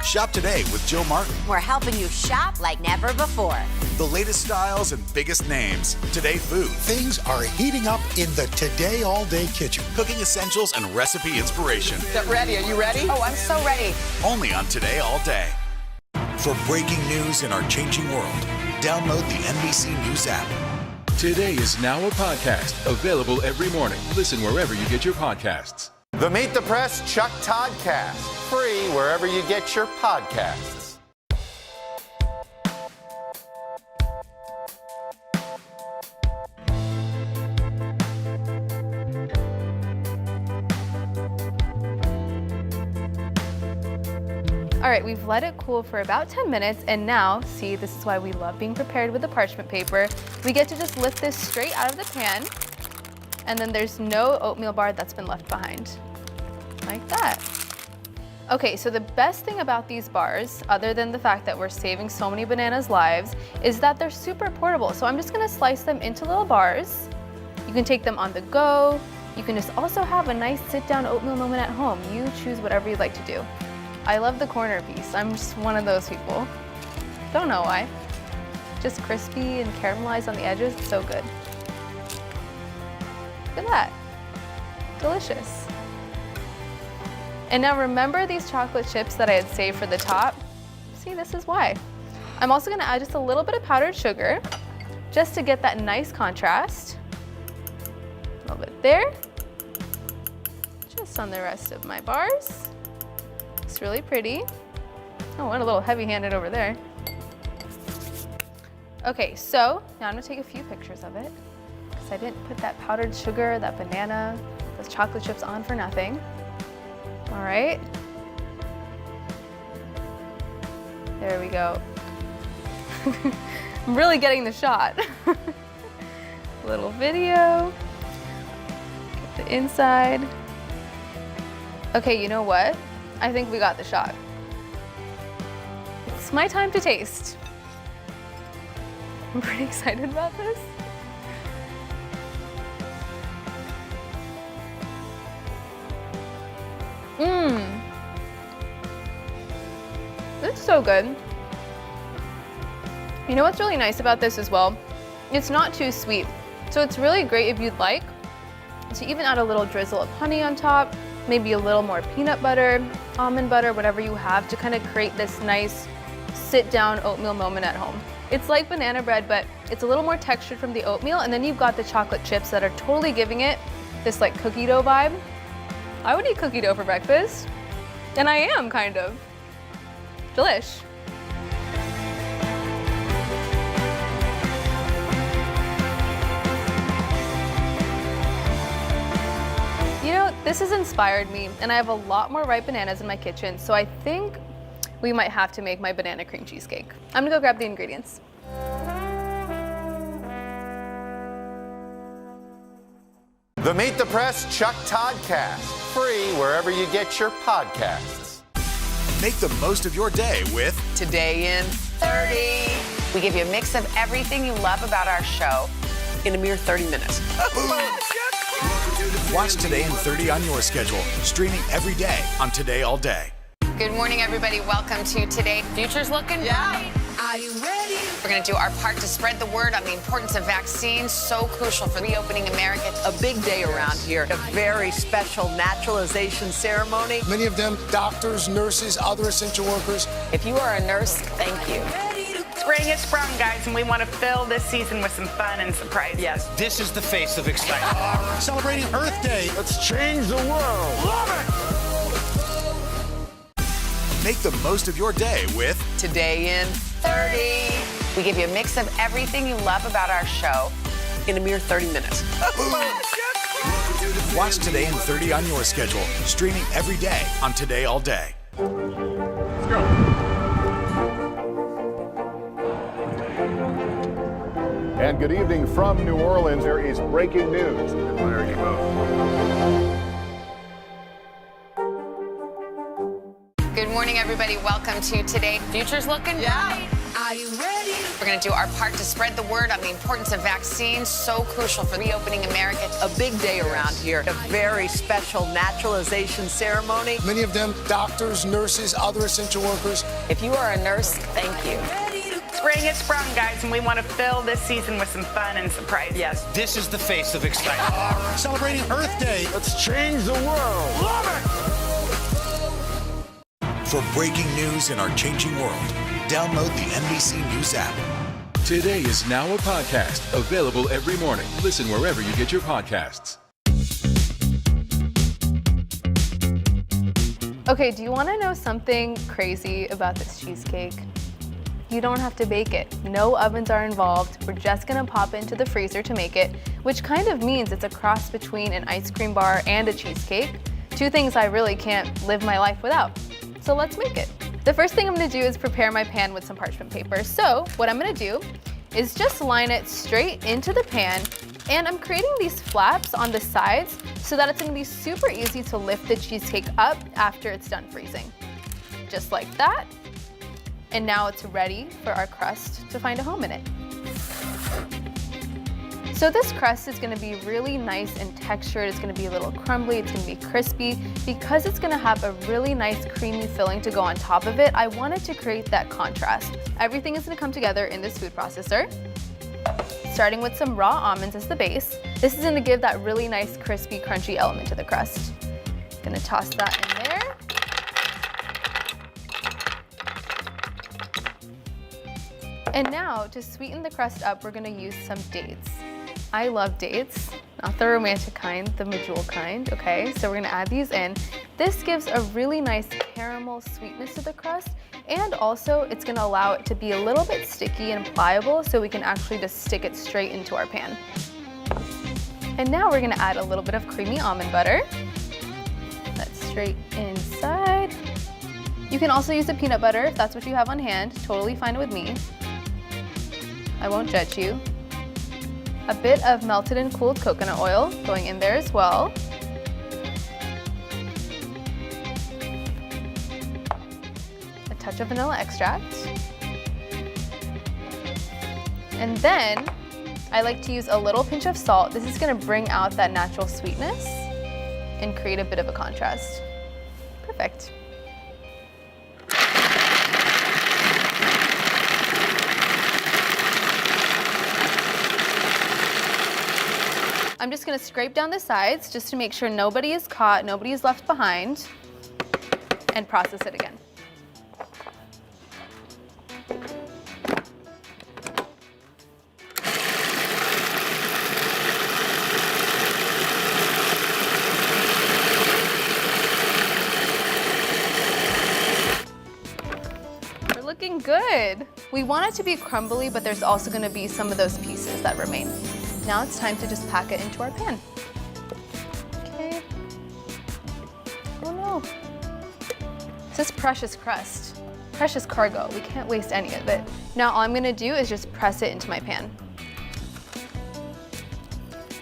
Shop today with Jill Martin. We're helping you shop like never before. The latest styles and biggest names. Today Food. Things are heating up in the Today All Day kitchen. Cooking essentials and recipe inspiration. Get ready. Are you ready? Oh, I'm so ready. Only on Today All Day. For breaking news in our changing world, download the NBC News app. Today is now a podcast available every morning. Listen wherever you get your podcasts. The Meet the Press Chuck Toddcast, free wherever you get your podcasts. All right, we've let it cool for about 10 minutes, and now, see, this is why we love being prepared with the parchment paper. We get to just lift this straight out of the pan, and then there's no oatmeal bar that's been left behind, like that. Okay, so the best thing about these bars, other than the fact that we're saving so many bananas' lives, is that they're super portable. So I'm just gonna slice them into little bars. You can take them on the go. You can just also have a nice sit-down oatmeal moment at home. You choose whatever you'd like to do. I love the corner piece. I'm just one of those people. Don't know why. Just crispy and caramelized on the edges, it's so good. Look at that, delicious. And now remember these chocolate chips that I had saved for the top? See, this is why. I'm also gonna add just a little bit of powdered sugar, just to get that nice contrast. A little bit there. Just on the rest of my bars. It's really pretty. Oh, went a little heavy-handed over there. Okay, so now I'm gonna take a few pictures of it because I didn't put that powdered sugar, that banana, those chocolate chips on for nothing. All right. There we go. I'm really getting the shot. Little video. Get the inside. Okay, you know what? I think we got the shot. It's my time to taste. I'm pretty excited about this. It's so good. You know what's really nice about this as well? It's not too sweet. So it's really great if you'd like to even add a little drizzle of honey on top, maybe a little more peanut butter, almond butter, whatever you have to kind of create this nice sit-down oatmeal moment at home. It's like banana bread, but it's a little more textured from the oatmeal, and then you've got the chocolate chips that are totally giving it this like cookie dough vibe. I would eat cookie dough for breakfast. And I am, kind of. Delish. You know, this has inspired me, and I have a lot more ripe bananas in my kitchen, so I think we might have to make my banana cream cheesecake. I'm gonna go grab the ingredients. The Meet the Press Chuck Todd Cast, free wherever you get your podcasts. Make the most of your day with Today in 30. We give you a mix of everything you love about our show in a mere 30 minutes. Watch Today in 30 on your schedule, streaming every day on Today All Day. Good morning, everybody. Welcome to Today. Future's looking bright. Are you ready? We're going to do our part to spread the word on the importance of vaccines, so crucial for reopening America. A big day around here. A very special naturalization ceremony. Many of them doctors, nurses, other essential workers. If you are a nurse, thank you. Spring has sprung, guys, and we want to fill this season with some fun and surprises. Yes. This is the face of excitement. Celebrating Earth Day. Let's change the world. Make the most of your day with Today in 30. We give you a mix of everything you love about our show in a mere 30 minutes. Watch Today in 30 on your schedule, streaming every day on Today All Day. Let's go. And good evening from New Orleans. There is breaking news. There you go. Good morning, everybody. Welcome to Today. Future's looking bright. Are you ready? We're going to do our part to spread the word on the importance of vaccines, so crucial for reopening America. A big day around here. A very special naturalization ceremony. Many of them doctors, nurses, other essential workers. If you are a nurse, thank you. Spring has sprung, guys, and we want to fill this season with some fun and surprises. Yes. This is the face of excitement. Celebrating Earth Day. Let's change the world. For breaking news in our changing world, download the NBC News app. Today is now a podcast, available every morning. Listen wherever you get your podcasts. Okay, do you want to know something crazy about this cheesecake? You don't have to bake it. No ovens are involved. We're just gonna pop it into the freezer to make it, which kind of means it's a cross between an ice cream bar and a cheesecake. Two things I really can't live my life without. So let's make it. The first thing I'm gonna do is prepare my pan with some parchment paper. So what I'm gonna do is just line it straight into the pan, and I'm creating these flaps on the sides so that it's gonna be super easy to lift the cheesecake up after it's done freezing. Just like that. And now it's ready for our crust to find a home in it. So this crust is gonna be really nice and textured. It's gonna be a little crumbly, it's gonna be crispy. Because it's gonna have a really nice creamy filling to go on top of it, I wanted to create that contrast. Everything is gonna come together in this food processor. Starting with some raw almonds as the base. This is gonna give that really nice crispy, crunchy element to the crust. Gonna toss that in there. And now, to sweeten the crust up, we're gonna use some dates. I love dates, not the romantic kind, the medjool kind, okay? So we're gonna add these in. This gives a really nice caramel sweetness to the crust, and also it's gonna allow it to be a little bit sticky and pliable so we can actually just stick it straight into our pan. And now we're gonna add a little bit of creamy almond butter. That's straight inside. You can also use the peanut butter if that's what you have on hand, totally fine with me. I won't judge you. A bit of melted and cooled coconut oil going in there as well. A touch of vanilla extract. And then I like to use a little pinch of salt. This is gonna bring out that natural sweetness and create a bit of a contrast. Perfect. I'm just gonna scrape down the sides just to make sure nobody is caught, nobody is left behind, and process it again. good. We want it to be crumbly, but there's also gonna be some of those pieces that remain. Now it's time to just pack it into our pan. Okay. Oh no. This is precious crust, precious cargo. We can't waste any of it. Now all I'm gonna do is just press it into my pan.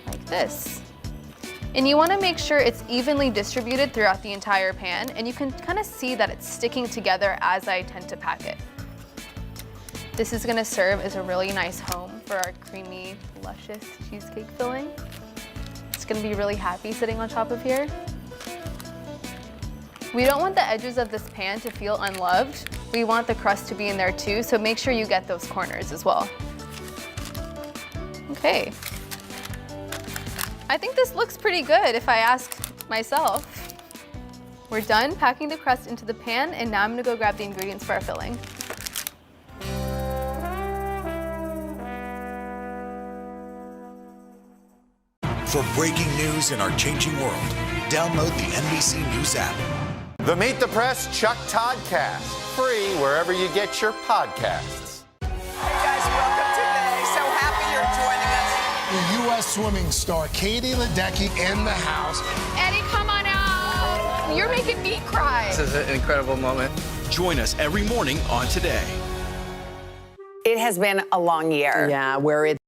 Like this. And you wanna make sure it's evenly distributed throughout the entire pan, and you can kind of see that it's sticking together as I tend to pack it. This is gonna serve as a really nice home for our creamy, luscious cheesecake filling. It's gonna be really happy sitting on top of here. We don't want the edges of this pan to feel unloved. We want the crust to be in there too, so make sure you get those corners as well. Okay. I think this looks pretty good if I ask myself. We're done packing the crust into the pan, and now I'm gonna go grab the ingredients for our filling. For breaking news in our changing world, download the NBC News app. The Meet the Press Chuck Toddcast, free wherever you get your podcasts. Hey guys, welcome today. So happy you're joining us. The U.S. swimming star Katie Ledecky in the house. Eddie, come on out. You're making me cry. This is an incredible moment. Join us every morning on Today. It has been a long year. Yeah, where it's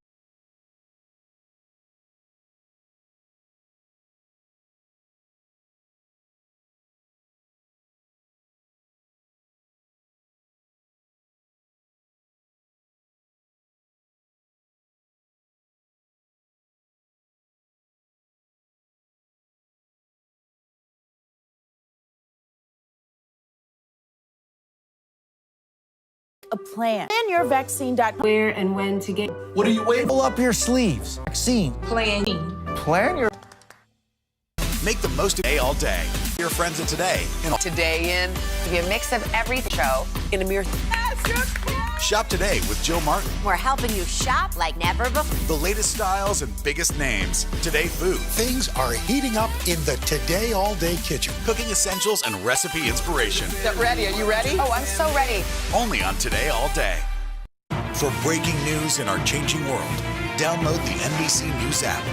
a plan. PlanYourVaccine.com. Where and when to get. What are you waiting? Roll up your sleeves. Vaccine. Plan your. Make the most of Today all day. Your friends at Today. Today in. To be a mix of every show. In a mirror. Shop today with Jill Martin. We're helping you shop like never before. The latest styles and biggest names. Today food. Things are heating up in the Today All Day kitchen. Cooking essentials and recipe inspiration. Get ready. Are you ready? Oh, I'm so ready. Only on Today all day. For breaking news in our changing world, download the NBC News app.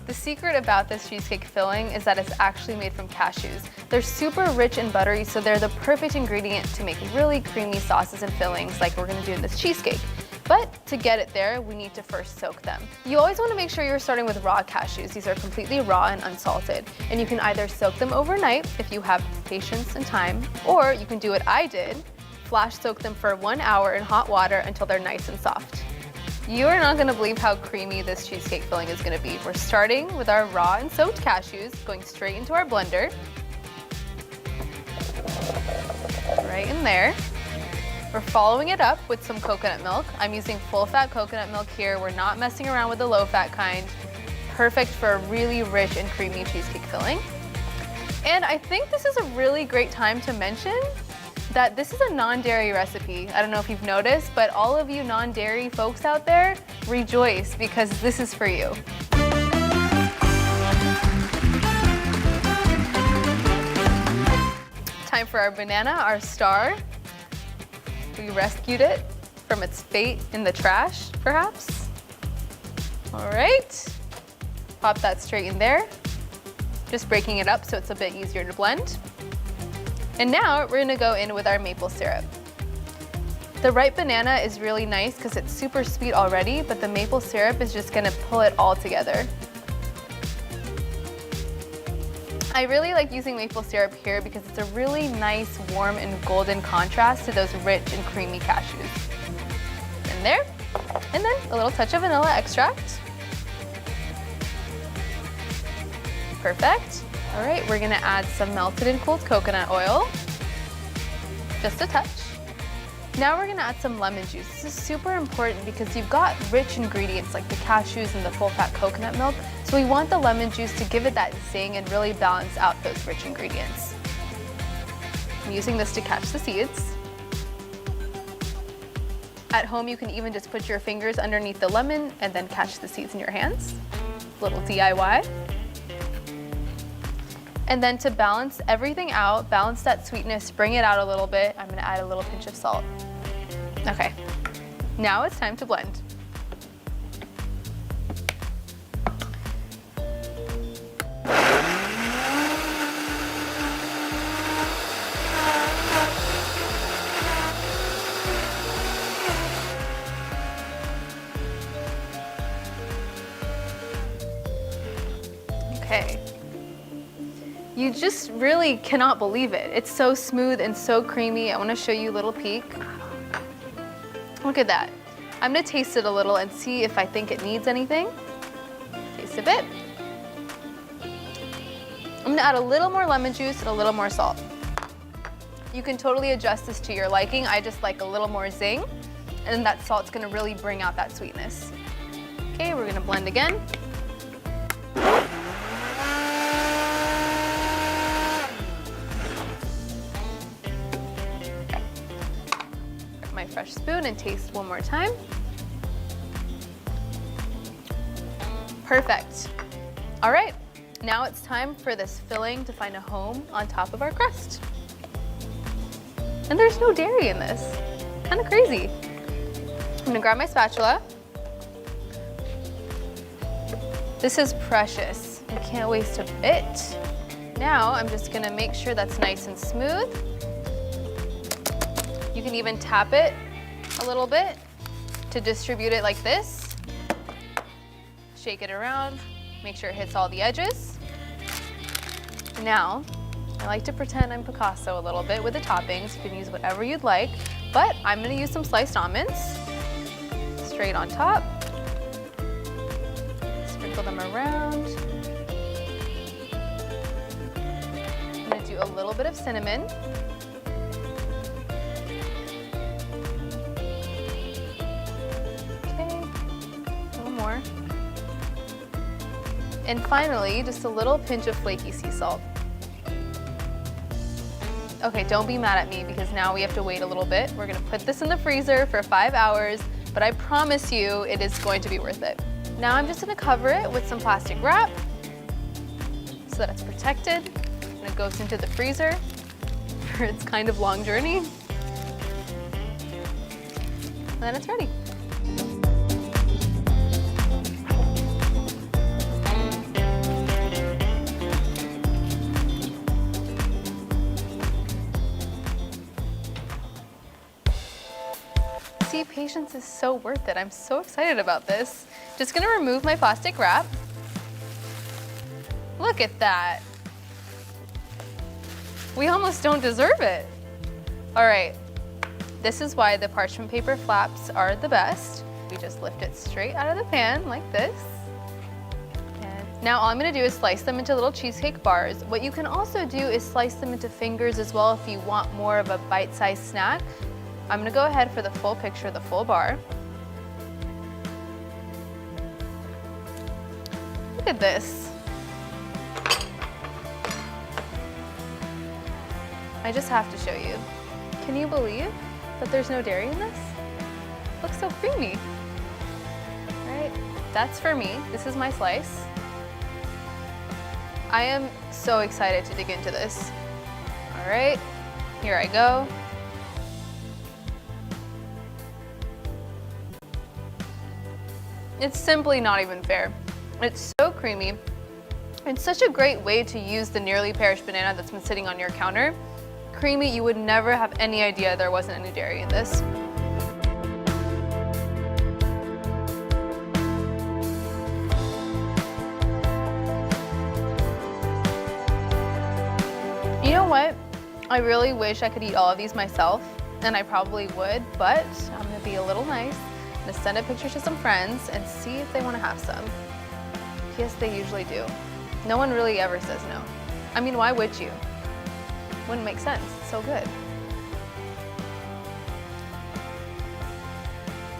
The secret about this cheesecake filling is that it's actually made from cashews. They're super rich and buttery, so they're the perfect ingredient to make really creamy sauces and fillings like we're gonna do in this cheesecake. But to get it there, we need to first soak them. You always wanna make sure you're starting with raw cashews. These are completely raw and unsalted. And you can either soak them overnight if you have patience and time, or you can do what I did, flash soak them for 1 hour in hot water until they're nice and soft. You are not gonna believe how creamy this cheesecake filling is gonna be. We're starting with our raw and soaked cashews, going straight into our blender. Right in there. We're following it up with some coconut milk. I'm using full-fat coconut milk here. We're not messing around with the low-fat kind. Perfect for a really rich and creamy cheesecake filling. And I think this is a really great time to mention that this is a non-dairy recipe. I don't know if you've noticed, but all of you non-dairy folks out there, rejoice because this is for you. Time for our banana, our star. We rescued it from its fate in the trash, perhaps. All right, pop that straight in there. Just breaking it up so it's a bit easier to blend. And now we're gonna go in with our maple syrup. The ripe banana is really nice because it's super sweet already, but the maple syrup is just gonna pull it all together. I really like using maple syrup here because it's a really nice, warm, and golden contrast to those rich and creamy cashews. In there, and then a little touch of vanilla extract. Perfect. All right, we're gonna add some melted and cooled coconut oil, just a touch. Now we're gonna add some lemon juice. This is super important because you've got rich ingredients like the cashews and the full-fat coconut milk, so we want the lemon juice to give it that zing and really balance out those rich ingredients. I'm using this to catch the seeds. At home, you can even just put your fingers underneath the lemon and then catch the seeds in your hands. A little DIY. And then to balance everything out, balance that sweetness, bring it out a little bit, I'm gonna add a little pinch of salt. Okay, now it's time to blend. Okay. You just really cannot believe it. It's so smooth and so creamy. I want to show you a little peek. Look at that. I'm going to taste it a little and see if I think it needs anything. Taste a bit. I'm going to add a little more lemon juice and a little more salt. You can totally adjust this to your liking. I just like a little more zing, and that salt's going to really bring out that sweetness. Okay, we're going to blend again. My fresh spoon and taste one more time. Perfect. All right, now it's time for this filling to find a home on top of our crust. And there's no dairy in this. Kind of crazy. I'm gonna grab my spatula. This is precious. I can't waste a bit. Now I'm just gonna make sure that's nice and smooth. You can even tap it a little bit to distribute it like this. Shake it around, make sure it hits all the edges. Now, I like to pretend I'm Picasso a little bit with the toppings. You can use whatever you'd like, but I'm gonna use some sliced almonds straight on top. Sprinkle them around. I'm gonna do a little bit of cinnamon. More. And finally, just a little pinch of flaky sea salt. Okay, don't be mad at me because now we have to wait a little bit. We're gonna put this in the freezer for 5 hours, but I promise you it is going to be worth it. Now I'm just gonna cover it with some plastic wrap so that it's protected and it goes into the freezer for its kind of long journey. And then it's ready. See, patience is so worth it. I'm so excited about this. Just gonna remove my plastic wrap. Look at that. We almost don't deserve it. All right, this is why the parchment paper flaps are the best. We just lift it straight out of the pan like this. And now all I'm gonna do is slice them into little cheesecake bars. What you can also do is slice them into fingers as well if you want more of a bite-sized snack. I'm gonna go ahead for the full picture, the full bar. Look at this. I just have to show you. Can you believe that there's no dairy in this? Looks so creamy. All right, that's for me. This is my slice. I am so excited to dig into this. All right, here I go. It's simply not even fair. It's so creamy. It's such a great way to use the nearly perished banana that's been sitting on your counter. Creamy, you would never have any idea there wasn't any dairy in this. You know what? I really wish I could eat all of these myself, and I probably would, but I'm gonna be a little nice. I'm gonna send a picture to some friends and see if they wanna have some. Yes, they usually do. No one really ever says no. I mean, why would you? Wouldn't make sense, it's so good.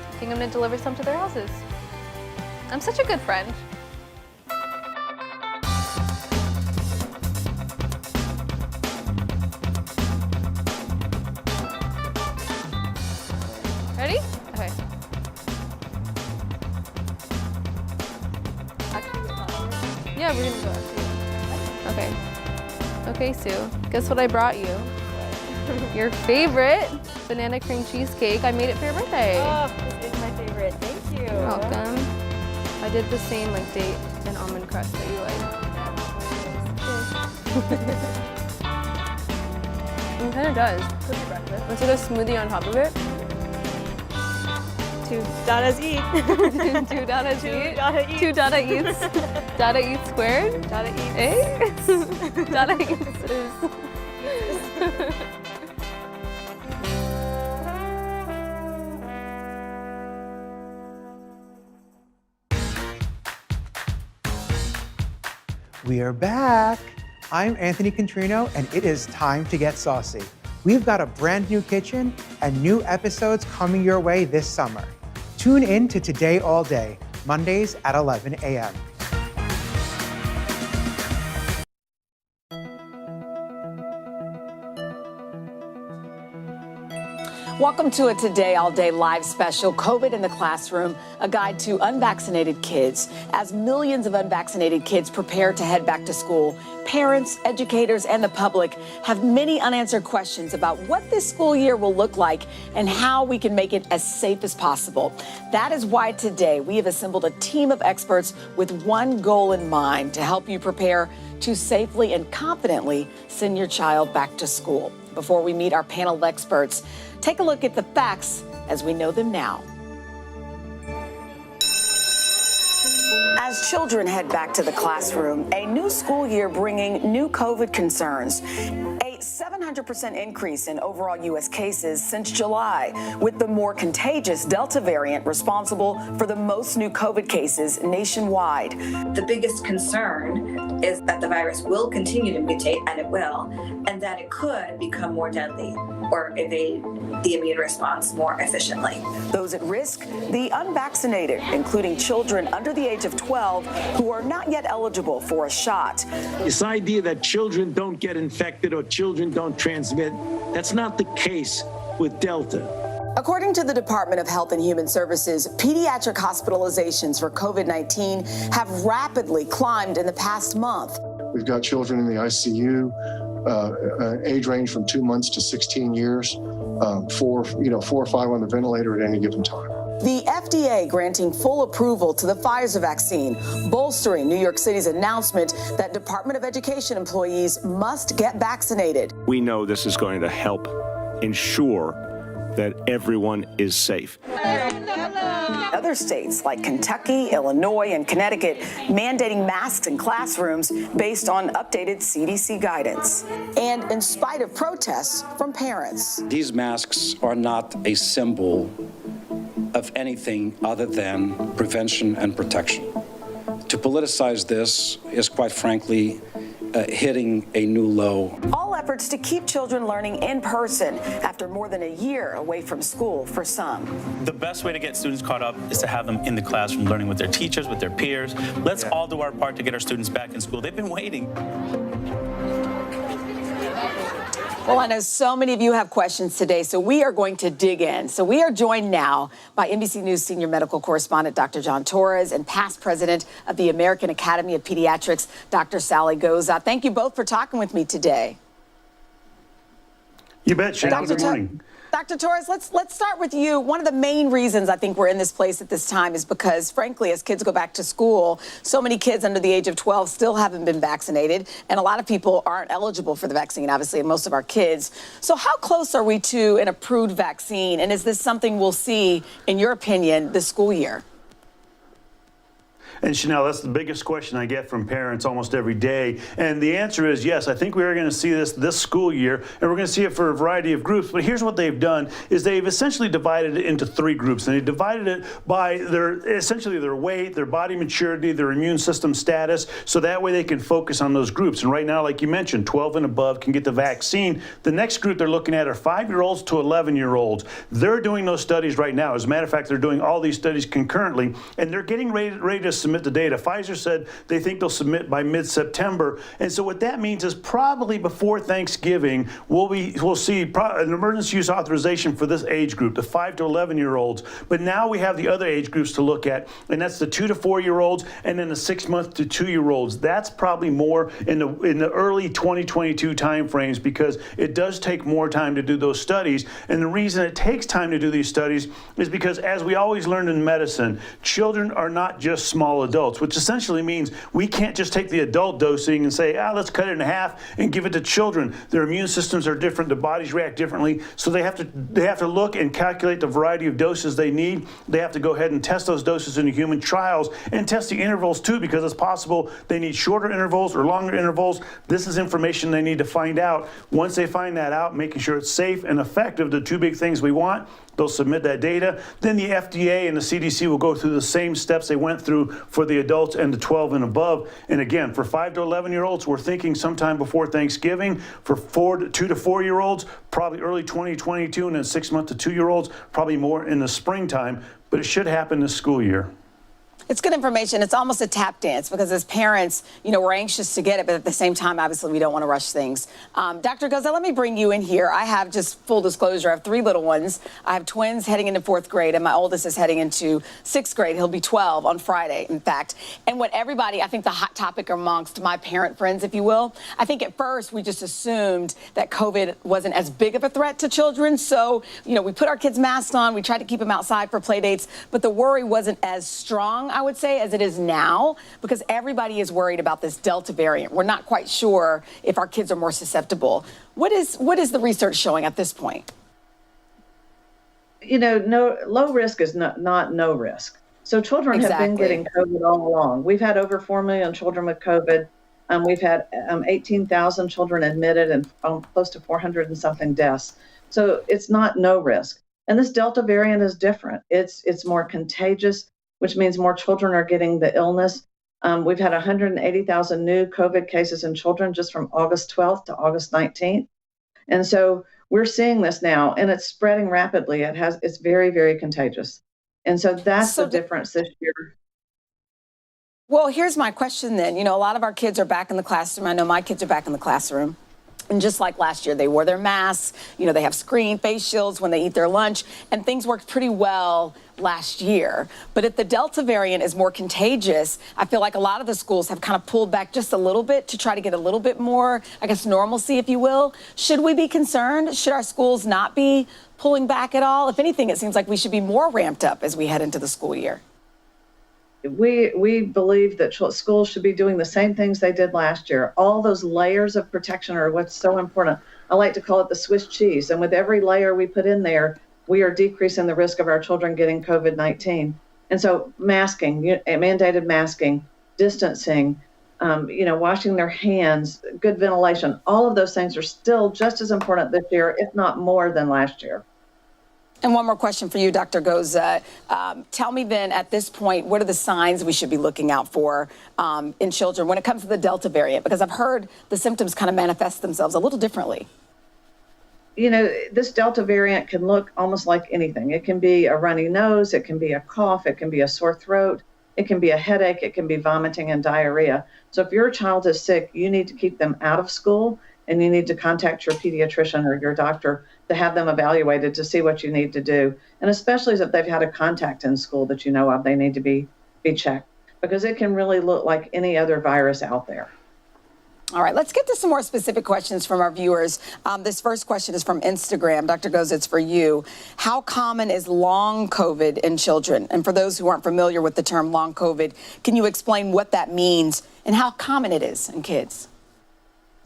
I think I'm gonna deliver some to their houses. I'm such a good friend. Ready? Okay. Yeah, we're gonna go after you. Okay. Okay, Sue, guess what I brought you? Your favorite banana cream cheesecake. I made it for your birthday. Oh, this is my favorite. Thank you. You're welcome. I did the same like date and almond crust that you like. It kind of does. Cookie breakfast. Is it a smoothie on top of it? 2 Dadas eat. 2 Dadas eat. Dada eats. 2 Dada eats. Dada eats squared. Dada eats. Eh? Dada eats is. We are back. I'm Anthony Contrino, and it is time to get saucy. We've got a brand new kitchen and new episodes coming your way this summer. Tune in to Today All Day, Mondays at 11 a.m. Welcome to a Today All Day live special, COVID in the Classroom, a guide to unvaccinated kids. As millions of unvaccinated kids prepare to head back to school, parents, educators, and the public have many unanswered questions about what this school year will look like and how we can make it as safe as possible. That is why today we have assembled a team of experts with one goal in mind: to help you prepare to safely and confidently send your child back to school. Before we meet our panel of experts, take a look at the facts as we know them now. As children head back to the classroom, a new school year bringing new COVID concerns. A 700% increase in overall U.S. cases since July, with the more contagious Delta variant responsible for the most new COVID cases nationwide. The biggest concern is that the virus will continue to mutate, and it will, and that it could become more deadly or evade the immune response more efficiently. Those at risk, the unvaccinated, including children under the age of 12 who are not yet eligible for a shot. This idea that children don't get infected or children don't transmit, that's not the case with Delta. According to the Department of Health and Human Services, pediatric hospitalizations for COVID-19 have rapidly climbed in the past month. We've got children in the ICU, age range from 2 months to 16 years, 4 or 5 on the ventilator at any given time. The FDA granting full approval to the Pfizer vaccine, bolstering New York City's announcement that Department of Education employees must get vaccinated. We know this is going to help ensure that everyone is safe. Other states like Kentucky, Illinois, and Connecticut mandating masks in classrooms based on updated CDC guidance. And in spite of protests from parents. These masks are not a symbol of anything other than prevention and protection. To politicize this is, quite frankly, hitting a new low. All efforts to keep children learning in person after more than a year away from school for some. The best way to get students caught up is to have them in the classroom, learning with their teachers, with their peers. Let's all do our part to get our students back in school. They've been waiting. Well, I know so many of you have questions today, so we are going to dig in. So we are joined now by NBC News senior medical correspondent Dr. John Torres and past president of the American Academy of Pediatrics, Dr. Sally Goza. Thank you both for talking with me today. You bet, Shannon. Good morning. Dr. Torres, let's start with you. One of the main reasons I think we're in this place at this time is because, frankly, as kids go back to school, so many kids under the age of 12 still haven't been vaccinated, and a lot of people aren't eligible for the vaccine, obviously, and most of our kids. So how close are we to an approved vaccine, and is this something we'll see, in your opinion, this school year? And Chanel, that's the biggest question I get from parents almost every day. And the answer is yes, I think we are going to see this school year, and we're going to see it for a variety of groups. But here's what they've done is they've essentially divided it into 3 groups. And they divided it by essentially their weight, their body maturity, their immune system status, so that way they can focus on those groups. And right now, like you mentioned, 12 and above can get the vaccine. The next group they're looking at are 5-year-olds to 11-year-olds. They're doing those studies right now. As a matter of fact, they're doing all these studies concurrently, and they're getting ready to submit submit the data. Pfizer said they think they'll submit by mid-September. And so what that means is probably before Thanksgiving, we'll see an emergency use authorization for this age group, the 5 to 11-year-olds. But now we have the other age groups to look at, and that's the 2 to 4-year-olds and then the 6-month to 2-year-olds. That's probably more in the early 2022 timeframes, because it does take more time to do those studies. And the reason it takes time to do these studies is because, as we always learned in medicine, children are not just small adults, which essentially means we can't just take the adult dosing and say, let's cut it in half and give it to children. Their immune systems are different, the bodies react differently, so they have to look and calculate the variety of doses they need. They have to go ahead and test those doses in human trials and test the intervals too, because it's possible they need shorter intervals or longer intervals. This is information they need to find out. Once they find that out, making sure it's safe and effective, the two big things we want, they'll submit that data. Then the FDA and the CDC will go through the same steps they went through for the adults and the 12 and above. And again, for 5 to 11-year-olds, we're thinking sometime before Thanksgiving. For 2 to 4-year-olds, probably early 2022, and then 6-month to 2-year-olds, probably more in the springtime. But it should happen this school year. It's good information. It's almost a tap dance, because as parents, we're anxious to get it, but at the same time, obviously, we don't want to rush things. Dr. Goza, let me bring you in here. I have, just full disclosure, I have 3 little ones. I have twins heading into 4th grade, and my oldest is heading into 6th grade. He'll be 12 on Friday, in fact. And what everybody, I think the hot topic amongst my parent friends, if you will, I think at first we just assumed that COVID wasn't as big of a threat to children. So, we put our kids' masks on, we tried to keep them outside for play dates, but the worry wasn't as strong, I would say, as it is now, because everybody is worried about this Delta variant. We're not quite sure if our kids are more susceptible. What is the research showing at this point? No, low risk is not no risk. So children have been getting COVID all along. We've had over 4 million children with COVID. We've had 18,000 children admitted and close to 400 and something deaths. So it's not no risk. And this Delta variant is different. It's more contagious, which means more children are getting the illness. We've had 180,000 new COVID cases in children just from August 12th to August 19th. And so we're seeing this now, and it's spreading rapidly. It's very, very contagious. And so that's the difference this year. Well, here's my question then. A lot of our kids are back in the classroom. I know my kids are back in the classroom. And just like last year, they wore their masks. They have face shields when they eat their lunch, and things worked pretty well last year. But if the Delta variant is more contagious, I feel like a lot of the schools have kind of pulled back just a little bit to try to get a little bit more, normalcy, if you will. Should we be concerned? Should our schools not be pulling back at all? If anything, it seems like we should be more ramped up as we head into the school year. We believe that schools should be doing the same things they did last year. All those layers of protection are what's so important. I like to call it the Swiss cheese. And with every layer we put in there, we are decreasing the risk of our children getting COVID-19. And so masking, mandated masking, distancing, washing their hands, good ventilation, all of those things are still just as important this year, if not more than last year. And one more question for you, Dr. Goza. Tell me then, at this point, what are the signs we should be looking out for in children when it comes to the Delta variant? Because I've heard the symptoms kind of manifest themselves a little differently. This Delta variant can look almost like anything. It can be a runny nose, it can be a cough, it can be a sore throat, it can be a headache, it can be vomiting and diarrhea. So if your child is sick, you need to keep them out of school, and you need to contact your pediatrician or your doctor to have them evaluated to see what you need to do. And especially if they've had a contact in school that you know of, they need to be checked, because it can really look like any other virus out there. All right, let's get to some more specific questions from our viewers. This first question is from Instagram. Dr. Goza, it's for you. How common is long COVID in children? And for those who aren't familiar with the term long COVID, can you explain what that means and how common it is in kids?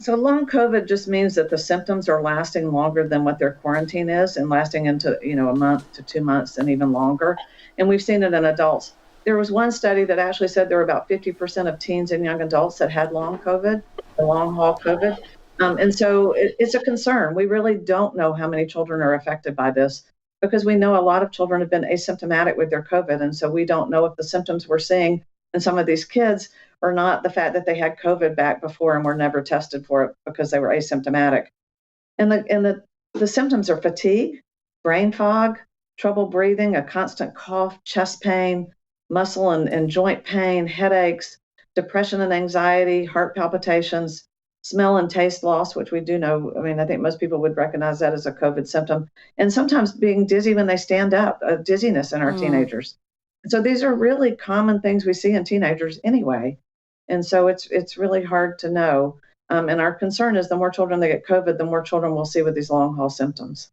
So long COVID just means that the symptoms are lasting longer than what their quarantine is, and lasting into, a month to 2 months and even longer. And we've seen it in adults. There was one study that actually said there were about 50% of teens and young adults that had long COVID, the long haul COVID. And so it's a concern. We really don't know how many children are affected by this, because we know a lot of children have been asymptomatic with their COVID. And so we don't know if the symptoms we're seeing in some of these kids or not the fact that they had COVID back before and were never tested for it because they were asymptomatic. And the symptoms are fatigue, brain fog, trouble breathing, a constant cough, chest pain, muscle and joint pain, headaches, depression and anxiety, heart palpitations, smell and taste loss, which we do know. I mean, I think most people would recognize that as a COVID symptom, and sometimes being dizzy when they stand up, dizziness in our teenagers. And so these are really common things we see in teenagers anyway. And so it's really hard to know. And our concern is the more children that get COVID, the more children we'll see with these long haul symptoms.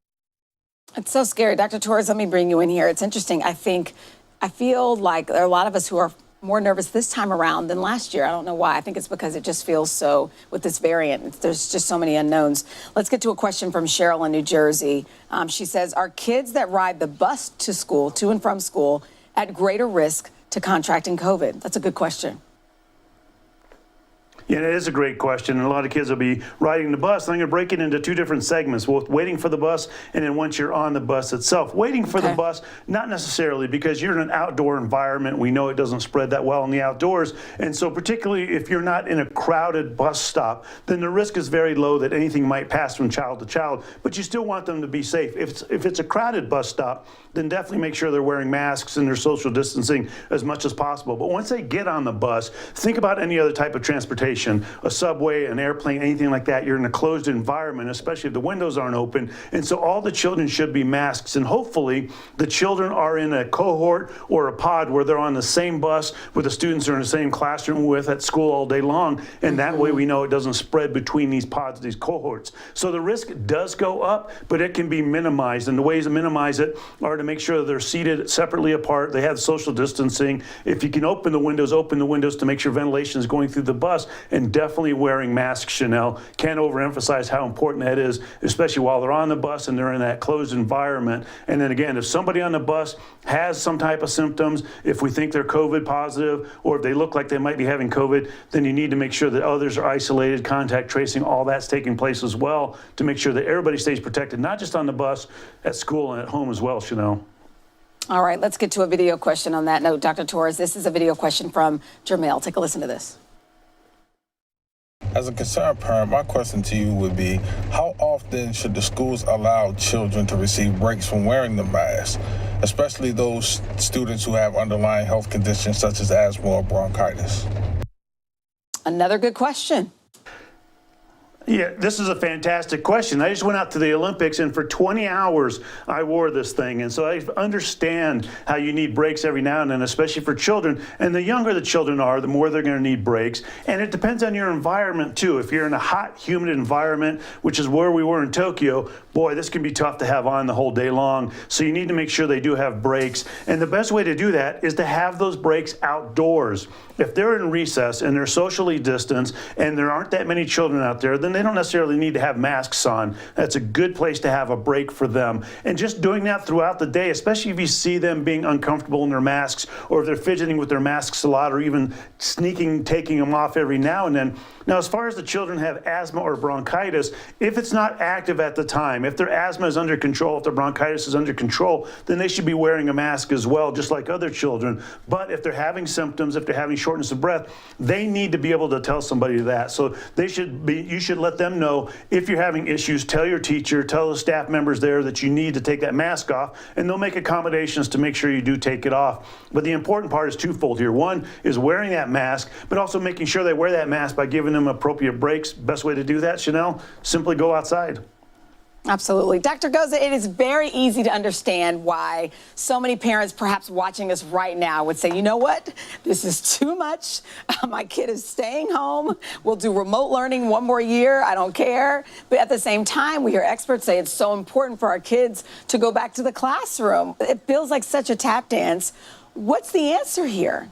It's so scary. Dr. Torres, let me bring you in here. It's interesting. I feel like there are a lot of us who are more nervous this time around than last year. I don't know why. I think it's because it just feels so, with this variant, there's just so many unknowns. Let's get to a question from Cheryl in New Jersey. She says, are kids that ride the bus to school, to and from school, at greater risk to contracting COVID? That's a good question. Yeah, it is a great question. And a lot of kids will be riding the bus. And I'm going to break it into two different segments, both waiting for the bus and then once you're on the bus itself. Waiting for the bus, not necessarily, because you're in an outdoor environment. We know it doesn't spread that well in the outdoors. And so particularly if you're not in a crowded bus stop, then the risk is very low that anything might pass from child to child. But you still want them to be safe. If it's a crowded bus stop, then definitely make sure they're wearing masks and they're social distancing as much as possible. But once they get on the bus, think about any other type of transportation, a subway, an airplane, anything like that. You're in a closed environment, especially if the windows aren't open. And so all the children should be masked. And hopefully the children are in a cohort or a pod where they're on the same bus with the students are in the same classroom with at school all day long. And that way we know it doesn't spread between these pods, these cohorts. So the risk does go up, but it can be minimized. And the ways to minimize it are to make sure that they're seated separately apart. They have social distancing. If you can open the windows to make sure ventilation is going through the bus, and definitely wearing masks, Chanel. Can't overemphasize how important that is, especially while they're on the bus and they're in that closed environment. And then again, if somebody on the bus has some type of symptoms, if we think they're COVID positive, or if they look like they might be having COVID, then you need to make sure that others are isolated, contact tracing, all that's taking place as well to make sure that everybody stays protected, not just on the bus, at school and at home as well, Chanel. All right, let's get to a video question on that note. Dr. Torres, this is a video question from Jermail. Take a listen to this. As a concerned parent, my question to you would be, how often should the schools allow children to receive breaks from wearing the mask, especially those students who have underlying health conditions such as asthma or bronchitis? Another good question. Yeah, this is a fantastic question. I just went out to the Olympics, and for 20 hours, I wore this thing. And so I understand how you need breaks every now and then, especially for children. And the younger the children are, the more they're going to need breaks. And it depends on your environment, too. If you're in a hot, humid environment, which is where we were in Tokyo, boy, this can be tough to have on the whole day long. So you need to make sure they do have breaks. And the best way to do that is to have those breaks outdoors. If they're in recess and they're socially distanced and there aren't that many children out there, then they don't necessarily need to have masks on. That's a good place to have a break for them. And just doing that throughout the day, especially if you see them being uncomfortable in their masks, or if they're fidgeting with their masks a lot, or even taking them off every now and then. Now, as far as the children have asthma or bronchitis, if it's not active at the time, if their asthma is under control, if their bronchitis is under control, then they should be wearing a mask as well, just like other children. But if they're having symptoms, if they're having shortness of breath, they need to be able to tell somebody that. So you should let them know if you're having issues, tell your teacher, tell the staff members there that you need to take that mask off, and they'll make accommodations to make sure you do take it off. But the important part is twofold here. One is wearing that mask, but also making sure they wear that mask by giving them appropriate breaks. Best way to do that, Chanel, simply go outside. Absolutely. Dr. Goza, it is very easy to understand why so many parents perhaps watching us right now would say, you know what, this is too much. My kid is staying home. We'll do remote learning one more year. I don't care. But at the same time, we hear experts say it's so important for our kids to go back to the classroom. It feels like such a tap dance. What's the answer here?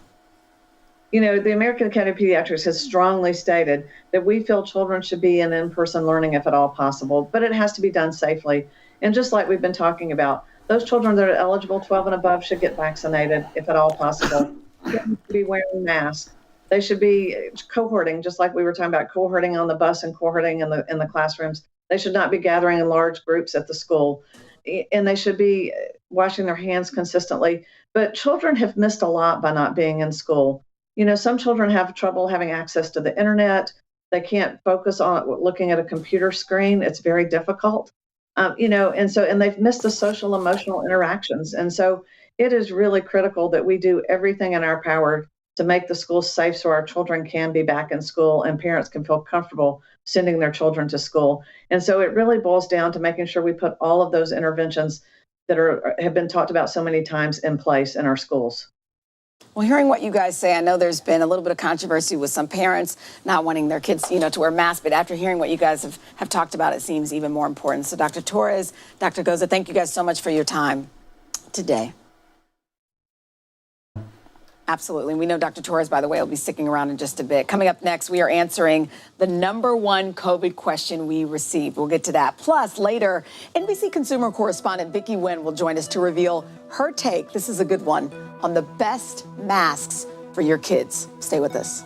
You know, the American Academy of Pediatrics has strongly stated that we feel children should be in-person learning if at all possible, but it has to be done safely. And just like we've been talking about, those children that are eligible, 12 and above, should get vaccinated if at all possible. They should be wearing masks. They should be cohorting, just like we were talking about, cohorting on the bus and cohorting in the classrooms. They should not be gathering in large groups at the school. And they should be washing their hands consistently. But children have missed a lot by not being in school. You know, some children have trouble having access to the internet. They can't focus on looking at a computer screen. It's very difficult, you know, and they've missed the social emotional interactions. And so it is really critical that we do everything in our power to make the schools safe so our children can be back in school and parents can feel comfortable sending their children to school. And so it really boils down to making sure we put all of those interventions that have been talked about so many times in place in our schools. Well, hearing what you guys say, I know there's been a little bit of controversy with some parents not wanting their kids, to wear masks. But after hearing what you guys have talked about, it seems even more important. So Dr. Torres, Dr. Goza, thank you guys so much for your time today. Absolutely. We know Dr. Torres, by the way, will be sticking around in just a bit. Coming up next, we are answering the #1 COVID question we received. We'll get to that. Plus, later, NBC consumer correspondent Vicky Nguyen will join us to reveal her take, this is a good one, on the best masks for your kids. Stay with us.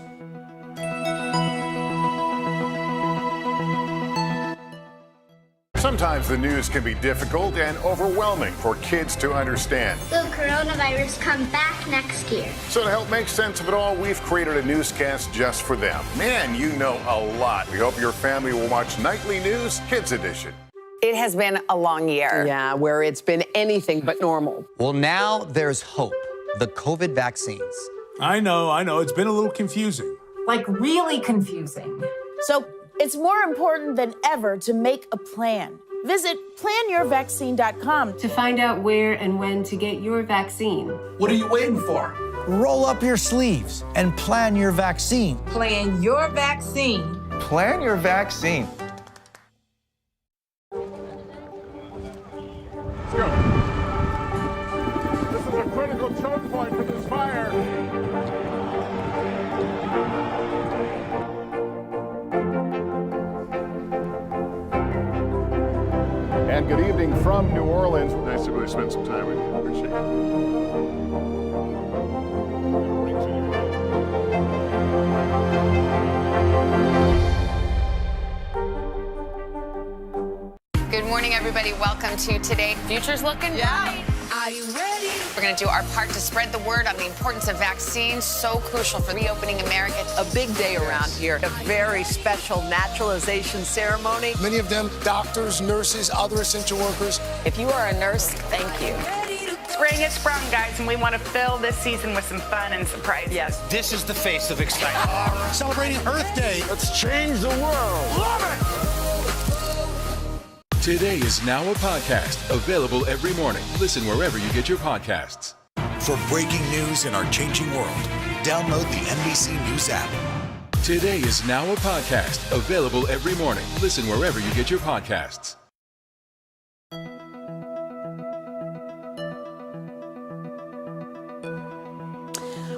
Sometimes the news can be difficult and overwhelming for kids to understand. Will coronavirus come back next year? So to help make sense of it all, we've created a newscast just for them. Man, you know a lot. We hope your family will watch Nightly News Kids Edition. It has been a long year. Yeah, where it's been anything but normal. Well, now there's hope. The COVID vaccines. I know. It's been a little confusing. Like really confusing. So it's more important than ever to make a plan. Visit planyourvaccine.com to find out where and when to get your vaccine. What are you waiting for? Roll up your sleeves and plan your vaccine. Plan your vaccine. Plan your vaccine. Let's go. This is a critical choke point for this fire. And good evening from New Orleans. Nice to really spend some time with you. Appreciate it. Good morning, everybody. Welcome to Today. Future's looking bright. Are you ready? We're going to do our part to spread the word on the importance of vaccines, so crucial for reopening America. A big day around here. A very special naturalization ceremony. Many of them doctors, nurses, other essential workers. If you are a nurse, thank you. Spring has sprung, guys, and we want to fill this season with some fun and surprises. Yes. This is the face of excitement. Celebrating Earth Day. Let's change the world. Love it! Today is now a podcast, available every morning. Listen wherever you get your podcasts. For breaking news in our changing world, download the NBC News app. Today is now a podcast, available every morning. Listen wherever you get your podcasts.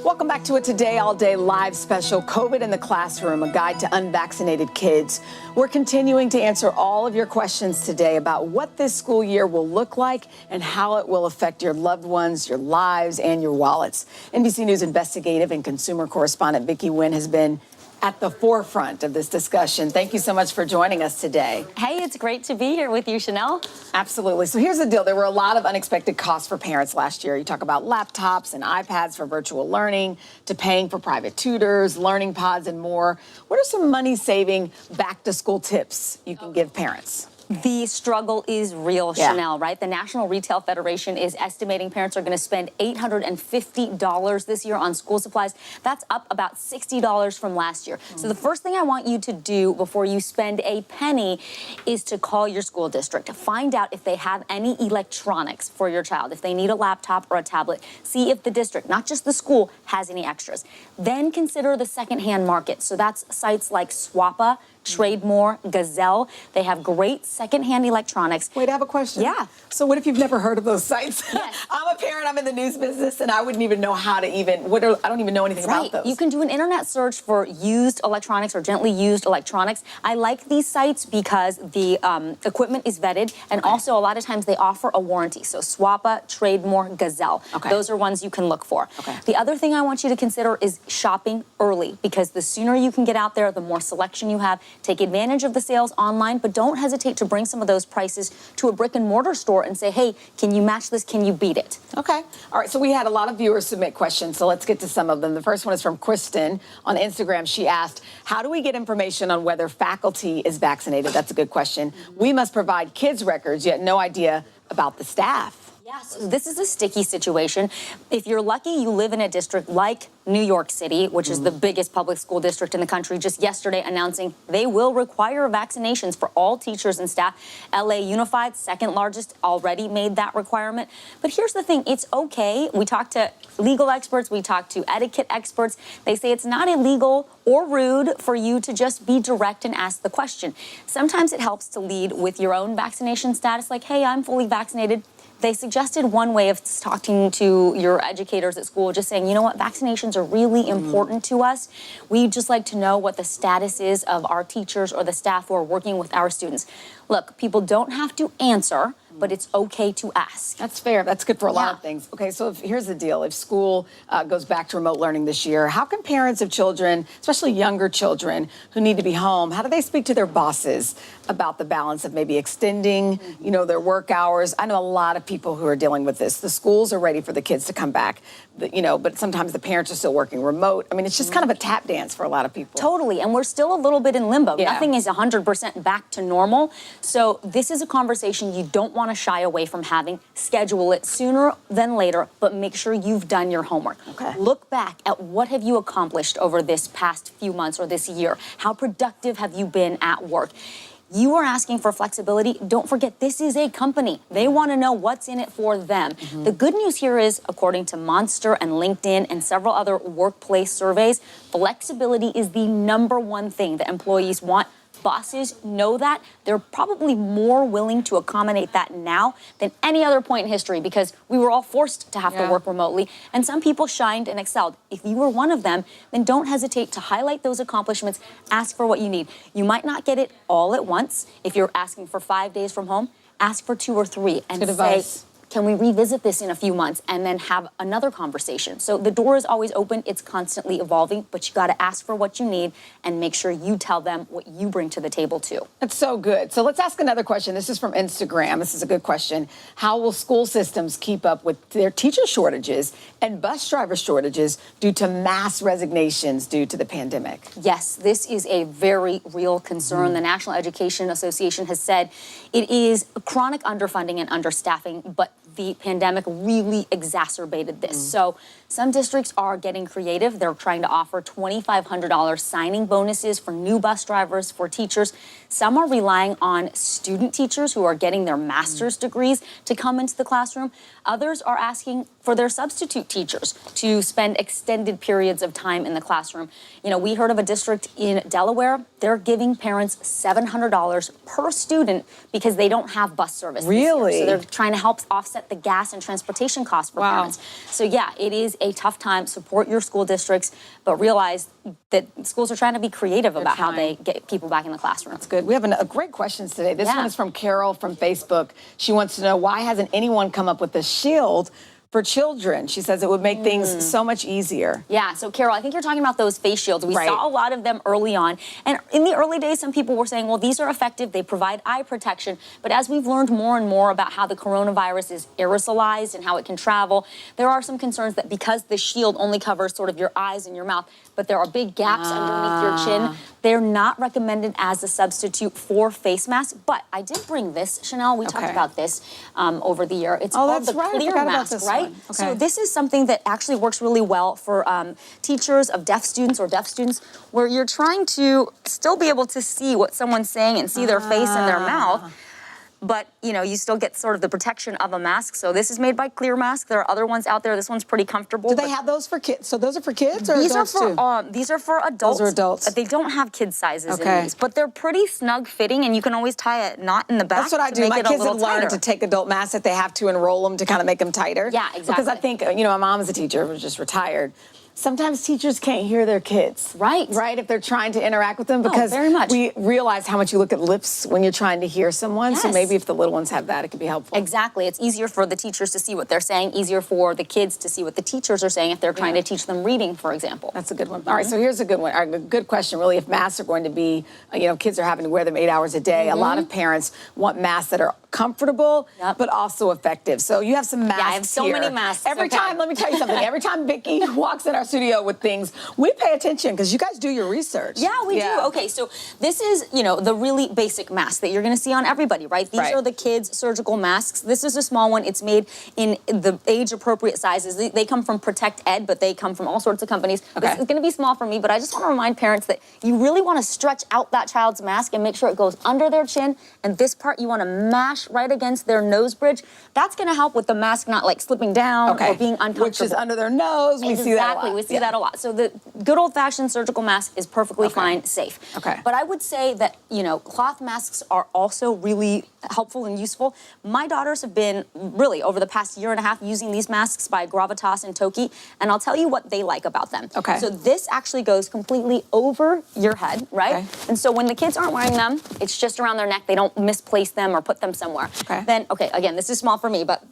Welcome back to a Today All Day live special, COVID in the Classroom, a guide to unvaccinated kids. We're continuing to answer all of your questions today about what this school year will look like and how it will affect your loved ones, your lives, and your wallets. NBC News investigative and consumer correspondent Vicky Nguyen has been at the forefront of this discussion. Thank you so much for joining us today. Hey, it's great to be here with you, Chanel. Absolutely. So here's the deal. There were a lot of unexpected costs for parents last year. You talk about laptops and iPads for virtual learning, to paying for private tutors, learning pods, and more. What are some money-saving back-to-school tips you can give parents? The struggle is real, Chanel, right? The National Retail Federation is estimating parents are going to spend $850 this year on school supplies. That's up about $60 from last year. So the first thing I want you to do before you spend a penny is to call your school district to find out if they have any electronics for your child. If they need a laptop or a tablet, see if the district, not just the school, has any extras. Then consider the secondhand market. So that's sites like Swappa, Trademore, Gazelle. They have great secondhand electronics. Wait, I have a question. Yeah. So what if you've never heard of those sites? Yes. I'm a parent, I'm in the news business, and I wouldn't even know how to I don't even know anything about those. You can do an internet search for used electronics or gently used electronics. I like these sites because the equipment is vetted, and also a lot of times they offer a warranty. So Swappa, Trademore, Gazelle. Those are ones you can look for. The other thing I want you to consider is shopping early, because the sooner you can get out there, the more selection you have. Take advantage of the sales online, but don't hesitate to bring some of those prices to a brick and mortar store and say, hey, can you match this? Can you beat it? Okay. All right. So we had a lot of viewers submit questions. So let's get to some of them. The first one is from Kristen on Instagram. She asked, how do we get information on whether faculty is vaccinated? That's a good question. We must provide kids records, yet no idea about the staff. Yes, this is a sticky situation. If you're lucky, you live in a district like New York City, which is the biggest public school district in the country, just yesterday announcing they will require vaccinations for all teachers and staff. LA Unified, second largest, already made that requirement. But here's the thing, it's okay. We talked to legal experts, we talked to etiquette experts. They say it's not illegal or rude for you to just be direct and ask the question. Sometimes it helps to lead with your own vaccination status, like, hey, I'm fully vaccinated. They suggested one way of talking to your educators at school, just saying, you know what, vaccinations are really important to us. We'd just like to know what the status is of our teachers or the staff who are working with our students. Look, people don't have to answer, but it's okay to ask. That's fair. That's good for a lot of things. Okay, so here's the deal. If school goes back to remote learning this year, how can parents of children, especially younger children who need to be home, how do they speak to their bosses about the balance of maybe extending, you know, their work hours? I know a lot of people who are dealing with this. The schools are ready for the kids to come back, you know, but sometimes the parents are still working remote. I mean, it's just kind of a tap dance for a lot of people. Totally, and we're still a little bit in limbo. Yeah. Nothing is 100% back to normal. So this is a conversation you don't want to shy away from having. Schedule it sooner than later, but make sure you've done your homework. Okay. Look back at what have you accomplished over this past few months or this year. How productive have you been at work? You are asking for flexibility. Don't forget, this is a company. They want to know what's in it for them. The good news here is, according to Monster and LinkedIn and several other workplace surveys, flexibility is the #1 thing that employees want. Bosses know that. They're probably more willing to accommodate that now than any other point in history because we were all forced to have to work remotely, and some people shined and excelled. If you were one of them, then don't hesitate to highlight those accomplishments. Ask for what you need. You might not get it all at once. If you're asking for 5 days from home, ask for 2 or 3 and Good say, advice. can we revisit this in a few months and then have another conversation? So the door is always open. It's constantly evolving, but you got to ask for what you need and make sure you tell them what you bring to the table too. That's so good. So let's ask another question. This is from Instagram. This is a good question. How will school systems keep up with their teacher shortages and bus driver shortages due to mass resignations due to the pandemic? Yes, this is a very real concern. The National Education Association has said it is chronic underfunding and understaffing, but the pandemic really exacerbated this. So some districts are getting creative. They're trying to offer $2,500 signing bonuses for new bus drivers, for teachers. Some are relying on student teachers who are getting their master's degrees to come into the classroom. Others are asking for their substitute teachers to spend extended periods of time in the classroom. You know, we heard of a district in Delaware. They're giving parents $700 per student because they don't have bus service this year. Really? So they're trying to help offset the gas and transportation costs for parents. So yeah, it is a tough time. Support your school districts, but realize that schools are trying to be creative about how they get people back in the classroom. That's good. We have a great questions today. This one is from Carol from Facebook. She wants to know, why hasn't anyone come up with a shield for children? She says it would make things so much easier. Yeah, so Carol, I think you're talking about those face shields. We saw a lot of them early on. And in the early days, some people were saying, well, these are effective. They provide eye protection. But as we've learned more and more about how the coronavirus is aerosolized and how it can travel, there are some concerns that because the shield only covers sort of your eyes and your mouth, but there are big gaps underneath your chin, they're not recommended as a substitute for face masks. But I did bring this, Chanel. We talked about this over the year. It's called the Clear Mask, right? Okay. So this is something that actually works really well for teachers of deaf students or deaf students, where you're trying to still be able to see what someone's saying and see their face and their mouth. But, you know, you still get sort of the protection of a mask. So this is made by Clear Mask. There are other ones out there. This one's pretty comfortable. Do they have those for kids? So those are for kids or these adults are for, too? These are for adults. Those are adults. They don't have kid sizes in these, but they're pretty snug fitting, and you can always tie a knot in the back. That's what I do. My kids have learned to take adult masks if they have to and roll them to kind of make them tighter. Yeah, exactly. Because I think, you know, my mom is a teacher who's just retired. Sometimes teachers can't hear their kids. Right. Right, if they're trying to interact with them, because very much. we realize how much you look at lips when you're trying to hear someone. Yes. So maybe if the little ones have that, it could be helpful. Exactly. It's easier for the teachers to see what they're saying, easier for the kids to see what the teachers are saying if they're trying to teach them reading, for example. That's a good one. All right, so here's a good one. A good question, really. If masks are going to be, you know, kids are having to wear them 8 hours a day. A lot of parents want masks that are comfortable, but also effective. So you have some masks. Yeah, I have so here. many masks. Every time, let me tell you something. Every time Vicki walks in our studio with things, we pay attention because you guys do your research. Yeah, we do. Okay, so this is, the really basic mask that you're going to see on everybody, right? These are the kids' surgical masks. This is a small one. It's made in the age-appropriate sizes. They come from Protect Ed, but they come from all sorts of companies. This is going to be small for me, but I just want to remind parents that you really want to stretch out that child's mask and make sure it goes under their chin, and this part you want to mash right against their nose bridge. That's going to help with the mask not like slipping down or being uncomfortable. Which is under their nose. We see that a lot. We see that a lot. So the good old-fashioned surgical mask is perfectly fine, safe. But I would say that, cloth masks are also really helpful and useful. My daughters have been really over the past year and a half using these masks by Gravitas and Toki, and I'll tell you what they like about them. So this actually goes completely over your head, right? And so when the kids aren't wearing them, it's just around their neck. They don't misplace them or put them somewhere. Then, again, this is small for me, but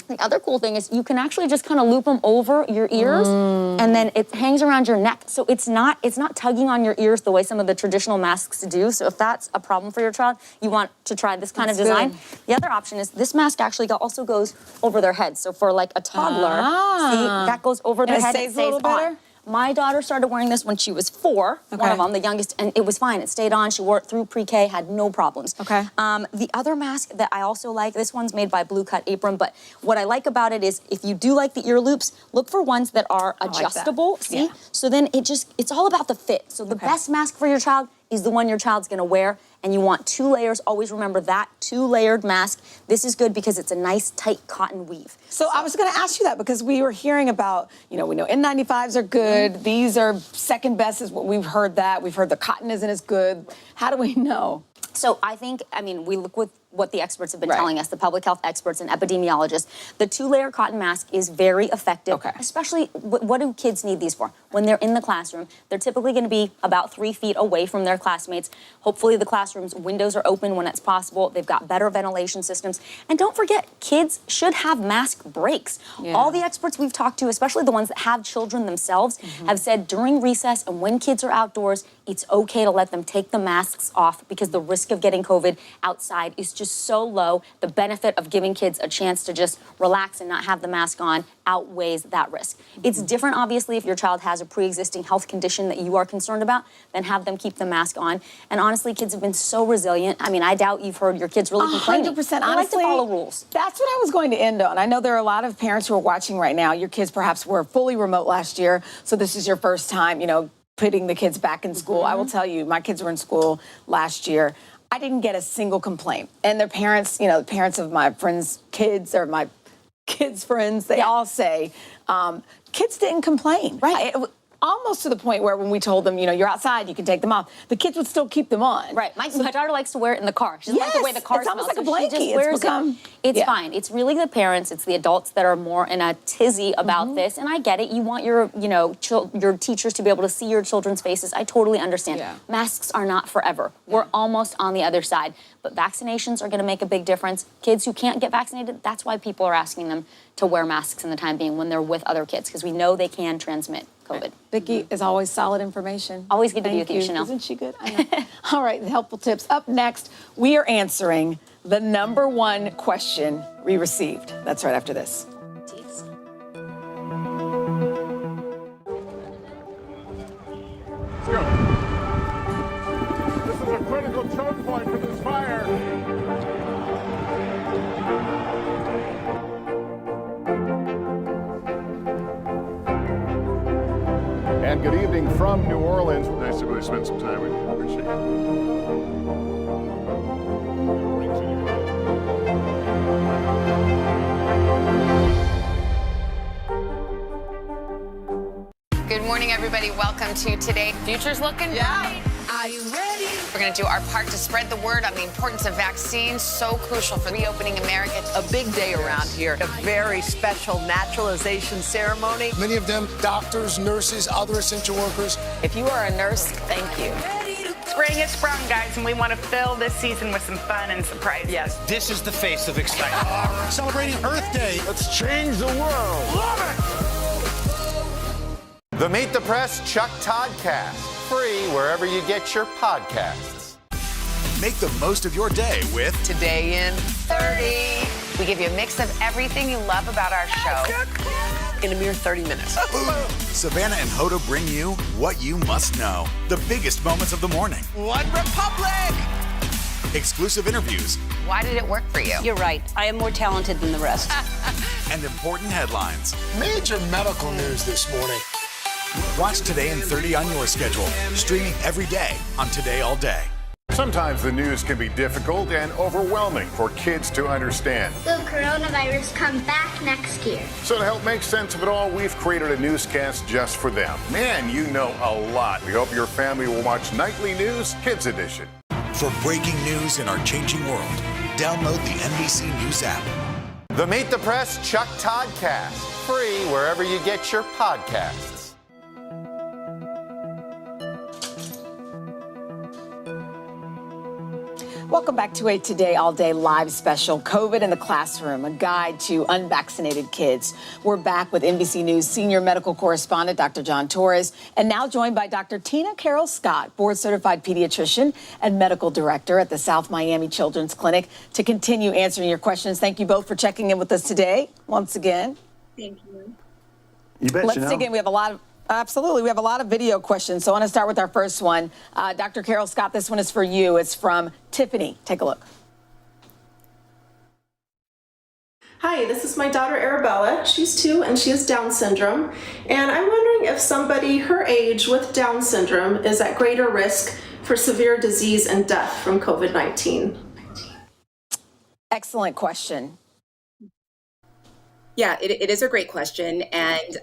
the other cool thing is you can actually just kind of loop them over your ears, and then it hangs around your neck. So it's not tugging on your ears the way some of the traditional masks do. So if that's a problem for your child, you want to try this kind of design. The other option is this mask actually also goes over their head. So for like a toddler, see, that goes over their head. It stays a little better? My daughter started wearing this when she was 4, one of them, the youngest, and it was fine. It stayed on. She wore it through pre-K, had no problems. The other mask that I also like, this one's made by Blue Cut Apron, but what I like about it is if you do like the ear loops, look for ones that are adjustable, see? So then it's all about the fit. So the best mask for your child is the one your child's gonna wear, and you want 2 layers. Always remember that, 2-layered mask. This is good because it's a nice, tight cotton weave. So I was gonna ask you that because we were hearing about, we know N95s are good. These are second best is what we've heard that. We've heard the cotton isn't as good. How do we know? So we look with what the experts have been telling us, the public health experts and epidemiologists. The 2-layer cotton mask is very effective, especially what do kids need these for? When they're in the classroom, they're typically going to be about 3 feet away from their classmates. Hopefully the classroom's windows are open when it's possible. They've got better ventilation systems. And don't forget, kids should have mask breaks. All the experts we've talked to, especially the ones that have children themselves, have said during recess and when kids are outdoors, it's okay to let them take the masks off because the risk of getting COVID outside is just so low. The benefit of giving kids a chance to just relax and not have the mask on outweighs that risk. It's different, obviously, if your child has a pre-existing health condition that you are concerned about, then have them keep the mask on. And honestly, kids have been so resilient. I mean, I doubt you've heard your kids really complaining. 100%. I like to follow rules. That's what I was going to end on. I know there are a lot of parents who are watching right now. Your kids perhaps were fully remote last year, so this is your first time, putting the kids back in school. I will tell you, my kids were in school last year. I didn't get a single complaint. And their parents, the parents of my friends' kids or my kids' friends, they all say, kids didn't complain. Almost to the point where when we told them, you're outside, you can take them off, the kids would still keep them on. My daughter likes to wear it in the car. She doesn't like the way the car smells. It's almost like a blanket. She just wears it's fine. It's really the parents, it's the adults that are more in a tizzy about this. And I get it. You want your, your teachers to be able to see your children's faces. I totally understand. Masks are not forever. We're almost on the other side. But vaccinations are going to make a big difference. Kids who can't get vaccinated, that's why people are asking them to wear masks in the time being when they're with other kids, because we know they can transmit COVID. Vicki, is always solid information. Always good to be with you, Chanel. Isn't she good? I know. All right, helpful tips. Up next, we are answering the #1 question we received. That's right after this. This is a critical choke point for this fire. And good evening from New Orleans. Nice to really spend some time with you. Appreciate it. Good morning, everybody. Welcome to Today. Future's looking bright. Are you ready? We're going to do our part to spread the word on the importance of vaccines, so crucial for reopening America. A big day around here, a very special naturalization ceremony. Many of them doctors, nurses, other essential workers. If you are a nurse, thank you. Spring has sprung, guys, and we want to fill this season with some fun and surprises. Yes. This is the face of excitement. Celebrating Earth Day. Let's change the world. Love it! The Meet the Press Chuck Todd Cast. Free wherever you get your podcasts. Make the most of your day with Today in 30. We give you a mix of everything you love about our show in a mere 30 minutes. Savannah and Hoda bring you what you must know. The biggest moments of the morning. One Republic! Exclusive interviews. Why did it work for you? You're right. I am more talented than the rest. And important headlines. Major medical news this morning. Watch Today in 30 on your schedule. Streaming every day on Today All Day. Sometimes the news can be difficult and overwhelming for kids to understand. Will coronavirus come back next year? So to help make sense of it all, we've created a newscast just for them. Man, you know a lot. We hope your family will watch Nightly News Kids Edition. For breaking news in our changing world, download the NBC News app. The Meet the Press Chuck Toddcast, free wherever you get your podcasts. Welcome back to a Today All Day live special, COVID in the Classroom, a guide to unvaccinated kids. We're back with NBC News senior medical correspondent, Dr. John Torres, and now joined by Dr. Tina Carroll Scott, board-certified pediatrician and medical director at the South Miami Children's Clinic, to continue answering your questions. Thank you both for checking in with us today, once again. Thank you. You bet. Let's dig in. We have a lot of video questions. So I want to start with our first one. Dr. Carroll Scott, this one is for you. It's from Tiffany. Take a look. Hi, this is my daughter Arabella. She's 2 and she has Down syndrome. And I'm wondering if somebody her age with Down syndrome is at greater risk for severe disease and death from COVID-19. Excellent question. Yeah, it is a great question. And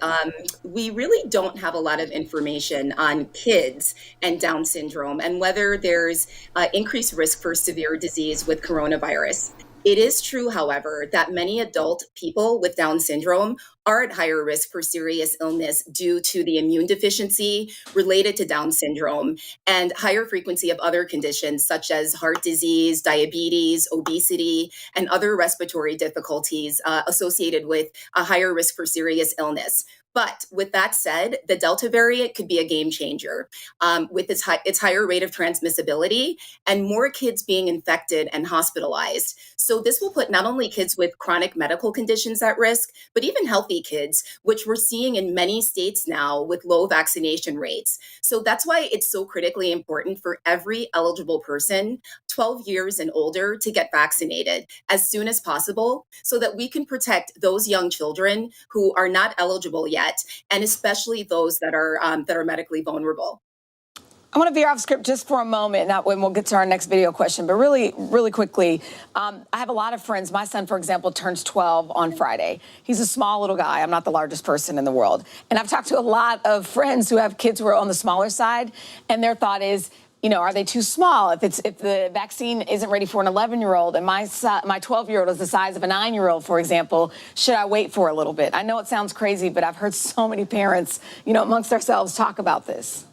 we really don't have a lot of information on kids and Down syndrome and whether there's increased risk for severe disease with coronavirus. It is true, however, that many adult people with Down syndrome are at higher risk for serious illness due to the immune deficiency related to Down syndrome and higher frequency of other conditions such as heart disease, diabetes, obesity, and other respiratory difficulties associated with a higher risk for serious illness. But with that said, the Delta variant could be a game changer with its higher rate of transmissibility and more kids being infected and hospitalized. So this will put not only kids with chronic medical conditions at risk, but even healthy kids, which we're seeing in many states now with low vaccination rates. So that's why it's so critically important for every eligible person 12 years and older to get vaccinated as soon as possible so that we can protect those young children who are not eligible yet, and especially those that are medically vulnerable. I want to veer off script just for a moment, not when we'll get to our next video question, but really, really quickly. I have a lot of friends. My son, for example, turns 12 on Friday. He's a small little guy. I'm not the largest person in the world. And I've talked to a lot of friends who have kids who are on the smaller side, and their thought is, you know, are they too small? If the vaccine isn't ready for an 11-year-old and my 12-year-old is the size of a 9-year-old, for example, should I wait for a little bit? I know it sounds crazy, but I've heard so many parents, you know, amongst ourselves talk about this.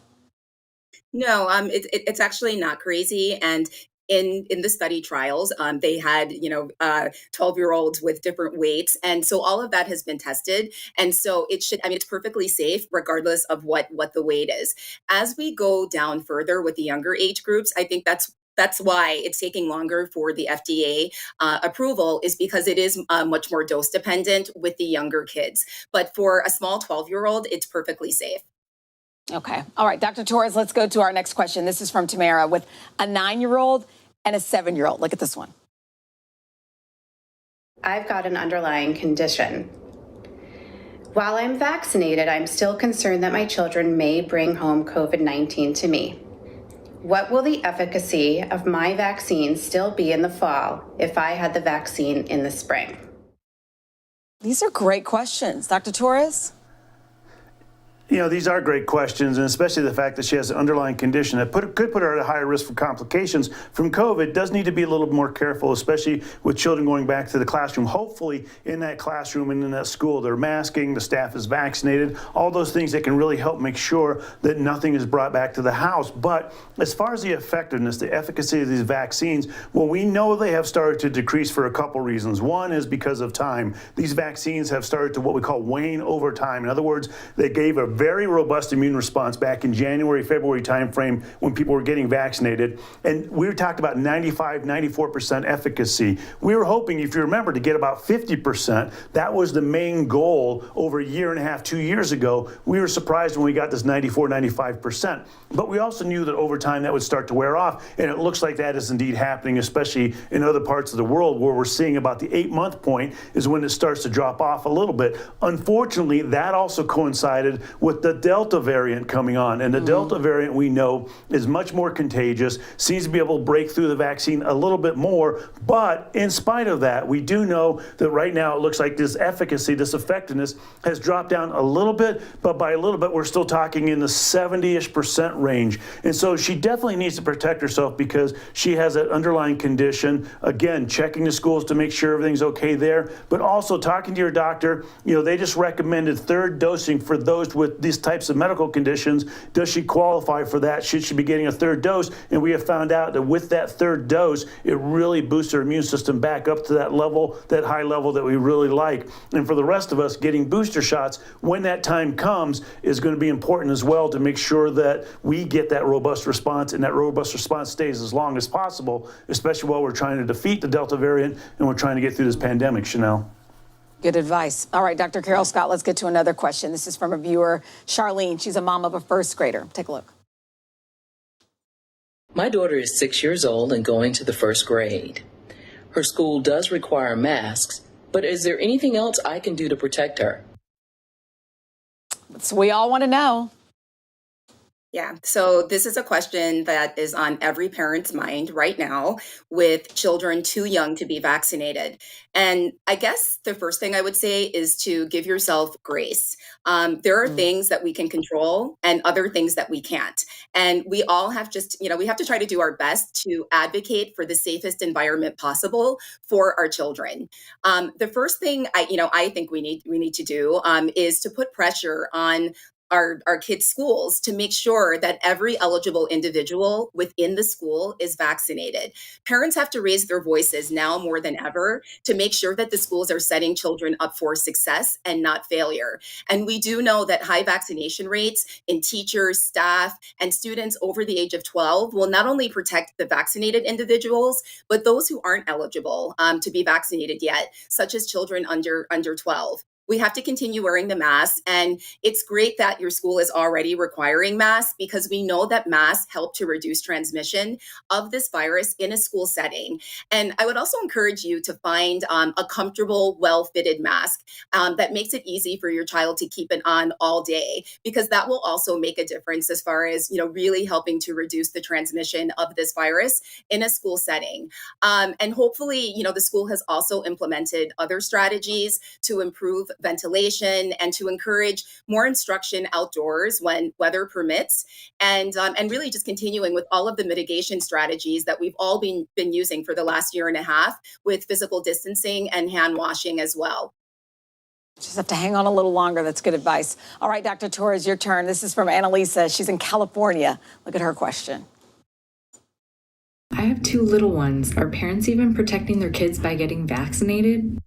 No, it's actually not crazy. And in the study trials, they had, 12-year-olds with different weights. And so all of that has been tested. And so it's perfectly safe regardless of what the weight is. As we go down further with the younger age groups, I think that's why it's taking longer for the FDA approval, is because it is much more dose dependent with the younger kids. But for a small 12-year-old, it's perfectly safe. Okay. All right, Dr. Torres, let's go to our next question. This is from Tamara with a 9-year-old and a 7-year-old. Look at this one. I've got an underlying condition. While I'm vaccinated, I'm still concerned that my children may bring home COVID-19 to me. What will the efficacy of my vaccine still be in the fall if I had the vaccine in the spring? These are great questions. Dr. Torres? You know, these are great questions, and especially the fact that she has an underlying condition that could put her at a higher risk for complications from COVID. Does need to be a little more careful, especially with children going back to the classroom. Hopefully in that classroom and in that school, they're masking, the staff is vaccinated, all those things that can really help make sure that nothing is brought back to the house. But as far as the effectiveness, the efficacy of these vaccines, well, we know they have started to decrease for a couple reasons. One is because of time. These vaccines have started to what we call wane over time. In other words, they gave a very robust immune response back in January, February timeframe when people were getting vaccinated. And we talked about 95, 94% efficacy. We were hoping, if you remember, to get about 50%. That was the main goal over a year and a half, 2 years ago. We were surprised when we got this 94, 95%. But we also knew that over time that would start to wear off. And it looks like that is indeed happening, especially in other parts of the world where we're seeing about the 8-month point is when it starts to drop off a little bit. Unfortunately, that also coincided with the Delta variant coming on. And the Delta variant, we know, is much more contagious, seems to be able to break through the vaccine a little bit more. But in spite of that, we do know that right now it looks like this efficacy, this effectiveness has dropped down a little bit, but by a little bit, we're still talking in the 70-ish% range. And so she definitely needs to protect herself because she has an underlying condition. Again, checking the schools to make sure everything's okay there, but also talking to your doctor. They just recommended third dosing for those with these types of medical conditions. Does she qualify for that? Should she be getting a third dose? And we have found out that with that third dose, it really boosts her immune system back up to that level, that high level that we really like. And for the rest of us, getting booster shots when that time comes is going to be important as well to make sure that we get that robust response, and that robust response stays as long as possible, especially while we're trying to defeat the Delta variant and we're trying to get through this pandemic, Chanel. Good advice. All right, Dr. Carol Scott, let's get to another question. This is from a viewer, Charlene. She's a mom of a first grader. Take a look. My daughter is 6 years old and going to the first grade. Her school does require masks, but is there anything else I can do to protect her? So we all want to know. Yeah, so this is a question that is on every parent's mind right now with children too young to be vaccinated. And I guess the first thing I would say is to give yourself grace. There are things that we can control and other things that we can't. And we all have we have to try to do our best to advocate for the safest environment possible for our children. The first thing I think we need to do is to put pressure on our kids' schools to make sure that every eligible individual within the school is vaccinated. Parents have to raise their voices now more than ever to make sure that the schools are setting children up for success and not failure. And we do know that high vaccination rates in teachers, staff, and students over the age of 12 will not only protect the vaccinated individuals, but those who aren't eligible to be vaccinated yet, such as children under 12. We have to continue wearing the mask. And it's great that your school is already requiring masks because we know that masks help to reduce transmission of this virus in a school setting. And I would also encourage you to find a comfortable, well-fitted mask that makes it easy for your child to keep it on all day, because that will also make a difference as far as, really helping to reduce the transmission of this virus in a school setting. And hopefully, the school has also implemented other strategies to improve ventilation and to encourage more instruction outdoors when weather permits, and really just continuing with all of the mitigation strategies that we've all been using for the last year and a half with physical distancing and hand washing as well. Just have to hang on a little longer. That's good advice. All right, Dr. Torres, your turn. This is from Annalisa. She's in California. Look at her question. I have 2 little ones. Are parents even protecting their kids by getting vaccinated?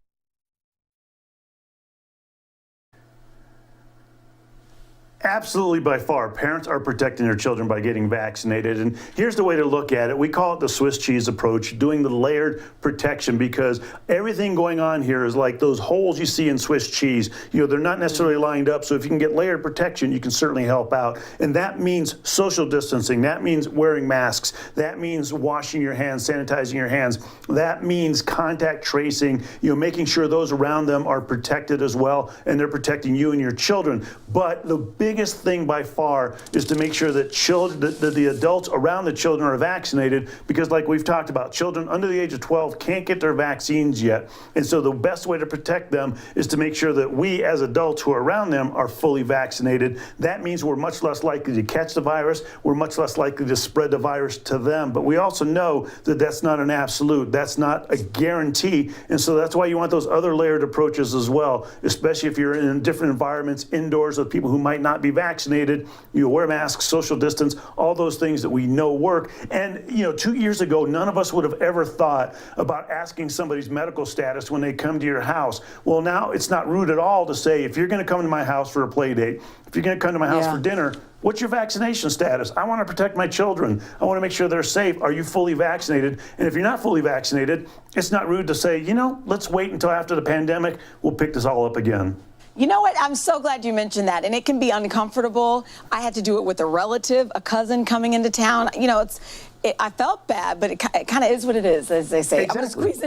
Absolutely, by far. Parents are protecting their children by getting vaccinated. And here's the way to look at it. We call it the Swiss cheese approach, doing the layered protection, because everything going on here is like those holes you see in Swiss cheese. They're not necessarily lined up. So if you can get layered protection, you can certainly help out. And that means social distancing. That means wearing masks. That means washing your hands, sanitizing your hands. That means contact tracing, making sure those around them are protected as well, and they're protecting you and your children. But the biggest thing by far is to make sure that the adults around the children are vaccinated, because like we've talked about, children under the age of 12 can't get their vaccines yet. And so the best way to protect them is to make sure that we as adults who are around them are fully vaccinated. That means we're much less likely to catch the virus. We're much less likely to spread the virus to them. But we also know that that's not an absolute. That's not a guarantee. And so that's why you want those other layered approaches as well, especially if you're in different environments, indoors with people who might not not be vaccinated. You wear masks, social distance, all those things that we know work. And, 2 years ago, none of us would have ever thought about asking somebody's medical status when they come to your house. Well, now it's not rude at all to say, if you're going to come to my house for a play date, if you're going to come to my house for dinner, what's your vaccination status? I want to protect my children. I want to make sure they're safe. Are you fully vaccinated? And if you're not fully vaccinated, it's not rude to say, let's wait until after the pandemic. We'll pick this all up again. You know what? I'm so glad you mentioned that. And it can be uncomfortable. I had to do it with a relative, a cousin coming into town. I felt bad, but it kind of is what it is, as they say. Exactly. I'm going to squeeze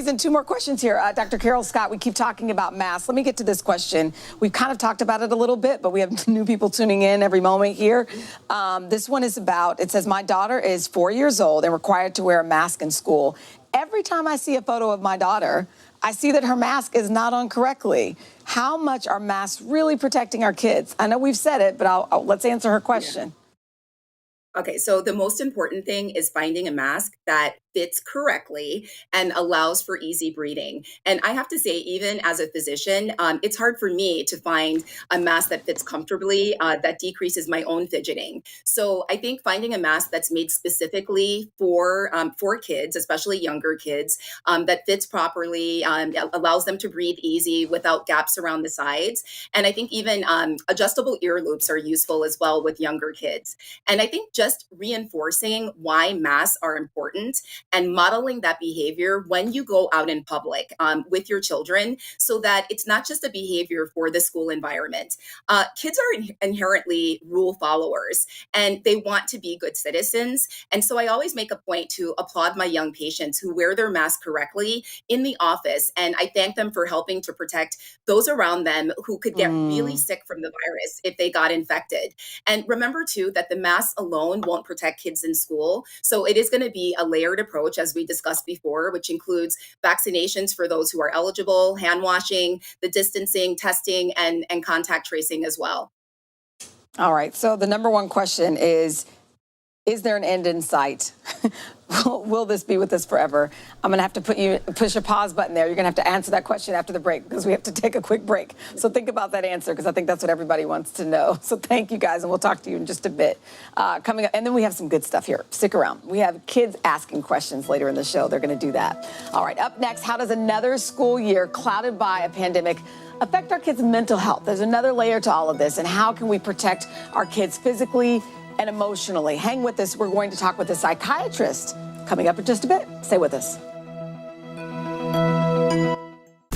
in two more questions here. Dr. Carol Scott, we keep talking about masks. Let me get to this question. We've kind of talked about it a little bit, but we have new people tuning in every moment here. This one is it says, my daughter is 4 years old and required to wear a mask in school. Every time I see a photo of my daughter, I see that her mask is not on correctly. How much are masks really protecting our kids? I know we've said it, but let's answer her question. Okay, so the most important thing is finding a mask that fits correctly and allows for easy breathing. And I have to say, even as a physician, it's hard for me to find a mask that fits comfortably, that decreases my own fidgeting. So I think finding a mask that's made specifically for kids, especially younger kids, that fits properly, allows them to breathe easy without gaps around the sides. And I think even adjustable ear loops are useful as well with younger kids. And I think just reinforcing why masks are important and modeling that behavior when you go out in public with your children, so that it's not just a behavior for the school environment. Kids are inherently rule followers and they want to be good citizens. And so I always make a point to applaud my young patients who wear their mask correctly in the office. And I thank them for helping to protect those around them who could get really sick from the virus if they got infected. And remember too, that the mask alone won't protect kids in school. So it is going to be a layered approach, as we discussed before, which includes vaccinations for those who are eligible, hand washing, the distancing, testing, and contact tracing as well. All right. So the number one question is there an end in sight? Will this be with us forever? I'm going to have to push a pause button there. You're going to have to answer that question after the break because we have to take a quick break. So think about that answer because I think that's what everybody wants to know. So thank you guys, and we'll talk to you in just a bit. Coming up, and then we have some good stuff here. Stick around. We have kids asking questions later in the show. They're going to do that. All right, up next, how does another school year clouded by a pandemic affect our kids' mental health? There's another layer to all of this, and how can we protect our kids physically and emotionally? Hang with us. We're going to talk with a psychiatrist coming up in just a bit. Stay with us.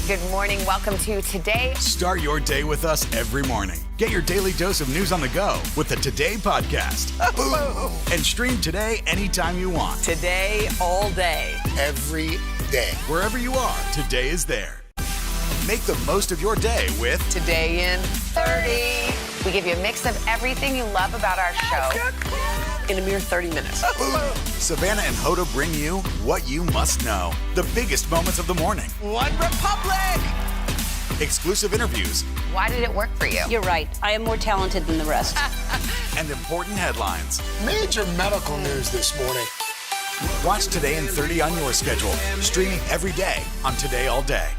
Good morning. Welcome to Today. Start your day with us every morning. Get your daily dose of news on the go with the Today podcast. And stream Today anytime you want. Today, all day. Every day. Wherever you are, Today is there. Make the most of your day with Today in 30. We give you a mix of everything you love about our show in a mere 30 minutes. Savannah and Hoda bring you what you must know. The biggest moments of the morning. One Republic! Exclusive interviews. Why did it work for you? You're right. I am more talented than the rest. And important headlines. Major medical news this morning. Watch Today in 30 on your schedule. Streaming every day on Today All Day.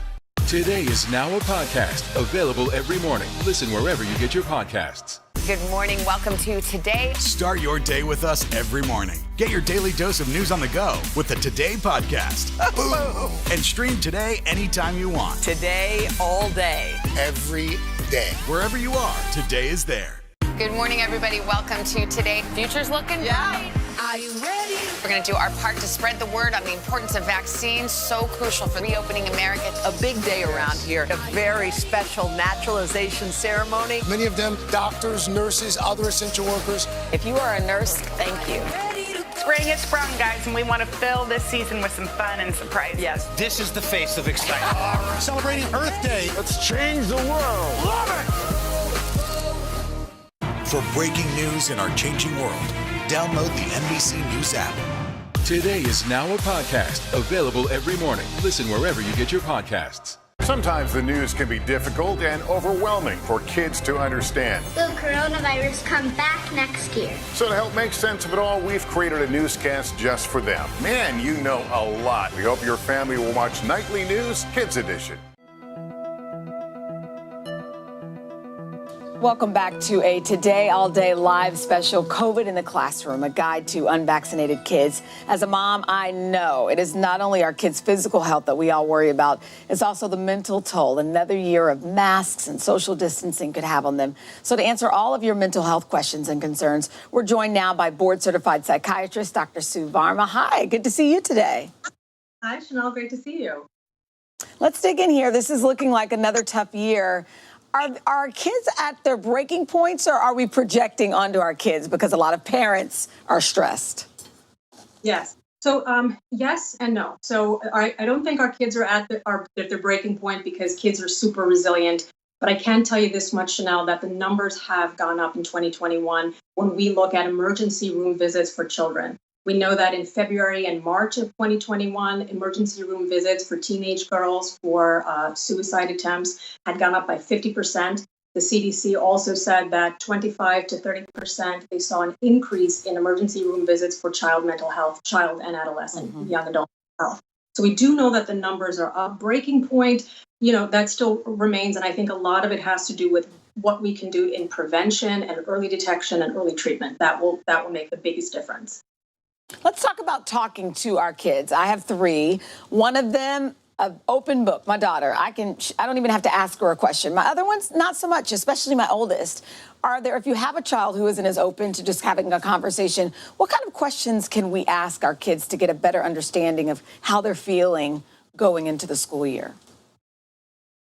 Today is now a podcast available every morning. Listen wherever you get your podcasts. Good morning. Welcome to Today. Start your day with us every morning. Get your daily dose of news on the go with the Today podcast. And stream Today anytime you want. Today, all day. Every day. Wherever you are, Today is there. Good morning, everybody. Welcome to Today. Future's looking bright. Are you ready? We're going to do our part to spread the word on the importance of vaccines, so crucial for reopening America. A big day around here, a very special naturalization ceremony. Many of them doctors, nurses, other essential workers. If you are a nurse, thank you. Spring has sprung, guys, and we want to fill this season with some fun and surprises. Yes. This is the face of excitement. Celebrating Earth Day. Let's change the world. Love it! For breaking news in our changing world, download the NBC News app. Today is now a podcast available every morning. Listen wherever you get your podcasts. Sometimes the news can be difficult and overwhelming for kids to understand. Will coronavirus come back next year? So to help make sense of it all, we've created a newscast just for them. Man, you know a lot. We hope your family will watch Nightly News Kids Edition. Welcome back to a Today All Day live special, COVID in the Classroom, a guide to unvaccinated kids. As a mom, I know it is not only our kids' physical health that we all worry about, it's also the mental toll another year of masks and social distancing could have on them. So to answer all of your mental health questions and concerns, we're joined now by board-certified psychiatrist Dr. Sue Varma. Hi, good to see you today. Hi, Chanel, great to see you. Let's dig in here. This is looking like another tough year. Are our kids at their breaking points, or are we projecting onto our kids because a lot of parents are stressed? Yes. So yes and no. So I don't think our kids are at their breaking point because kids are super resilient. But I can tell you this much, Chanel, that the numbers have gone up in 2021 when we look at emergency room visits for children. We know that in February and March of 2021, emergency room visits for teenage girls for suicide attempts had gone up by 50%. The CDC also said that 25 to 30%, they saw an increase in emergency room visits for child mental health, child and adolescent, young adult health. So we do know that the numbers are up. Breaking point, that still remains. And I think a lot of it has to do with what we can do in prevention and early detection and early treatment. That will make the biggest difference. Let's talk about talking to our kids. I have 3. One of them, an open book, my daughter. I don't even have to ask her a question. My other ones, not so much, especially my oldest. If you have a child who isn't as open to just having a conversation, what kind of questions can we ask our kids to get a better understanding of how they're feeling going into the school year?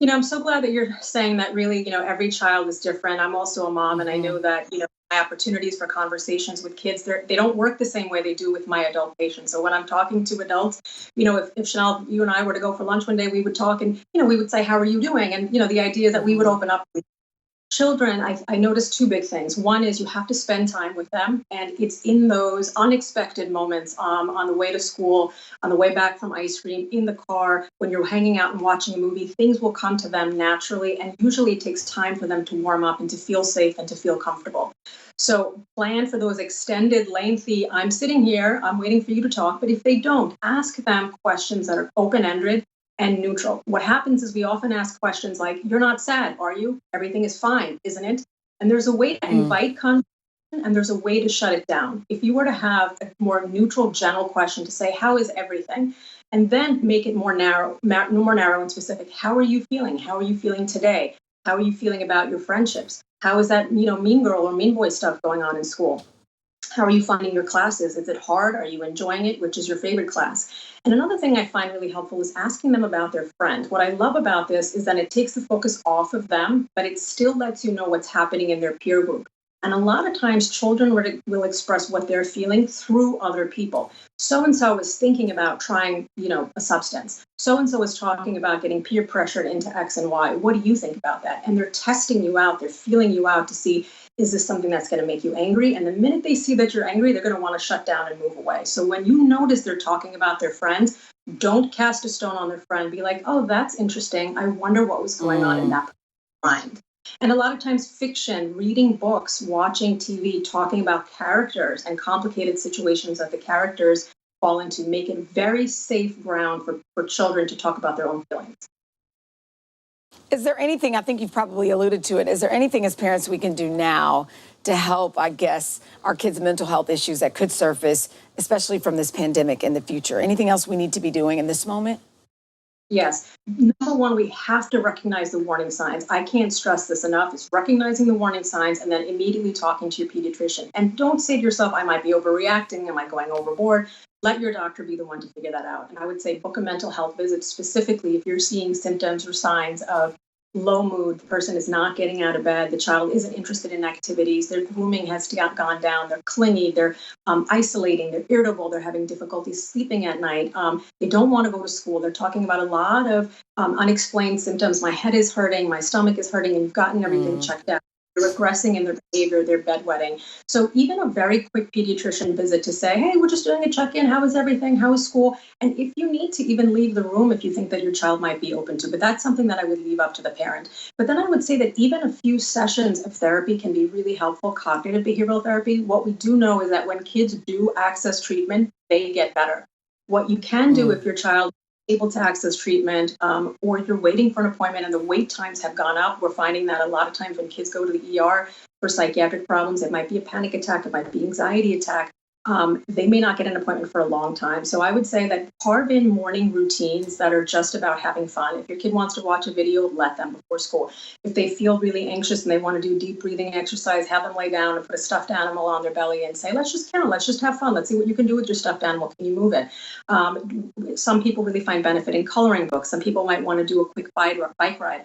I'm so glad that you're saying that really, every child is different. I'm also a mom, and I know that, my opportunities for conversations with kids, they don't work the same way they do with my adult patients. So when I'm talking to adults, if Chanel, you and I were to go for lunch one day, we would talk and, we would say, how are you doing? And, the idea that we would open up with children, I noticed 2 big things. One is you have to spend time with them, and it's in those unexpected moments on the way to school, on the way back from ice cream, in the car, when you're hanging out and watching a movie, things will come to them naturally, and usually it takes time for them to warm up and to feel safe and to feel comfortable. So plan for those extended, lengthy, I'm sitting here, I'm waiting for you to talk, but if they don't, ask them questions that are open-ended and neutral. What happens is we often ask questions like, you're not sad, are you? Everything is fine, isn't it? And there's a way to invite conversation and there's a way to shut it down. If you were to have a more neutral, gentle question to say, how is everything? And then make it more narrow and specific. How are you feeling? How are you feeling today? How are you feeling about your friendships? How is that, mean girl or mean boy stuff going on in school? How are you finding your classes? Is it hard? Are you enjoying it? Which is your favorite class? And another thing I find really helpful is asking them about their friend. What I love about this is that it takes the focus off of them, but it still lets you know what's happening in their peer group. And a lot of times children will express what they're feeling through other people. So-and-so is thinking about trying, a substance. So-and-so is talking about getting peer pressured into X and Y. What do you think about that? And they're testing you out. They're feeling you out to see, is this something that's going to make you angry? And the minute they see that you're angry, they're going to want to shut down and move away. So when you notice they're talking about their friends, don't cast a stone on their friend. Be like, oh, that's interesting. I wonder what was going on in that mind. And a lot of times fiction, reading books, watching TV, talking about characters and complicated situations that the characters fall into make it very safe ground for children to talk about their own feelings. Is there anything, I think you've probably alluded to it, is there anything as parents we can do now to help, I guess, our kids' mental health issues that could surface, especially from this pandemic in the future? Anything else we need to be doing in this moment? Yes. Number one, we have to recognize the warning signs. I can't stress this enough. It's recognizing the warning signs and then immediately talking to your pediatrician. And don't say to yourself, I might be overreacting. Am I going overboard? Let your doctor be the one to figure that out. And I would say book a mental health visit specifically if you're seeing symptoms or signs of low mood, the person is not getting out of bed, the child isn't interested in activities, their grooming has gone down, they're clingy, they're isolating, they're irritable, they're having difficulty sleeping at night, they don't want to go to school, they're talking about a lot of unexplained symptoms, my head is hurting, my stomach is hurting, and you've gotten everything checked out. They're regressing in their behavior, they're bedwetting. So even a very quick pediatrician visit to say, hey, we're just doing a check-in. How is everything? How is school? And if you need to even leave the room if you think that your child might be open to, but that's something that I would leave up to the parent. But then I would say that even a few sessions of therapy can be really helpful, cognitive behavioral therapy. What we do know is that when kids do access treatment, they get better. What you can do if your child able to access treatment, or you're waiting for an appointment and the wait times have gone up. We're finding that a lot of times when kids go to the ER for psychiatric problems, it might be a panic attack, it might be anxiety attack. They may not get an appointment for a long time. So I would say that carve in morning routines that are just about having fun. If your kid wants to watch a video, let them before school. If they feel really anxious and they want to do deep breathing exercise, have them lay down and put a stuffed animal on their belly and say, let's just count, let's just have fun. Let's see what you can do with your stuffed animal. Can you move it? Some people really find benefit in coloring books. Some people might want to do a quick bike ride.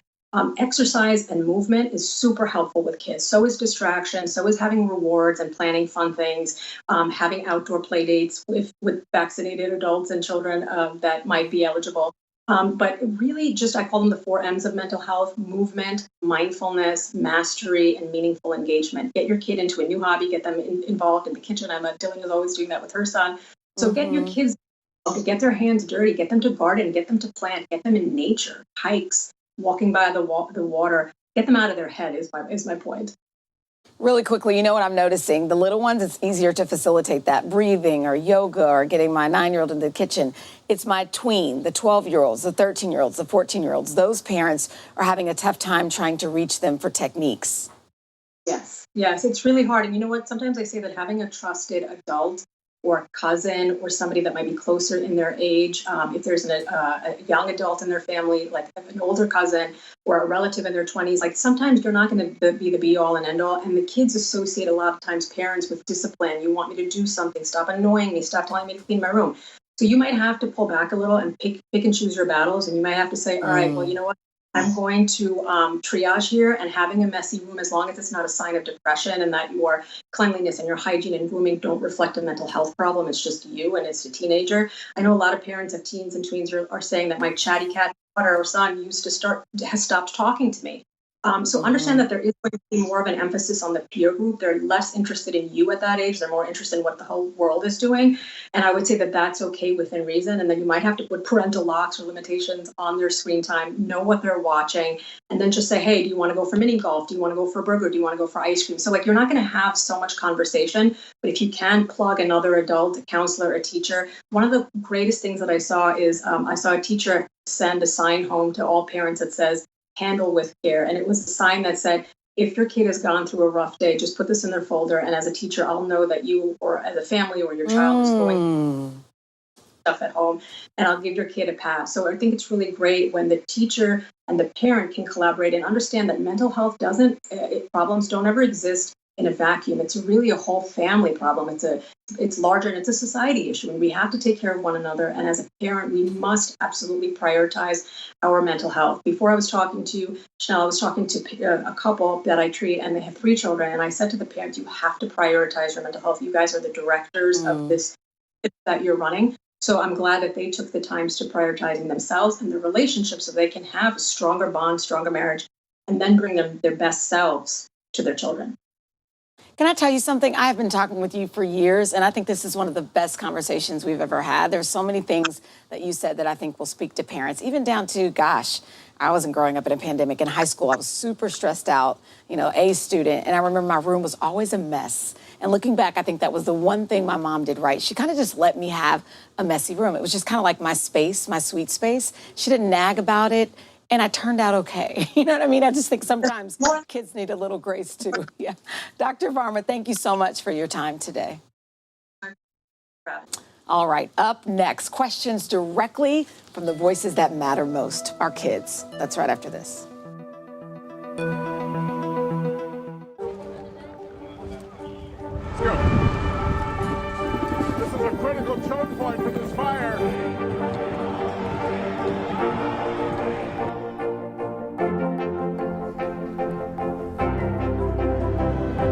Exercise and movement is super helpful with kids. So is distraction. So is having rewards and planning fun things, having outdoor play dates with vaccinated adults and children that might be eligible. But really just, I call them the 4 M's of mental health: movement, mindfulness, mastery, and meaningful engagement. Get your kid into a new hobby, get them involved in the kitchen. Dylan is always doing that with her son. So get your kids to get their hands dirty, get them to garden, get them to plant, get them in nature, hikes, walking by the water, get them out of their head is my point. Really quickly, you know what I'm noticing? The little ones, it's easier to facilitate that breathing or yoga or getting my 9-year-old in the kitchen. It's my tween, the 12-year-olds, the 13-year-olds, the 14-year-olds. Those parents are having a tough time trying to reach them for techniques. Yes, it's really hard. And you know what? Sometimes I say that having a trusted adult or a cousin or somebody that might be closer in their age, if there's a young adult in their family, like an older cousin or a relative in their 20s, like sometimes they're not going to be the be all and end all. And the kids associate a lot of times parents with discipline. You want me to do something, stop annoying me, stop telling me to clean my room. So you might have to pull back a little and pick and choose your battles. And you might have to say, all right, well, you know what? I'm going to triage here, and having a messy room, as long as it's not a sign of depression and that your cleanliness and your hygiene and grooming don't reflect a mental health problem, it's just you and it's a teenager. I know a lot of parents of teens and tweens are saying that my chatty cat daughter or son has stopped talking to me. So understand that there is going to be more of an emphasis on the peer group. They're less interested in you at that age. They're more interested in what the whole world is doing. And I would say that that's okay within reason. And then you might have to put parental locks or limitations on their screen time, know what they're watching, and then just say, hey, do you want to go for mini golf? Do you want to go for a burger? Do you want to go for ice cream? So like, you're not going to have so much conversation, but if you can plug another adult, a counselor, a teacher. One of the greatest things that I saw is I saw a teacher send a sign home to all parents that says, handle with care. And it was a sign that said, if your kid has gone through a rough day, just put this in their folder. And as a teacher, I'll know that you, or as a family, or your child is going stuff at home, and I'll give your kid a pass. So I think it's really great when the teacher and the parent can collaborate and understand that mental health problems don't ever exist in a vacuum. It's really a whole family problem. It's larger, and it's a society issue, and we have to take care of one another. And as a parent, we must absolutely prioritize our mental health. Before I was talking to you, Chanel, I was talking to a couple that I treat, and they have 3 children. And I said to the parents, you have to prioritize your mental health. You guys are the directors of this that you're running. So I'm glad that they took the times to prioritizing themselves and their relationships so they can have a stronger bond, stronger marriage, and then bring them their best selves to their children. Can I tell you something? I have been talking with you for years, and I think this is one of the best conversations we've ever had. There's so many things that you said that I think will speak to parents, even down to, gosh, I wasn't growing up in a pandemic. In high school, I was super stressed out, A student, and I remember my room was always a mess. And looking back, I think that was the one thing my mom did right. She kind of just let me have a messy room. It was just kind of like my space, my sweet space. She didn't nag about it. And I turned out okay. You know what I mean? I just think sometimes kids need a little grace too. Yeah. Dr. Varma, thank you so much for your time today. All right, up next, questions directly from the voices that matter most, our kids. That's right after this. Let's go. This is a critical choke point for this fire.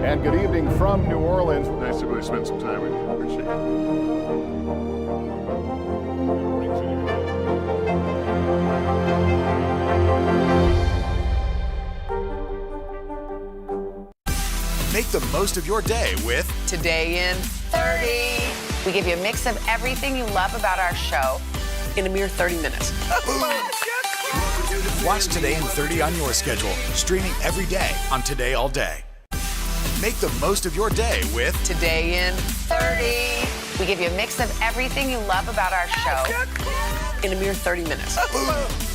And good evening from New Orleans. Nice to really spend some time with you. Appreciate it. Make the most of your day with Today in 30. We give you a mix of everything you love about our show in a mere 30 minutes. Watch Today in 30 on your schedule, streaming every day on Today All Day. Make the most of your day with Today in 30. We give you a mix of everything you love about our show in a mere 30 minutes.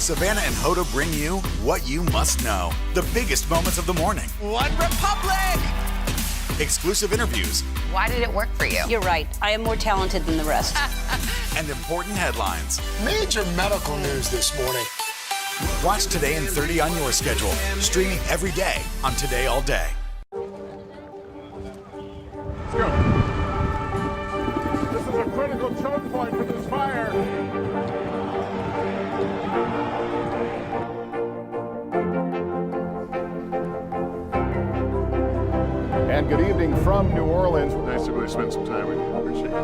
Savannah and Hoda bring you what you must know. The biggest moments of the morning. One Republic! Exclusive interviews. Why did it work for you? You're right. I am more talented than the rest. And important headlines. Major medical news this morning. Watch Today in 30 on your schedule. Streaming every day on Today All Day. Let's go. This is a critical choke point for this fire. And good evening from New Orleans. Nice to really spend some time with you. Appreciate it.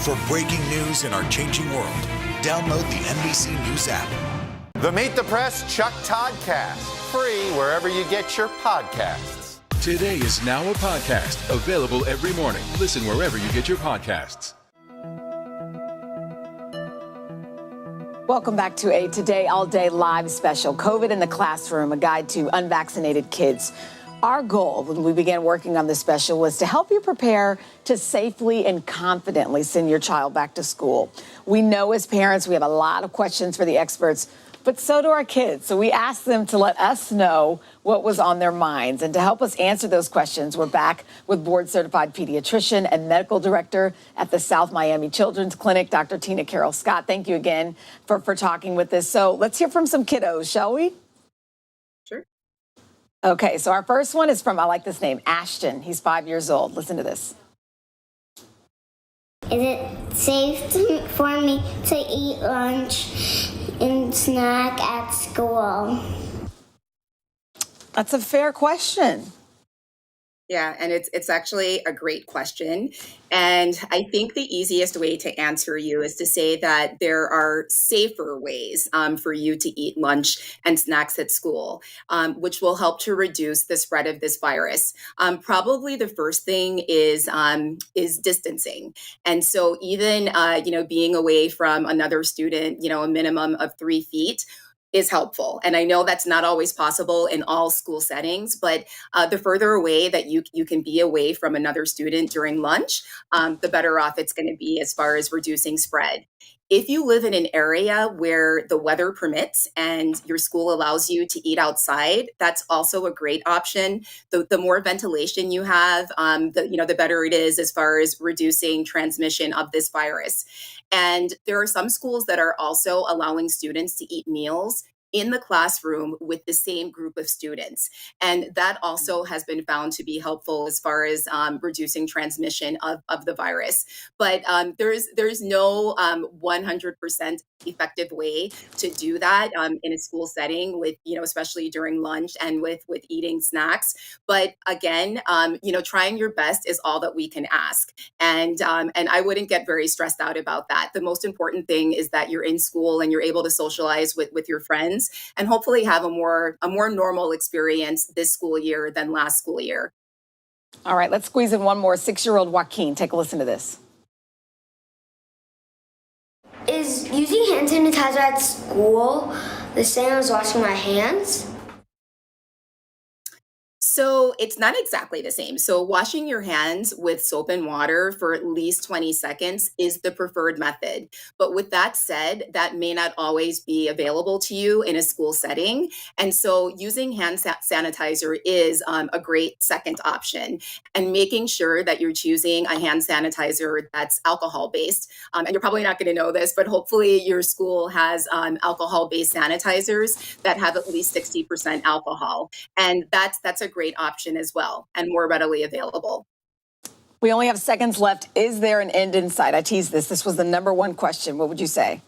For breaking news in our changing world, download the NBC News app. The Meet the Press Chuck Toddcast, free wherever you get your podcasts. Today is now a podcast, available every morning. Listen wherever you get your podcasts. Welcome back to a Today All Day live special, COVID in the Classroom, a guide to unvaccinated kids. Our goal when we began working on this special was to help you prepare to safely and confidently send your child back to school. We know as parents we have a lot of questions for the experts, but so do our kids. So we asked them to let us know what was on their minds. And to help us answer those questions, we're back with board-certified pediatrician and medical director at the South Miami Children's Clinic, Dr. Tina Carroll Scott. Thank you again for talking with us. So let's hear from some kiddos, shall we? Sure. Okay, so our first one is from, I like this name, Ashton. He's 5 years old. Listen to this. Is it safe for me to eat lunch and snack at school? That's a fair question. Yeah, and it's actually a great question. And I think the easiest way to answer you is to say that there are safer ways for you to eat lunch and snacks at school, which will help to reduce the spread of this virus. Probably the first thing is distancing. And so even, being away from another student, a minimum of 3 feet is helpful. And I know that's not always possible in all school settings, but the further away that you can be away from another student during lunch, the better off it's going to be as far as reducing spread. If you live in an area where the weather permits and your school allows you to eat outside, that's also a great option. The more ventilation you have, the better it is as far as reducing transmission of this virus. And there are some schools that are also allowing students to eat meals in the classroom with the same group of students. And that also has been found to be helpful as far as reducing transmission of the virus. But there's no 100% effective way to do that in a school setting with, especially during lunch and with eating snacks. But again, trying your best is all that we can ask. And I wouldn't get very stressed out about that. The most important thing is that you're in school and you're able to socialize with your friends and hopefully have a more normal experience this school year than last school year. All right, let's squeeze in one more. 6-year-old Joaquin, take a listen to this. Is using hand sanitizer at school the same as washing my hands? So it's not exactly the same. So washing your hands with soap and water for at least 20 seconds is the preferred method. But with that said, that may not always be available to you in a school setting. And so using hand sanitizer is a great second option. And making sure that you're choosing a hand sanitizer that's alcohol-based. And you're probably not going to know this, but hopefully your school has alcohol-based sanitizers that have at least 60% alcohol. And that's a great option as well and more readily available. We only have seconds left. Is there an end in sight? I teased this. This was the number one question. What would you say?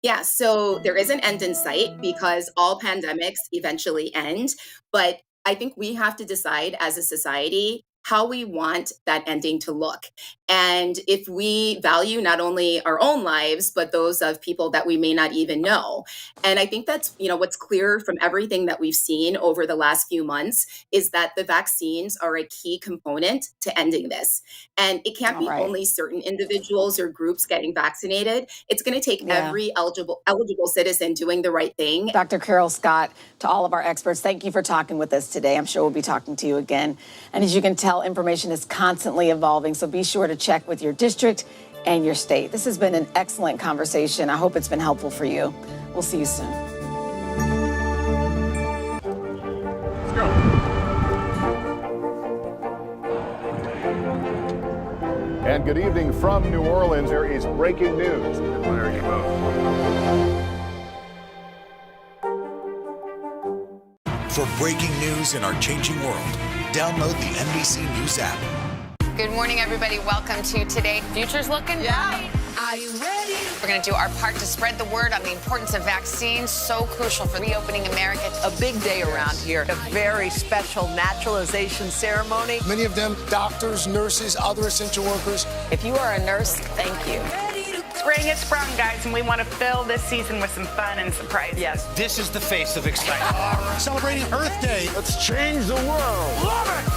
Yeah, so there is an end in sight because all pandemics eventually end. But I think we have to decide as a society, how we want that ending to look. And if we value not only our own lives, but those of people that we may not even know. And I think that's, what's clear from everything that we've seen over the last few months is that the vaccines are a key component to ending this. And it can't be only certain individuals or groups getting vaccinated. It's going to take every eligible citizen doing the right thing. Dr. Carol Scott, to all of our experts, thank you for talking with us today. I'm sure we'll be talking to you again. And as you can tell, information is constantly evolving, so be sure to check with your district and your state. This has been an excellent conversation. I hope it's been helpful for you. We'll see you soon. Let's go. And good evening from New Orleans. There is breaking news. There you go. For breaking news in our changing world, download the NBC News app. Good morning, everybody. Welcome to Today. Future's looking bright. Are you ready? We're going to do our part to spread the word on the importance of vaccines, so crucial for reopening America. A big day around here. A very special naturalization ceremony. Many of them doctors, nurses, other essential workers. If you are a nurse, thank you. Spring has sprung, guys, and we want to fill this season with some fun and surprises. Yes, this is the face of excitement. Celebrating Earth Day. Let's change the world. Love it!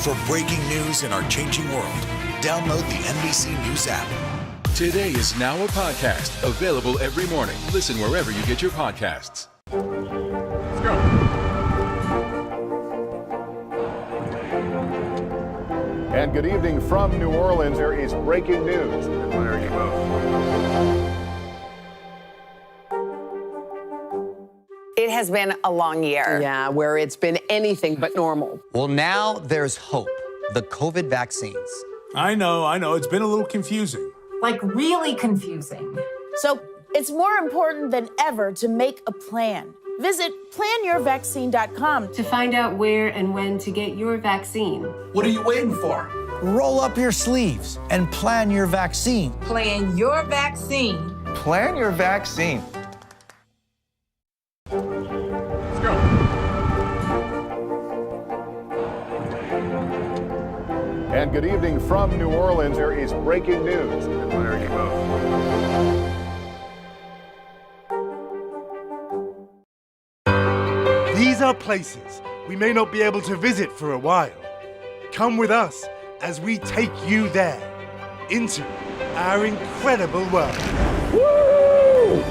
For breaking news in our changing world, download the NBC News app. Today is now a podcast, available every morning. Listen wherever you get your podcasts. Let's go. And good evening from New Orleans. There is breaking news. There you go. It has been a long year. Yeah, where it's been anything but normal. Well, now there's hope. The COVID vaccines. I know. It's been a little confusing. Like really confusing. So it's more important than ever to make a plan. Visit planyourvaccine.com to find out where and when to get your vaccine. What are you waiting for? Roll up your sleeves and plan your vaccine. Plan your vaccine. Plan your vaccine. Let's go. And good evening from New Orleans. There is breaking news. There you go. These are places we may not be able to visit for a while. Come with us as we take you there, into our incredible world. Woo!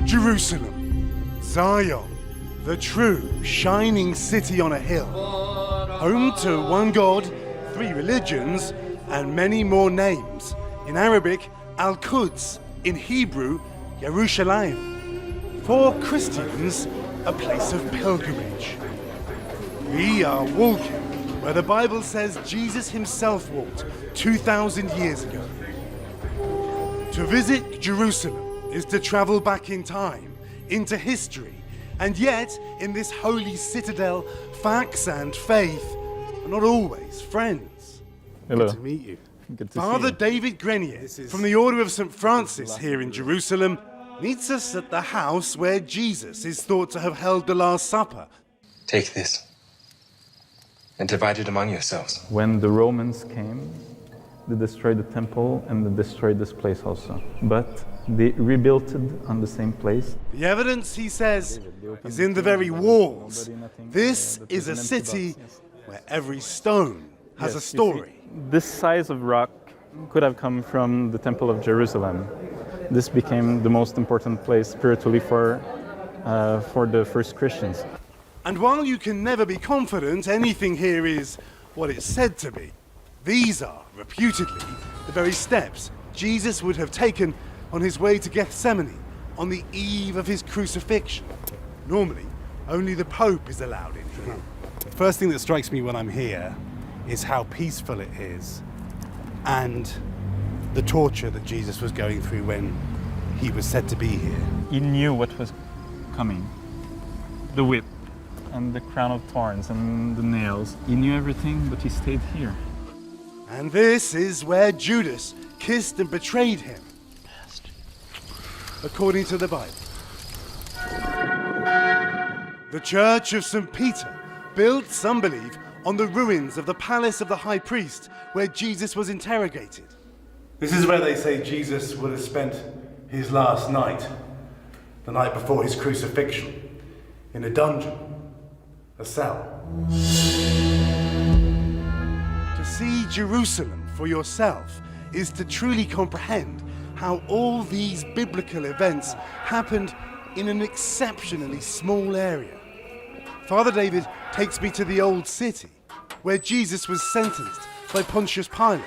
Jerusalem, Zion, the true shining city on a hill, home to one God, 3 religions, and many more names. In Arabic, Al-Quds. In Hebrew, Yerushalayim. For Christians, a place of pilgrimage. We are walking where the Bible says Jesus himself walked 2,000 years ago. To visit Jerusalem is to travel back in time, into history, and yet in this holy citadel, facts and faith are not always friends. Hello. Good to meet you. Good to Father see you. David Grenier from the Order of St. Francis here in Jerusalem meets us at the house where Jesus is thought to have held the Last Supper. Take this and divide it among yourselves. When the Romans came, they destroyed the temple and they destroyed this place also. But they rebuilt it on the same place. The evidence, he says, is in the very walls. This is a city where every stone has a story. This size of rock could have come from the Temple of Jerusalem. This became the most important place spiritually for the first Christians. And while you can never be confident anything here is what it's said to be, these are, reputedly, the very steps Jesus would have taken on his way to Gethsemane on the eve of his crucifixion. Normally, only the Pope is allowed in here. The first thing that strikes me when I'm here is how peaceful it is and the torture that Jesus was going through when he was said to be here. He knew what was coming. The whip and the crown of thorns and the nails. He knew everything, but he stayed here. And this is where Judas kissed and betrayed him. according to the Bible. The Church of St. Peter, built, some believe, on the ruins of the palace of the high priest where Jesus was interrogated. This is where they say Jesus would have spent his last night, the night before his crucifixion, in a dungeon, a cell. To see Jerusalem for yourself is to truly comprehend how all these biblical events happened in an exceptionally small area. Father David takes me to the Old City, where Jesus was sentenced by Pontius Pilate.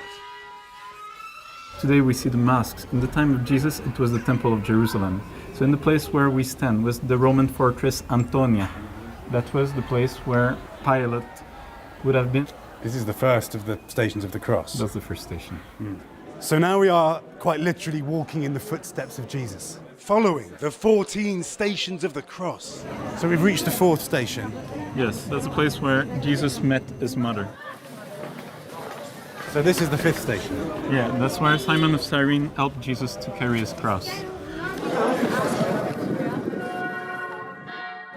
Today we see the mosques. In the time of Jesus, it was the Temple of Jerusalem. So in the place where we stand was the Roman fortress Antonia. That was the place where Pilate would have been. This is the first of the Stations of the Cross. That's the first station. So now we are quite literally walking in the footsteps of Jesus, following the 14 stations of the cross. So we've reached the fourth station. Yes, that's the place where Jesus met his mother. So this is the fifth station? Yeah, that's where Simon of Cyrene helped Jesus to carry his cross.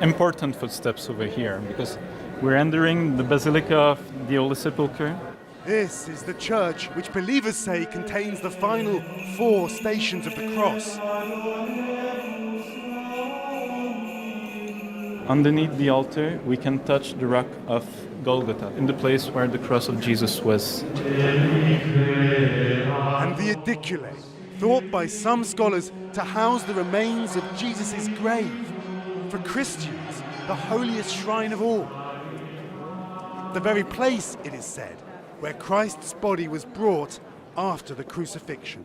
Important footsteps over here, because we're entering the Basilica of the Holy Sepulchre. This is the church which believers say contains the final 4 stations of the cross. Underneath the altar, we can touch the rock of Golgotha, in the place where the cross of Jesus was. And the Edicule, thought by some scholars to house the remains of Jesus' grave. For Christians, the holiest shrine of all. The very place, it is said, where Christ's body was brought after the crucifixion.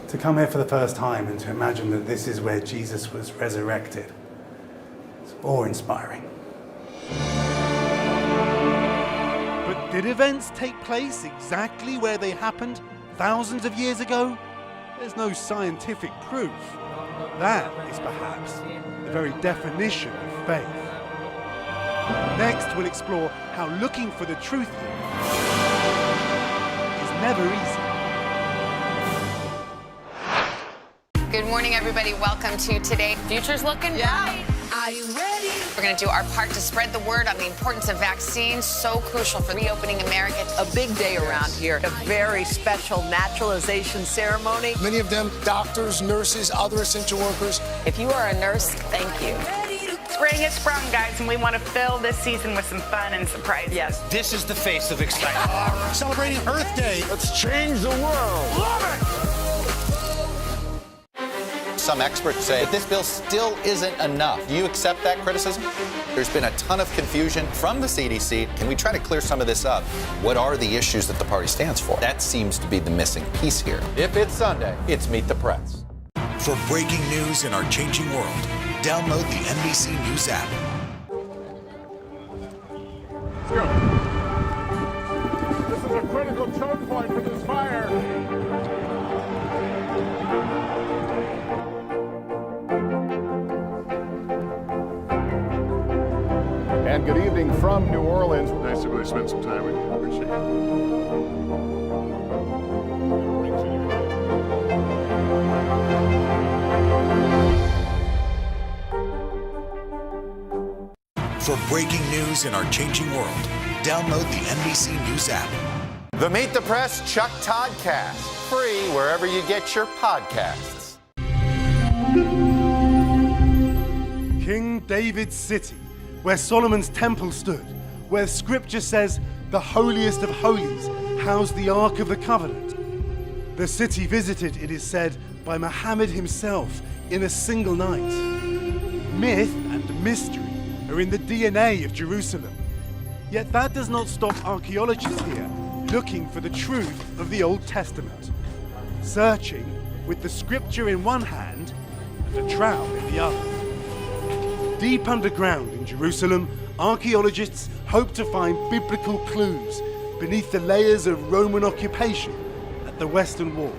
To come here for the first time and to imagine that this is where Jesus was resurrected, it's awe-inspiring. But did events take place exactly where they happened thousands of years ago? There's no scientific proof. That is perhaps the very definition of faith. Next, we'll explore how looking for the truth here is never easy. Good morning, everybody. Welcome to Today. Future's looking bright. Are you ready? We're going to do our part to spread the word on the importance of vaccines, so crucial for reopening America. A big day around here, a very special naturalization ceremony. Many of them doctors, nurses, other essential workers. If you are a nurse, thank you. Spring has sprung, guys, and we want to fill this season with some fun and surprises. Yes. This is the face of excitement. Celebrating Earth Day. Let's change the world. Love it! Some experts say that this bill still isn't enough. Do you accept that criticism? There's been a ton of confusion from the CDC. Can we try to clear some of this up? What are the issues that the party stands for? That seems to be the missing piece here. If it's Sunday, it's Meet the Press. For breaking news in our changing world, download the NBC News app. Let's go. This is a critical choke point for this fire. And good evening from New Orleans. Nice to really spend some time with you. Appreciate it. For breaking news in our changing world, download the NBC News app. The Meet the Press Chuck Toddcast, free wherever you get your podcasts. King David's city, where Solomon's temple stood, where scripture says the holiest of holies housed the Ark of the Covenant. The city visited, it is said, by Muhammad himself in a single night. Myth and mystery are in the DNA of Jerusalem. Yet that does not stop archaeologists here looking for the truth of the Old Testament, searching with the scripture in one hand and a trowel in the other. Deep underground in Jerusalem, archaeologists hope to find biblical clues beneath the layers of Roman occupation at the Western Wall.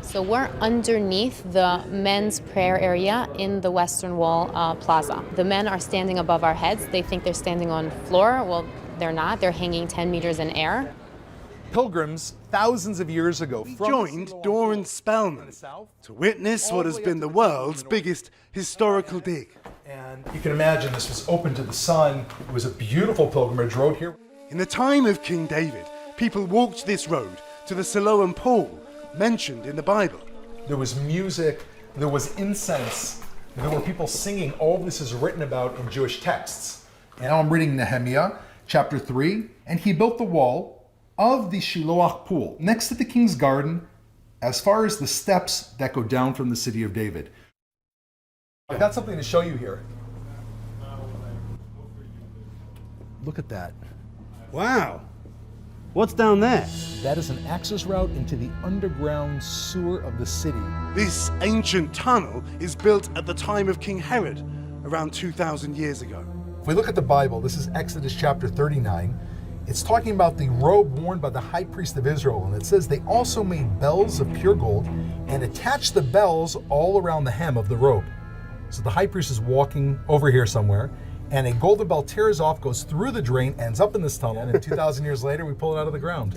So we're underneath the men's prayer area in the Western Wall plaza. The men are standing above our heads. They think they're standing on floor. Well, they're not. They're hanging 10 meters in air. Pilgrims thousands of years ago. We joined Doran Spellman to witness what has been the world's biggest historical dig. And you can imagine this was open to the sun. It was a beautiful pilgrimage road here. In the time of King David, people walked this road to the Siloam pool mentioned in the Bible. There was music, there was incense, there were people singing. All of this is written about in Jewish texts. And now I'm reading Nehemiah chapter 3. And he built the wall of the Shiloach pool next to the king's garden as far as the steps that go down from the city of David. I've got something to show you here. Look at that. Wow. What's down there? That is an access route into the underground sewer of the city. This ancient tunnel is built at the time of King Herod, around 2,000 years ago. If we look at the Bible, this is Exodus chapter 39. It's talking about the robe worn by the high priest of Israel. And it says they also made bells of pure gold and attached the bells all around the hem of the robe. So the high priest is walking over here somewhere, and a golden bell tears off, goes through the drain, ends up in this tunnel, and 2,000 years later, we pull it out of the ground.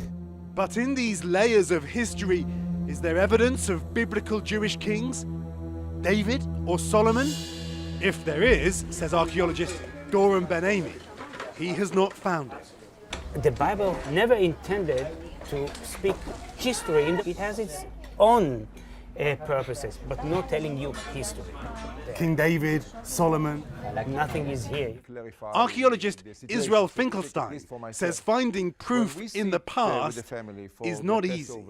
But in these layers of history, is there evidence of biblical Jewish kings? David or Solomon? If there is, says archaeologist Doran Ben-Ami, he has not found it. The Bible never intended to speak history. It has its own purposes, but not telling you history. King David, Solomon. Nothing is here. Archaeologist Israel Finkelstein says finding proof in the past is not easy.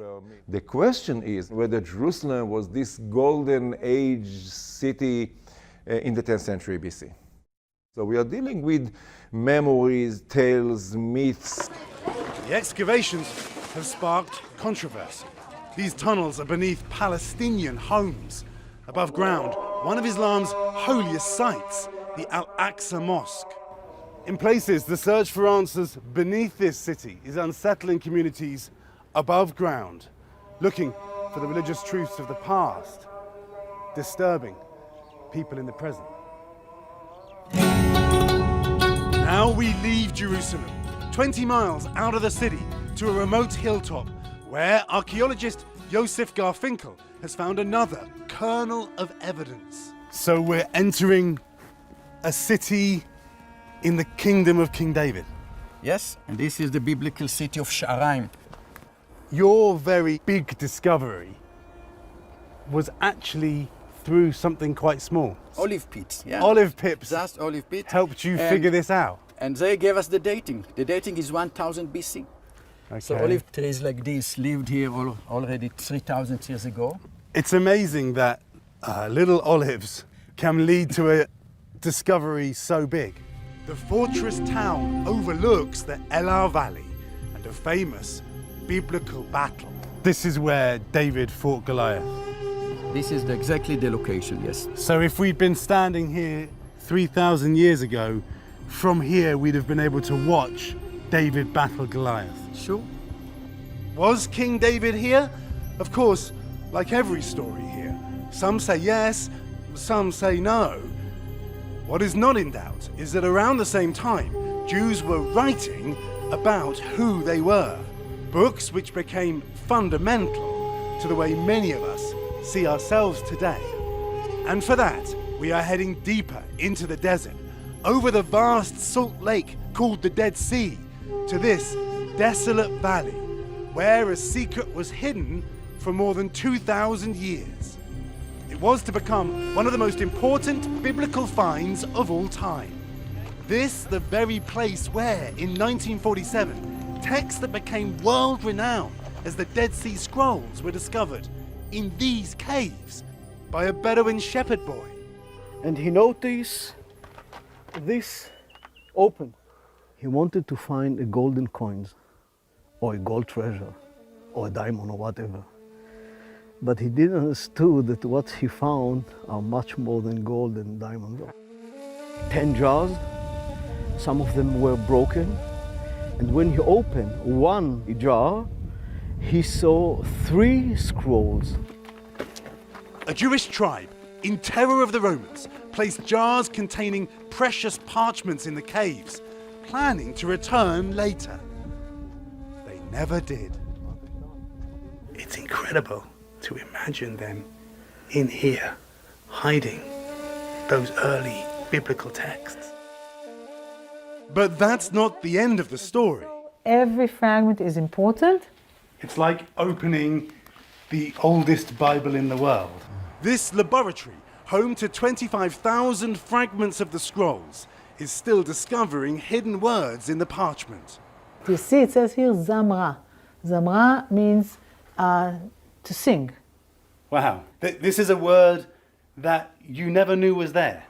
The question is whether Jerusalem was this golden age city in the 10th century BC. So we are dealing with memories, tales, myths. The excavations have sparked controversy. These tunnels are beneath Palestinian homes. Above ground, one of Islam's holiest sites, the Al-Aqsa Mosque. In places, the search for answers beneath this city is unsettling communities above ground, looking for the religious truths of the past, disturbing people in the present. Now we leave Jerusalem, 20 miles out of the city, to a remote hilltop where archaeologist Yosef Garfinkel has found another kernel of evidence. So we're entering a city in the kingdom of King David. Yes, and this is the biblical city of Sha'araim. Your very big discovery was actually through something quite small. Olive pits, yeah. Olive pits. Just olive pits. Helped you figure this out. And they gave us the dating. The dating is 1000 BC. Okay. So olive trees like this lived here already 3000 years ago. It's amazing that little olives can lead to a discovery so big. The fortress town overlooks the Elah Valley and a famous biblical battle. This is where David fought Goliath. This is exactly the location, yes. So if we'd been standing here 3,000 years ago, from here we'd have been able to watch David battle Goliath. Sure. Was King David here? Of course, like every story here, some say yes, some say no. What is not in doubt is that around the same time, Jews were writing about who they were. Books which became fundamental to the way many of us see ourselves today. And for that, we are heading deeper into the desert, over the vast salt lake called the Dead Sea, to this desolate valley, where a secret was hidden for more than 2,000 years. It was to become one of the most important biblical finds of all time. This, the very place where, in 1947, texts that became world-renowned as the Dead Sea Scrolls were discovered in these caves by a Bedouin shepherd boy. And he noticed this open. He wanted to find a golden coins or a gold treasure or a diamond or whatever. But he didn't understand that what he found are much more than gold and diamonds. 10 jars, some of them were broken. And when he opened one jar, he saw 3 scrolls. A Jewish tribe, in terror of the Romans, placed jars containing precious parchments in the caves, planning to return later. They never did. It's incredible to imagine them in here, hiding those early biblical texts. But that's not the end of the story. Every fragment is important. It's like opening the oldest Bible in the world. This laboratory, home to 25,000 fragments of the scrolls, is still discovering hidden words in the parchment. You see, it says here Zamra. Zamra means to sing. Wow. This is a word that you never knew was there.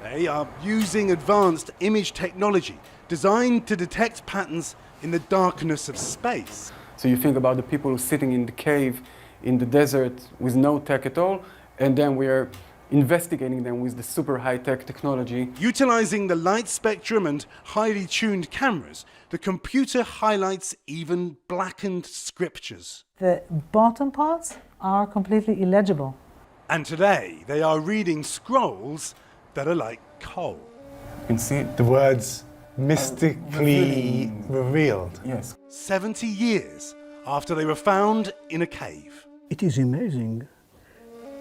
They are using advanced image technology designed to detect patterns in the darkness of space. So you think about the people sitting in the cave in the desert with no tech at all, and then we are investigating them with the super high-tech technology. Utilizing the light spectrum and highly tuned cameras, the computer highlights even blackened scriptures. The bottom parts are completely illegible. And today, they are reading scrolls that are like coal. You can see the words mystically revealed. Yes. 70 years after they were found in a cave. It is amazing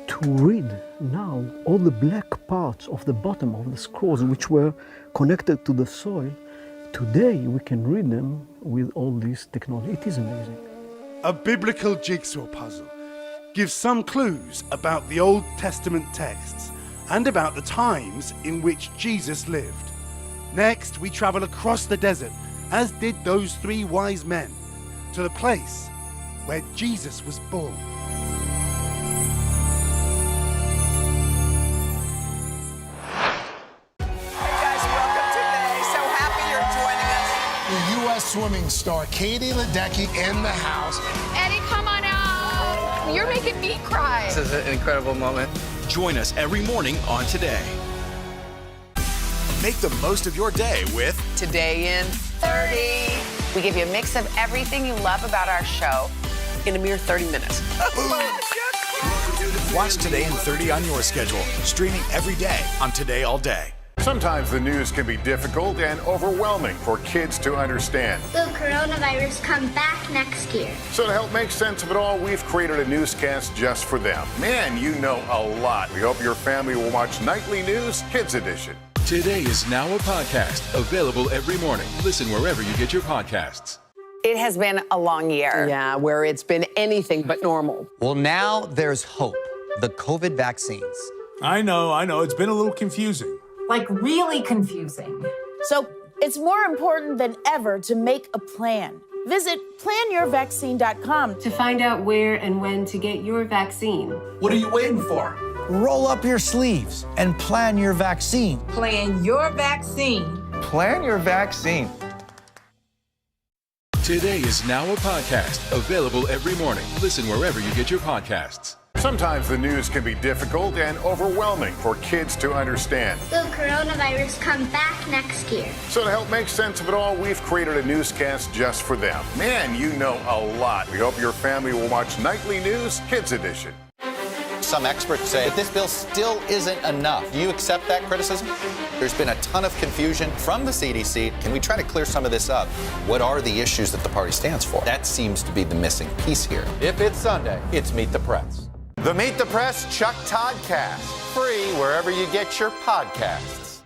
to read now all the black parts of the bottom of the scrolls which were connected to the soil. Today we can read them with all this technology. It is amazing. A biblical jigsaw puzzle gives some clues about the Old Testament texts and about the times in which Jesus lived. Next, we travel across the desert, as did those three wise men, to the place where Jesus was born. U.S. swimming star Katie Ledecky in the house. Eddie, come on out. You're making me cry. This is an incredible moment. Join us every morning on Today. Make the most of your day with Today in 30. We give you a mix of everything you love about our show in a mere 30 minutes. Watch Today in 30 on your schedule, streaming every day on Today All Day. Sometimes the news can be difficult and overwhelming for kids to understand. Will coronavirus come back next year? So to help make sense of it all, we've created a newscast just for them. Man, you know a lot. We hope your family will watch Nightly News Kids Edition. Today is now a podcast available every morning. Listen wherever you get your podcasts. It has been a long year. Yeah, where it's been anything but normal. Well, now there's hope. The COVID vaccines. I know. It's been a little confusing. Like really confusing. So it's more important than ever to make a plan. Visit planyourvaccine.com to find out where and when to get your vaccine. What are you waiting for? Roll up your sleeves and plan your vaccine. Plan your vaccine. Plan your vaccine. Today is now a podcast available every morning. Listen wherever you get your podcasts. Sometimes the news can be difficult and overwhelming for kids to understand. Will coronavirus come back next year? So to help make sense of it all, we've created a newscast just for them. Man, you know a lot. We hope your family will watch Nightly News Kids Edition. Some experts say that this bill still isn't enough. Do you accept that criticism? There's been a ton of confusion from the CDC. Can we try to clear some of this up? What are the issues that the party stands for? That seems to be the missing piece here. If it's Sunday, it's Meet the Press. The Meet the Press Chuck Toddcast. Free wherever you get your podcasts.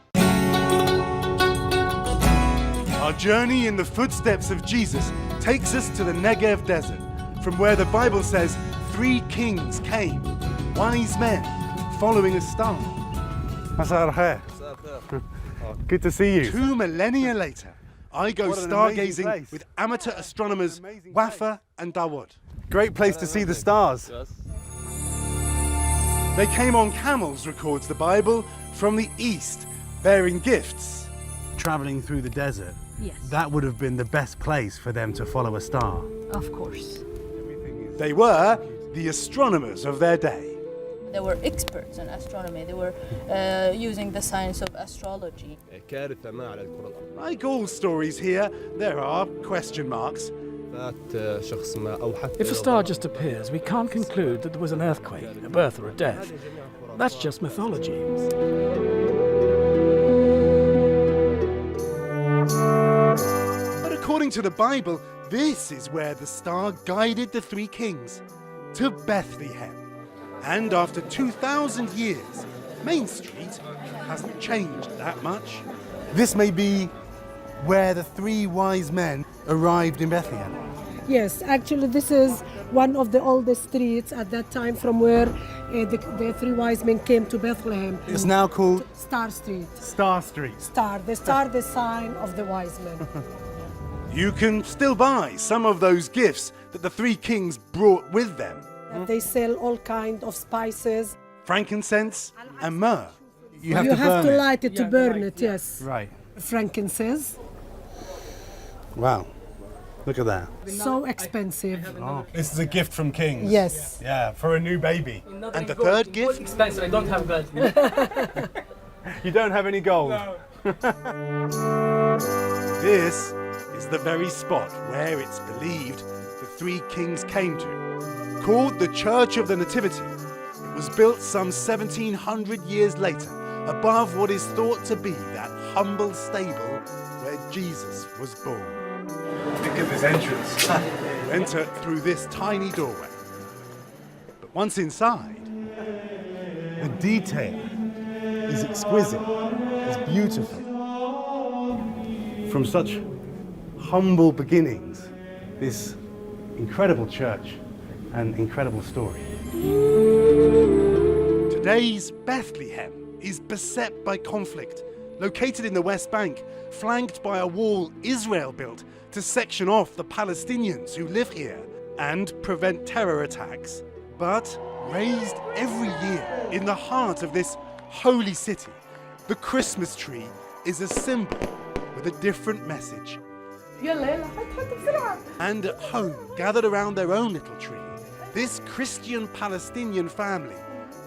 Our journey in the footsteps of Jesus takes us to the Negev Desert, from where the Bible says 3 kings came, wise men, following a star. Good to see you. 2 millennia later, I go stargazing with amateur astronomers Wafa and Dawood. Great place to see the stars. They came on camels, records the Bible, from the east, bearing gifts. Traveling through the desert, Yes. that would have been the best place for them to follow a star. Of course. They were the astronomers of their day. They were experts in astronomy. They were using the science of astrology. Like all stories here, there are question marks. If a star just appears, we can't conclude that there was an earthquake, a birth, or a death. That's just mythology. But according to the Bible, This is where the star guided the three kings to Bethlehem. And after 2,000 years, Main Street hasn't changed that much. This may be where the three wise men arrived in Bethlehem. Yes, actually this is one of the oldest streets at that time from where the three wise men came to Bethlehem. It's now called Star Street. Star Street. Star, the sign of the wise men. You can still buy some of those gifts that the three kings brought with them. They sell all kinds of spices. Frankincense and myrrh. You have to light it to burn it, yes. Right. Frankincense. Wow. Look at that. So expensive. Oh, this is a gift from kings. Yes. Yeah, for a new baby. And the third gift? Expensive. I don't have gold. You don't have any gold? No. This is the very spot where it's believed the three kings came to. Called the Church of the Nativity, it was built some 1,700 years later above what is thought to be that humble stable where Jesus was born. Look at this entrance. You enter through this tiny doorway. But once inside, the detail is exquisite. It's beautiful. From such humble beginnings, this incredible church and incredible story. Today's Bethlehem is beset by conflict. Located in the West Bank, flanked by a wall Israel built to section off the Palestinians who live here and prevent terror attacks. But raised every year in the heart of this holy city, the Christmas tree is a symbol with a different message. And at home, gathered around their own little tree, this Christian-Palestinian family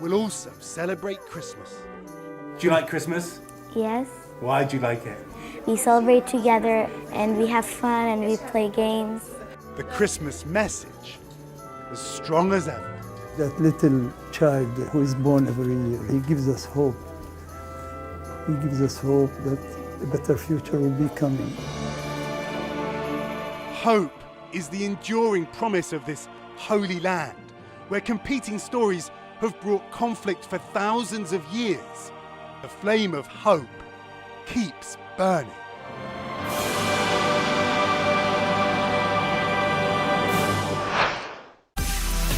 will also celebrate Christmas. Do you like Christmas? Yes. Why do you like it? We celebrate together and we have fun and we play games. The Christmas message, as strong as ever. That little child who is born every year, he gives us hope. He gives us hope that a better future will be coming. Hope is the enduring promise of this holy land, where competing stories have brought conflict for thousands of years. The flame of hope keeps burning.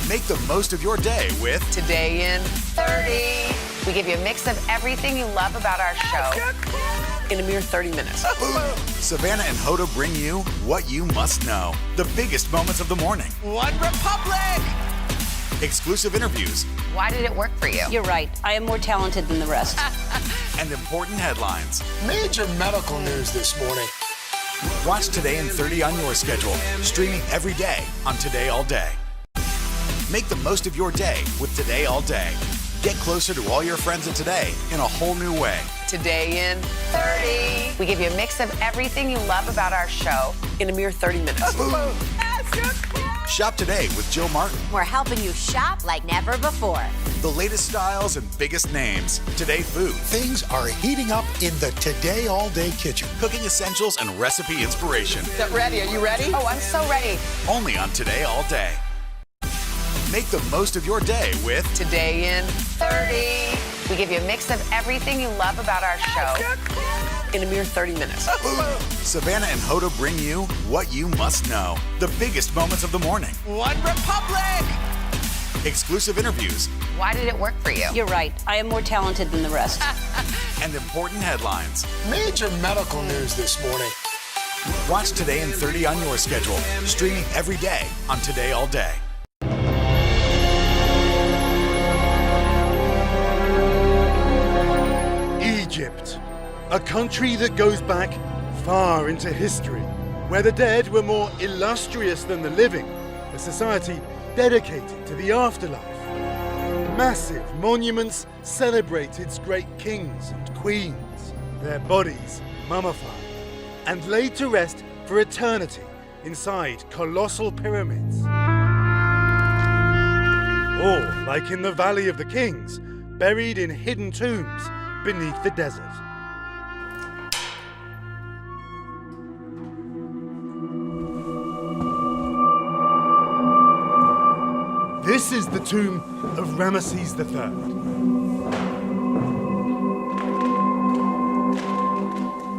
Make the most of your day with Today in 30. We give you a mix of everything you love about our show in a mere 30 minutes. Savannah and Hoda bring you what you must know. The biggest moments of the morning. One Republic! Exclusive interviews. Why did it work for you? You're right. I am more talented than the rest. And important headlines. Major medical news this morning. Watch Today in 30 on your schedule. Streaming every day on Today All Day. Make the most of your day with Today All Day. Get closer to all your friends at Today in a whole new way. Today in 30. We give you a mix of everything you love about our show in a mere 30 minutes. Shop today with Jill Martin. We're helping you shop like never before. The latest styles and biggest names. Today Food. Things are heating up in the Today All Day kitchen. Cooking essentials and recipe inspiration. Is that ready? Are you ready? Oh, I'm so ready. Only on Today All Day. Make the most of your day with Today in 30. We give you a mix of everything you love about our show in a mere 30 minutes. Savannah and Hoda bring you what you must know. The biggest moments of the morning. One Republic! Exclusive interviews. Why did it work for you? You're right. I am more talented than the rest. And important headlines. Major medical news this morning. Watch Today in 30 on your schedule. Streaming every day on Today All Day. Egypt, a country that goes back far into history, where the dead were more illustrious than the living, a society dedicated to the afterlife. Massive monuments celebrate its great kings and queens, their bodies mummified and laid to rest for eternity inside colossal pyramids. Or, like in the Valley of the Kings, buried in hidden tombs beneath the desert. This is the tomb of Ramesses III.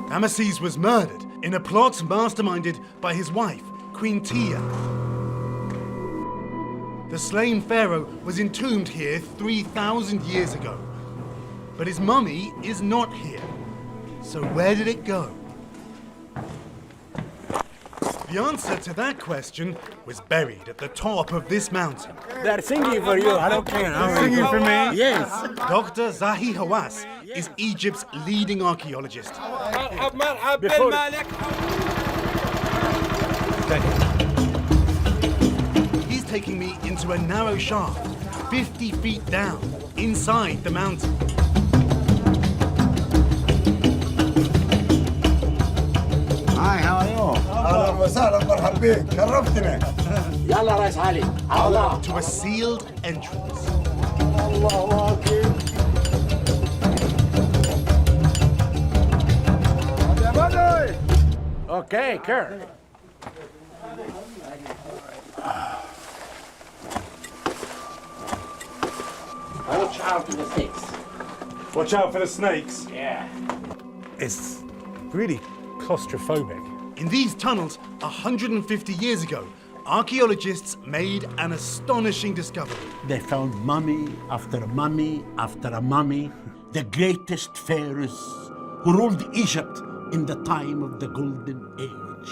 Ramesses was murdered in a plot masterminded by his wife, Queen Tia. The slain pharaoh was entombed here 3,000 years ago. But his mummy is not here. So where did it go? The answer to that question was buried at the top of this mountain. They're singing for you. I don't care. They're singing for me? Yes. Dr. Zahi Hawass is Egypt's leading archaeologist. He's taking me into a narrow shaft, 50 feet down, inside the mountain. Hi, how are you? أهلا وسهلا مرحبا بك شرفتنا. يلا رئيس علي. الله. To a sealed entrance. Okay, Kirk. Watch out for the snakes. Watch out for the snakes. Yeah. It's really claustrophobic. In these tunnels, 150 years ago, archaeologists made an astonishing discovery. They found mummy after mummy after a mummy, the greatest pharaohs who ruled Egypt in the time of the Golden Age.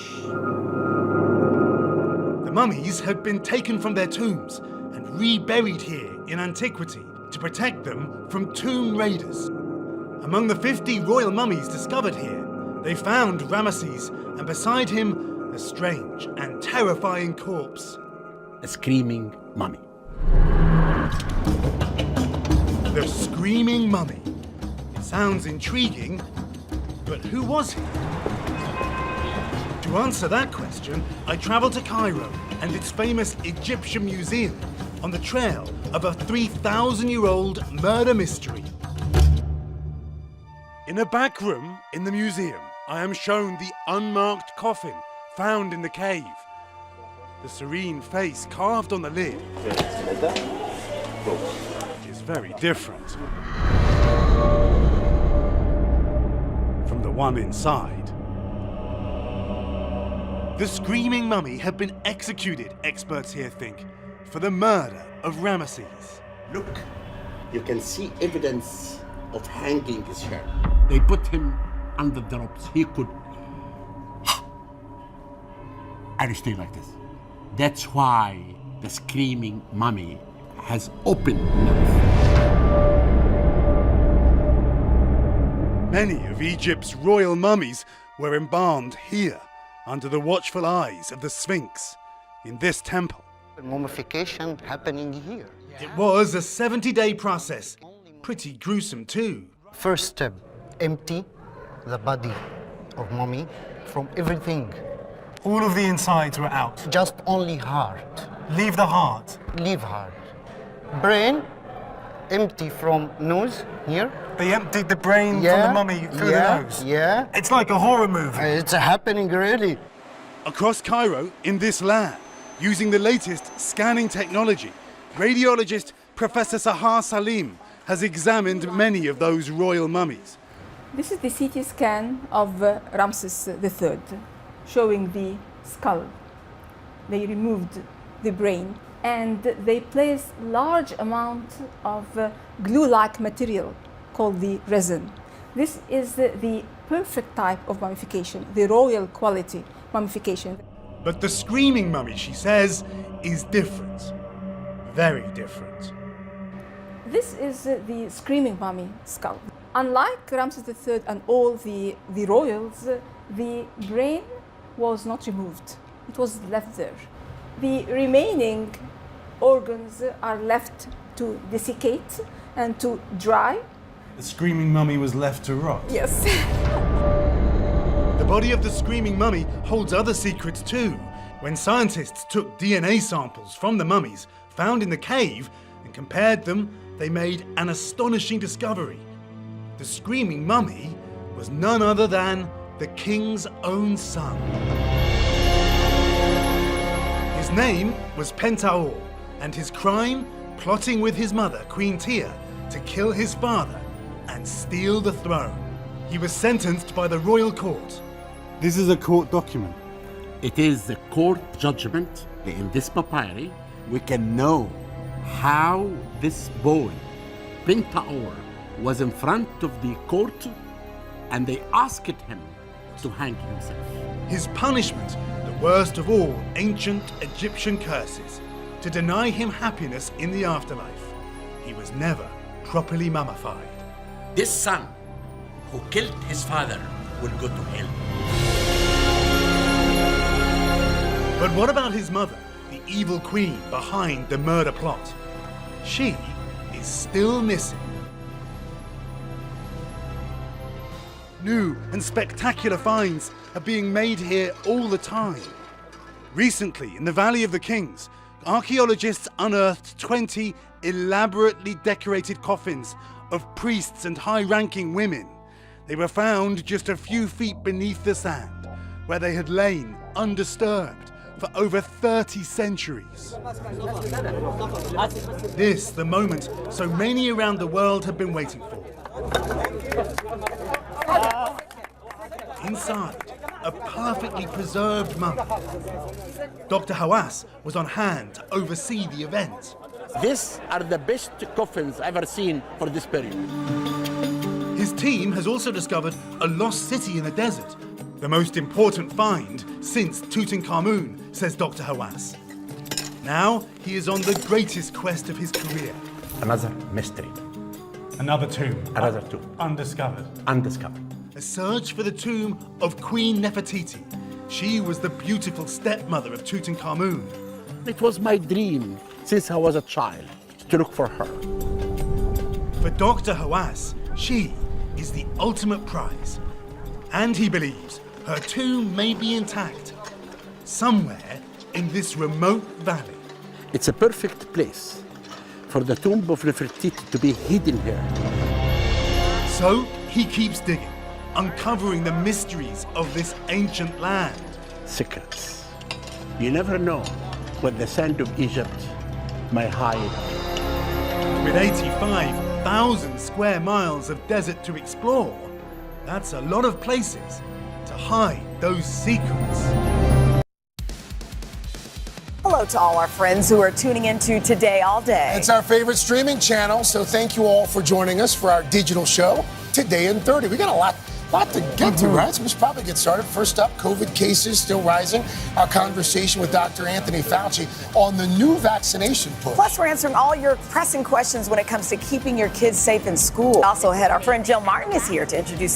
The mummies had been taken from their tombs and reburied here in antiquity to protect them from tomb raiders. Among the 50 royal mummies discovered here, they found Ramesses, and beside him, a strange and terrifying corpse. A screaming mummy. The Screaming Mummy. It sounds intriguing, but who was he? To answer that question, I traveled to Cairo and its famous Egyptian Museum on the trail of a 3,000-year-old murder mystery. In a back room in the museum, I am shown the unmarked coffin found in the cave. The serene face carved on the lid is very different from the one inside. The Screaming Mummy had been executed, experts here think, for the murder of Ramesses. Look, you can see evidence of hanging his hair. They put him under the ropes. He could and stay like this. That's why the Screaming Mummy has open mouth. Many of Egypt's royal mummies were embalmed here, under the watchful eyes of the Sphinx, in this temple. Mummification happening here. It was a 70-day process. Pretty gruesome too. First step, empty the body of mummy from everything. All of the insides were out. Just only heart. Leave the heart. Leave heart. Brain, empty from nose, here. They emptied the brain from the mummy through the nose. Yeah. It's like a horror movie. It's happening really. Across Cairo, in this lab, using the latest scanning technology, radiologist Professor Sahar Salim has examined many of those royal mummies. This is the CT scan of Ramses III, showing the skull. They removed the brain and they placed large amount of glue-like material called the resin. This is the perfect type of mummification, the royal quality mummification. But the Screaming Mummy, she says, is different. Very different. This is the Screaming Mummy skull. Unlike Ramses III and all the royals, the brain was not removed. It was left there. The remaining organs are left to desiccate and to dry. The Screaming Mummy was left to rot. Yes. The body of the Screaming Mummy holds other secrets too. When scientists took DNA samples from the mummies found in the cave and compared them, they made an astonishing discovery. The Screaming Mummy was none other than the king's own son. His name was Pentaor, And his crime? Plotting with his mother, Queen Tia, to kill his father and steal the throne. He was sentenced by the royal court. This is a court document. It is the court judgment. In this papyri, we can know how this boy, Pentaor, was in front of the court and they asked him to hang himself. His punishment, the worst of all ancient Egyptian curses, to deny him happiness in the afterlife. He was never properly mummified. This son who killed his father will go to hell. But what about his mother, the evil queen behind the murder plot? She is still missing. New and spectacular finds are being made here all the time. Recently, in the Valley of the Kings, archaeologists unearthed 20 elaborately decorated coffins of priests and high-ranking women. They were found just a few feet beneath the sand, where they had lain undisturbed for over 30 centuries. This, the moment so many around the world have been waiting for. Inside, a perfectly preserved mummy. Dr. Hawass was on hand to oversee the event. These are the best coffins I've ever seen for this period. His team has also discovered a lost city in the desert, the most important find since Tutankhamun, says Dr. Hawass. Now he is on the greatest quest of his career. Another mystery. Another tomb. Another tomb. Undiscovered. Undiscovered. A search for the tomb of Queen Nefertiti. She was the beautiful stepmother of Tutankhamun. It was my dream since I was a child to look for her. For Dr. Hawass, she is the ultimate prize. And he believes her tomb may be intact somewhere in this remote valley. It's a perfect place for the tomb of Nefertiti to be hidden here. So he keeps digging, uncovering the mysteries of this ancient land. Secrets. You never know what the sand of Egypt may hide. With 85,000 square miles of desert to explore, that's a lot of places to hide those secrets. Hello to all our friends who are tuning into Today All Day. It's our favorite streaming channel, so thank you all for joining us for our digital show, Today in 30. We got a lot to get to, right? So we should probably get started. First up, COVID cases still rising. Our conversation with Dr. Anthony Fauci on the new vaccination push. Plus, we're answering all your pressing questions when it comes to keeping your kids safe in school. Also ahead, our friend Jill Martin is here to introduce